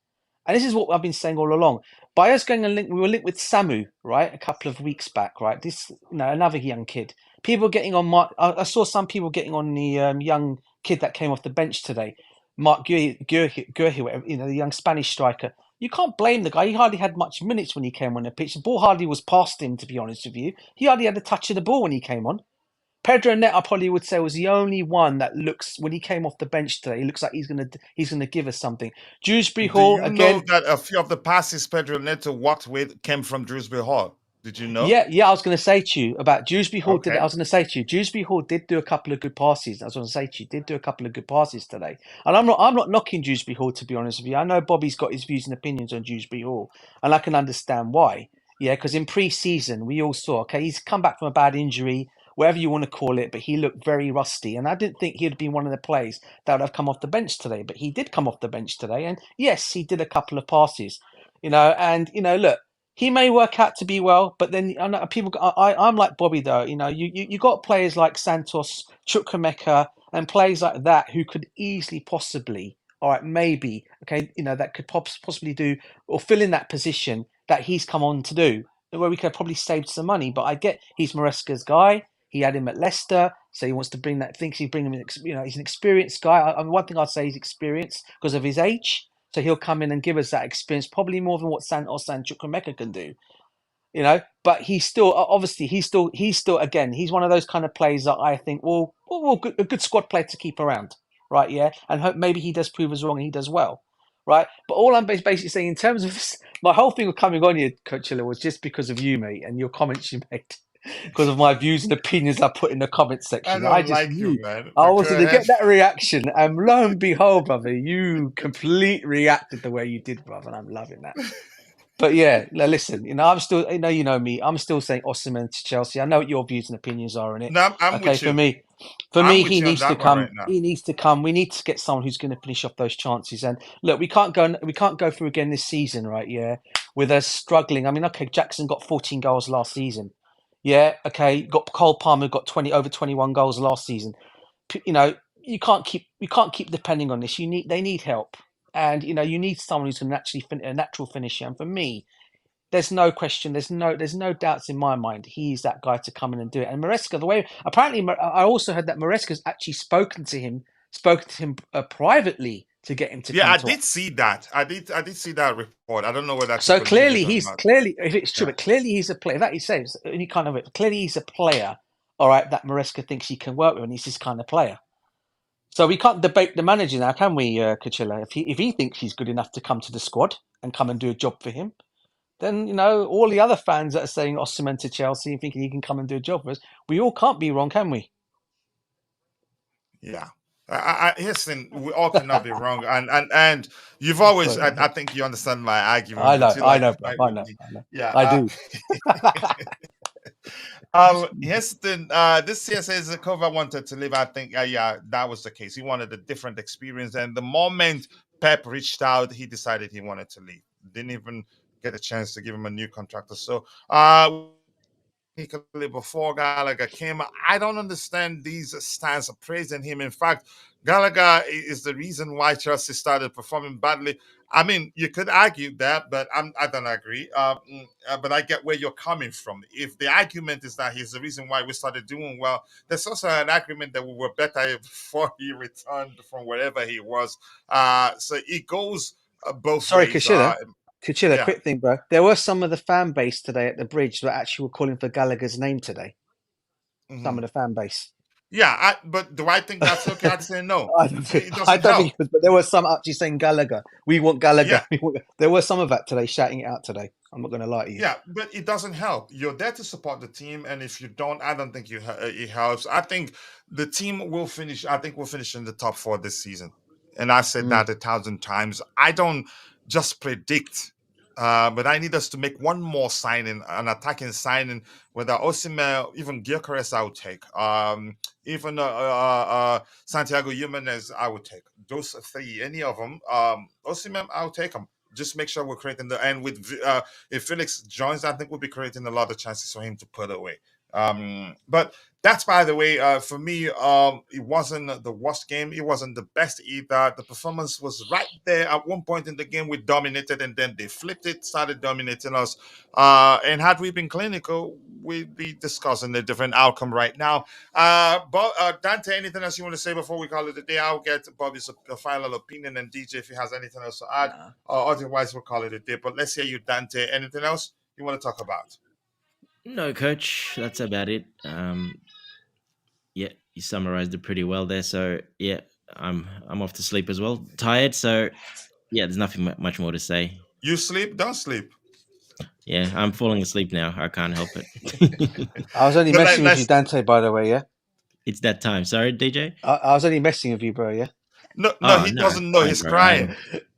And this is what I've been saying all along. By us going and we were linked with Samu, right, a couple of weeks back, right? This, another young kid. People getting on I saw some people getting on the young kid that came off the bench today, Marc Cucurella, the young Spanish striker. You can't blame the guy. He hardly had much minutes when he came on the pitch. The ball hardly was past him, to be honest with you. He hardly had a touch of the ball when he came on. Pedro Neto, I probably would say, was the only one that looks, when he came off the bench today, he looks like he's gonna give us something. Dewsbury Hall, Do you again. know that a few of the passes Pedro Neto walked with came from Dewsbury Hall? Did you know? Yeah, I was going to say to you about Dewsbury Hall. Okay. I was going to say to you, Dewsbury Hall did do a couple of good passes. I was going to say to you, did do a couple of good passes today. And I'm not knocking Dewsbury Hall, to be honest with you. I know Bobby's got his views and opinions on Dewsbury Hall, and I can understand why. Yeah, because in pre-season we all saw, okay, he's come back from a bad injury, whatever you want to call it, but he looked very rusty. And I didn't think he'd been one of the players that would have come off the bench today, but he did come off the bench today, and yes, he did a couple of passes. Look. He may work out to be well, but then I know people. I'm like Bobby though. You got players like Santos, Chukwuemeka, and players like that who could easily, possibly, all right, maybe, okay, that could possibly do or fill in that position that he's come on to do, where we could have probably saved some money. But I get he's Maresca's guy. He had him at Leicester, so he wants to bring that. Thinks he'd bring him. He's an experienced guy. One thing I'd say he's experienced because of his age. So he'll come in and give us that experience, probably more than what Santos and Chukwuemeka can do, But he's still, obviously, he's still, again, he's one of those kind of players that I think, a good squad player to keep around, right? Yeah, and hope maybe he does prove us wrong and he does well, right? But all I'm basically saying in terms of my whole thing of coming on here, Coachella, was just because of you, mate, and your comments you made. Because of my views and opinions I put in the comment section. I just like knew you, man. I wanted to get that reaction. And lo and behold, brother, you completely reacted the way you did, brother. And I'm loving that. But yeah, listen, I'm still, you know me. I'm still saying Osimhen to Chelsea. I know what your views and opinions are on it. No, I'm with you. For me, he needs to come. Right, he needs to come. We need to get someone who's going to finish off those chances. And look, we can't go through again this season, right? Yeah, with us struggling. I mean, okay, Jackson got 14 goals last season. Yeah, okay. Got Cole Palmer got over 21 goals last season. You can't keep depending on this. They need help, and you need someone who's going to actually a natural finisher. And for me, there's no question. There's no doubts in my mind. He's that guy to come in and do it. And Maresca, the way apparently, I also heard that Maresca's actually spoken to him privately to get him to. Yeah, I did see that. I did see that report. I don't know whether. So clearly, if it's true, but clearly he's a player. That he says any kind of it. Clearly, he's a player. All right, that Maresca thinks he can work with, and he's this kind of player. So we can't debate the manager now, can we, Cucurella? If he thinks he's good enough to come to the squad and come and do a job for him, then all the other fans that are saying Osimhen to Chelsea and thinking he can come and do a job for us, we all can't be wrong, can we? Yeah. Listen, we all cannot be wrong, and you've always, I think you understand my argument. I know. Yeah, I do. This year says Kova wanted to leave. I think, that was the case. He wanted a different experience, and the moment Pep reached out, he decided he wanted to leave. Didn't even get a chance to give him a new contract. So, before Gallagher came, I don't understand these stands of praising him. In fact, Gallagher is the reason why Chelsea started performing badly. I mean, you could argue that, but I don't agree. But I get where you're coming from. If the argument is that he's the reason why we started doing well, there's also an argument that we were better before he returned from wherever he was. So it goes both ways. Sorry, Kushida. Kuchilla, Yeah. quick thing, bro. There were some of the fan base today at the bridge that actually were calling for Gallagher's name today. Some Mhm. of the fan base. Yeah, but do I think that's okay? I'd say no. I don't think, It I doesn't don't think help. it was, but there were some actually saying Gallagher. We want Gallagher. Yeah, There were some of that today, shouting it out today. I'm not going to lie to you. yeah, but it doesn't help. You're there to support the team, and if you don't, I don't think it helps. I think the team will finish. I think we'll finish in the top four this season, and I've said Mm. that 1,000 times. I don't just predict, but I need us to make one more signing, an attacking signing, whether Osimhen, even Gyökeres, I would take. Even Santiago Jimenez, I would take. Those three, any of them. Osimhen, I'll take them. Just make sure we're creating the and with if Felix joins, I think we'll be creating a lot of chances for him to put away. But that's, by the way, for me, it wasn't the worst game. It wasn't the best either. The performance was right there. At one point in the game, we dominated, and then they flipped it, started dominating us. And had we been clinical, we'd be discussing a different outcome right now. But Dante, anything else you want to say before we call it a day? I'll get Bobby's final opinion, and DJ if he has anything else to add. Nah. Otherwise, we'll call it a day. But let's hear you, Dante. Anything else you want to talk about? No, coach, that's about it. Yeah, you summarized it pretty well there. So yeah, I'm off to sleep as well. Tired, so yeah, there's nothing much more to say. You sleep? Don't sleep. Yeah, I'm falling asleep now. I can't help it. I was only But messing with you, Dante, by the way, yeah? It's that time. Sorry, DJ. I was only messing with you, bro, yeah? No, Oh, he no, doesn't know. fine, He's bro. crying.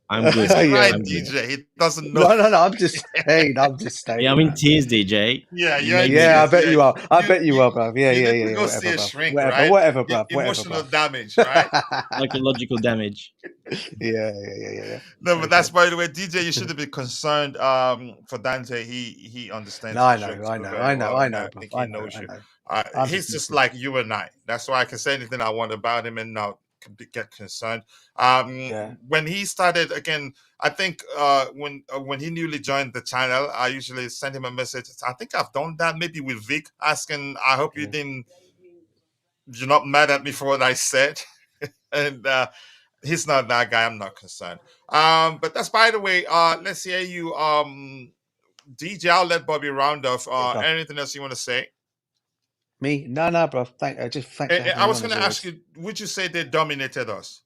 I'm good. He's Yeah. crying, I'm good. DJ. He doesn't know. No, I'm just saying, I'm just saying. Yeah, I'm in man. tears, DJ. Yeah, You you're in made me- Yeah, I tears. bet Yeah, you are. I you- bet you you- are, bruv. Yeah, you yeah, need yeah, to yeah. go Whatever, see a bruv. shrink, Whatever, right? whatever, bruv. Whatever, Emotional bruv. damage, right? psychological damage. Yeah. No, but Okay. that's, by the way, DJ. You should have been concerned. For Dante, he understands No, I the know, show I so know, very I know, well, I and know, I bruv. think I he know, knows I you. know. I'm He's just just messing. like you and I. That's why I can say anything I want about him and not get concerned. Yeah. When he started again, I think when he newly joined the channel, I usually send him a message. I think I've done that maybe with Vic, asking, I hope Yeah. you're not mad at me for what I said. And he's not that guy. I'm not concerned. But that's, by the way. Let's hear you, DJ. I'll let Bobby round off. Yeah, go. Anything else you want to say? Me? No, bruv. Thanks for having I me was on going as to ask always. you, would you say they dominated us?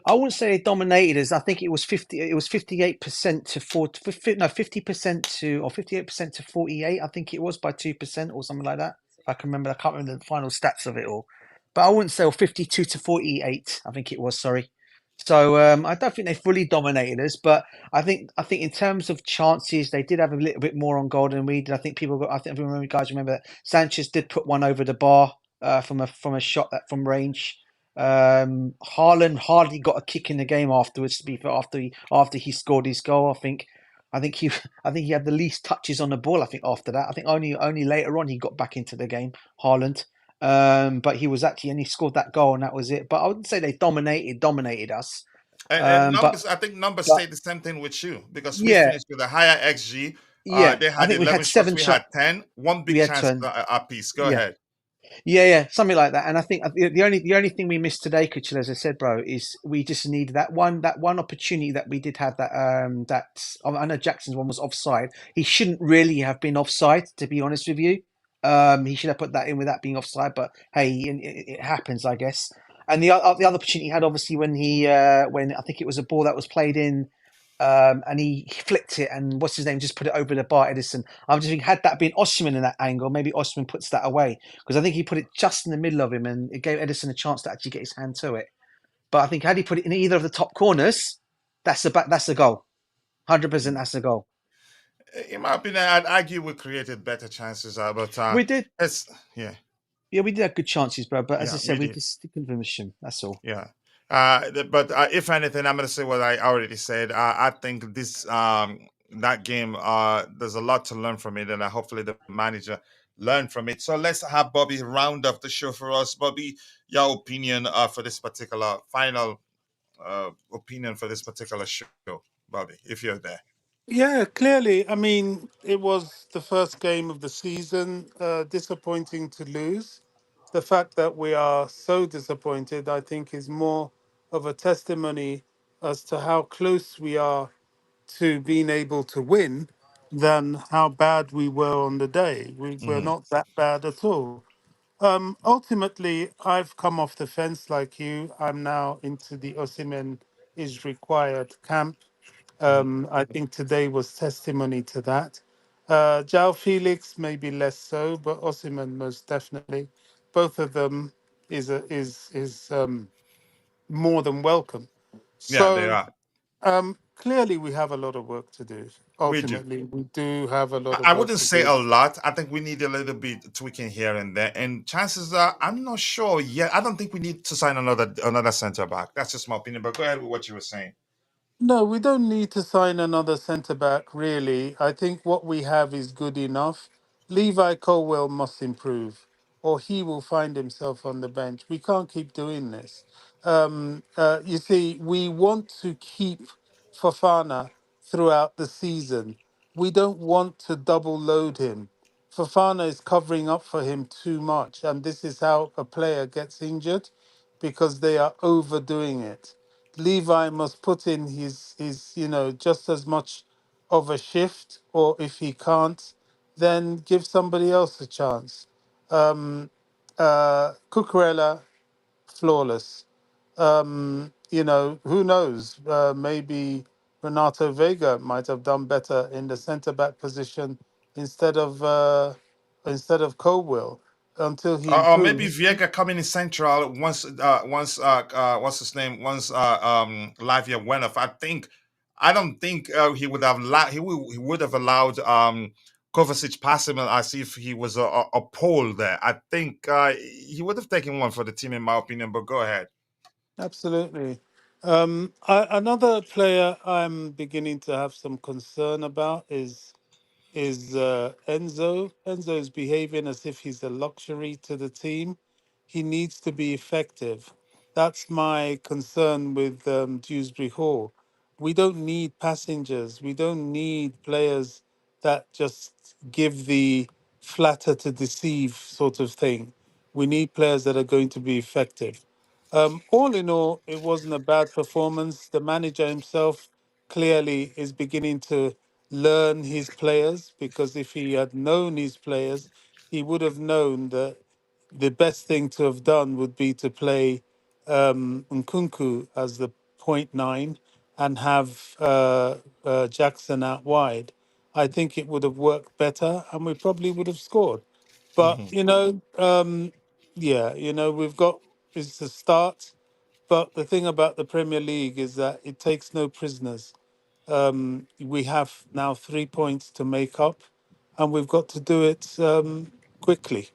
I wouldn't say they dominated us. I think it was 58% to 50% to, or 58% to 48. I think it was by 2% or something like that. I can remember. I can't remember the final stats of it all, but I wouldn't say 52 to 48. I think it was. Sorry. So I don't think they fully dominated us, but I think in terms of chances, they did have a little bit more on goal than we did. I think people got. I think everyone, guys, remember that Sanchez did put one over the bar from a shot that from range. Haaland hardly got a kick in the game afterwards. To be fair, after he scored his goal, I think he had the least touches on the ball. I think after that, I think only later on he got back into the game. Haaland, but he was actually and he scored that goal and that was it. But I wouldn't say they dominated us. And But numbers, I think numbers say the same thing with you, because we yeah, finished with a higher XG. yeah. They I had think we 11 had shots. 7 We shots. had 10. One We big had chance 10. apiece. Go Yeah. ahead. Yeah, something like that. And I think the only thing we missed today, Kuchel, as I said, bro, is we just needed that one opportunity that we did have. I know Jackson's one was offside. He shouldn't really have been offside, to be honest with you. He should have put that in without being offside. But hey, it happens, I guess. And the other opportunity he had, obviously, when I think it was a ball that was played in. And he flicked it, and what's his name just put it over the bar, Edison. I'm just thinking, had that been Osimhen in that angle, maybe Osimhen puts that away, because I think he put it just in the middle of him, and it gave Edison a chance to actually get his hand to it. But I think had he put it in either of the top corners, that's a goal. 100%, that's a goal. In my opinion, I'd argue we created better chances, but We did, yeah, we did have good chances, bro. But as yeah, I said, we we did. just couldn't finish him. That's all. Yeah. But if anything, I'm going to say what I already said. I think that game, there's a lot to learn from it, and hopefully the manager learned from it. So let's have Bobby round up the show for us. Bobby, your opinion for this particular final opinion for this particular show, Bobby, if you're there. Yeah, clearly. I mean, it was the first game of the season. Disappointing to lose. The fact that we are so disappointed, I think, is more of a testimony as to how close we are to being able to win than how bad we were on the day. We were Mhm. not that bad at all. Ultimately, I've come off the fence like you. I'm now into the Osimhen is required camp. Mhm. I think today was testimony to that. Jao Felix maybe less so, but Osimhen most definitely. Both of them is more than welcome. Yeah, they So are. clearly, we have a lot of work to do. We do. Ultimately, we do have a lot of I work wouldn't to say do. a lot. I think we need a little bit tweaking here and there. And chances are, I'm not sure yet. I don't think we need to sign another center back. That's just my opinion. But go ahead with what you were saying. No, we don't need to sign another centre back, really. I think what we have is good enough. Levi Colwell must improve, or he will find himself on the bench. We can't keep doing this. You see, we want to keep Fofana throughout the season. We don't want to double load him. Fofana is covering up for him too much, and this is how a player gets injured because they are overdoing it. Levi must put in his just as much of a shift, or if he can't, then give somebody else a chance. Cucurella, flawless. Who knows? Maybe Renato Vega might have done better in the centre back position instead of Colwell until he Or maybe improves. Viega coming in central what's his name? Once Lavia went off. I don't think he would have he would have allowed Kovacic pass him as if he was a pole there. I think he would have taken one for the team in my opinion. But go ahead. Absolutely. Another player I'm beginning to have some concern about is Enzo. Enzo is behaving as if he's a luxury to the team. He needs to be effective. That's my concern with Dewsbury Hall. We don't need passengers. We don't need players that just give the flatter to deceive sort of thing. We need players that are going to be effective. All in all, it wasn't a bad performance. The manager himself clearly is beginning to learn his players, because if he had known his players, he would have known that the best thing to have done would be to play Nkunku as the .9 and have Jackson out wide. I think it would have worked better and we probably would have scored. But, Mhm. yeah, we've got it's a start. But the thing about the Premier League is that it takes no prisoners. We have now 3 points to make up, and we've got to do it quickly.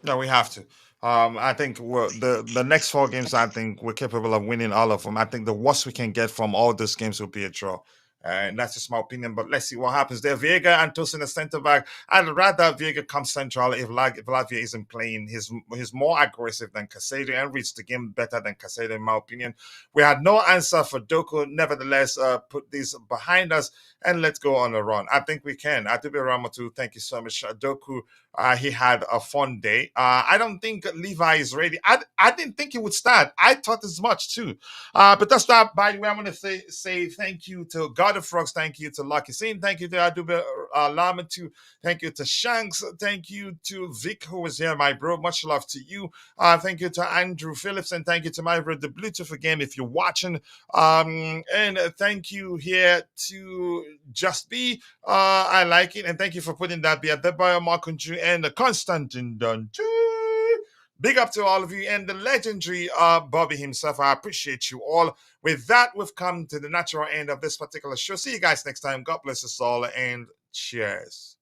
No, we have to. I think the next 4 games. I think we're capable of winning all of them. I think the worst we can get from all those games will be a draw. And that's just my opinion. But let's see what happens there. Viega and Tosin, the centre back. I'd rather Viega come central if Lavia isn't playing. He's more aggressive than Casado and reads the game better than Casado, in my opinion. We had no answer for Doku. Nevertheless, put this behind us and let's go on a run. I think we can. Adube Ramatu, thank you so much. Doku, he had a fun day. I don't think Levi is ready. I didn't think he would start. I thought as much too. But that's not, by the way, I want to say thank you to God of Frogs. Thank you to Lucky Scene. Thank you to Adube Lamatu. Thank you to Shanks. Thank you to Vic, who was here, my bro. Much love to you. Thank you to Andrew Phillips. And thank you to my brother, the Bluetooth again, if you're watching. And thank you here to Just Be. I like it. And thank you for putting that be at the bio Markunju and the Constantin Dungy. Big up to all of you and the legendary Bobby himself. I appreciate you all. With that, we've come to the natural end of this particular show. See you guys next time. God bless us all and cheers.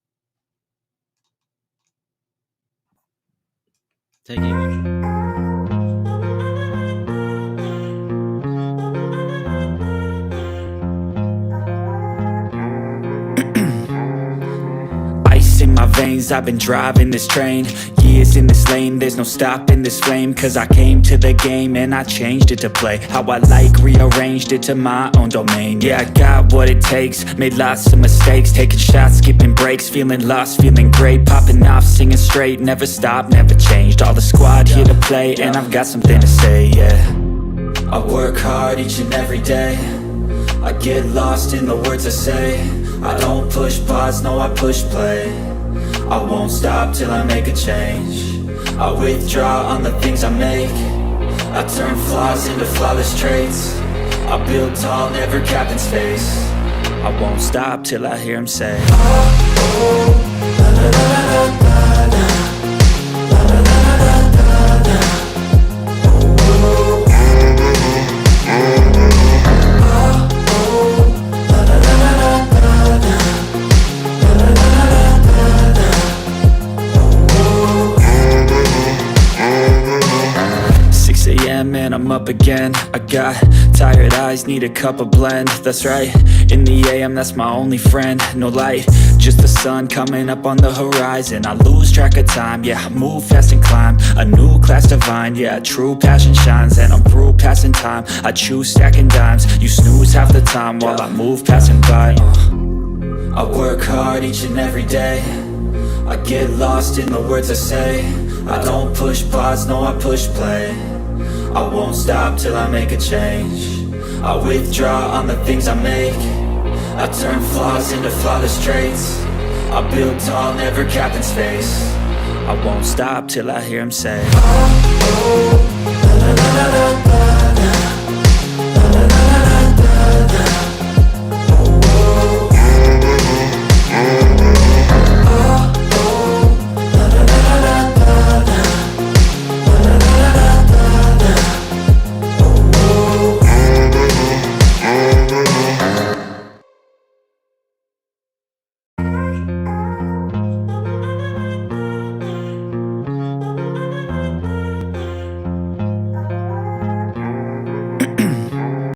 Take it. Ice in my veins, I've been driving this train. Years in this lane, there's no stopping this flame. Cause I came to the game and I changed it to play how I like, rearranged it to my own domain. Yeah, I got what it takes, made lots of mistakes, taking shots, skipping breaks, feeling lost, feeling great, popping off, singing straight, never stopped, never changed. All the squad here to play and I've got something to say, yeah. I work hard each and every day, I get lost in the words I say. I don't push pause, no I push play. I won't stop till I make a change. I withdraw on the things I make. I turn flaws into flawless traits. I build tall, never capped in space. I won't stop till I hear him say, oh, oh, la, la, la, la, la, la. La, la, la, la, la, la, la. Oh, oh, oh, la, la, la, la, la, la. La, la, la, la, la, la. Oh, oh. 6 a.m. and I'm up again. I got tired eyes, need a cup of blend. That's right, in the AM, that's my only friend. No light, just the sun coming up on the horizon. I lose track of time, yeah, I move fast and climb a new class divine, yeah, true passion shines. And I'm through passing time, I choose stacking dimes. You snooze half the time while I move passing by. I work hard each and every day. I get lost in the words I say. I don't push pause, no I push play. I won't stop till I make a change. I withdraw on the things I make. I turn flaws into flawless traits. I build tall, never capped in space. I won't stop till I hear him say, oh, oh, la, la, la, la, la.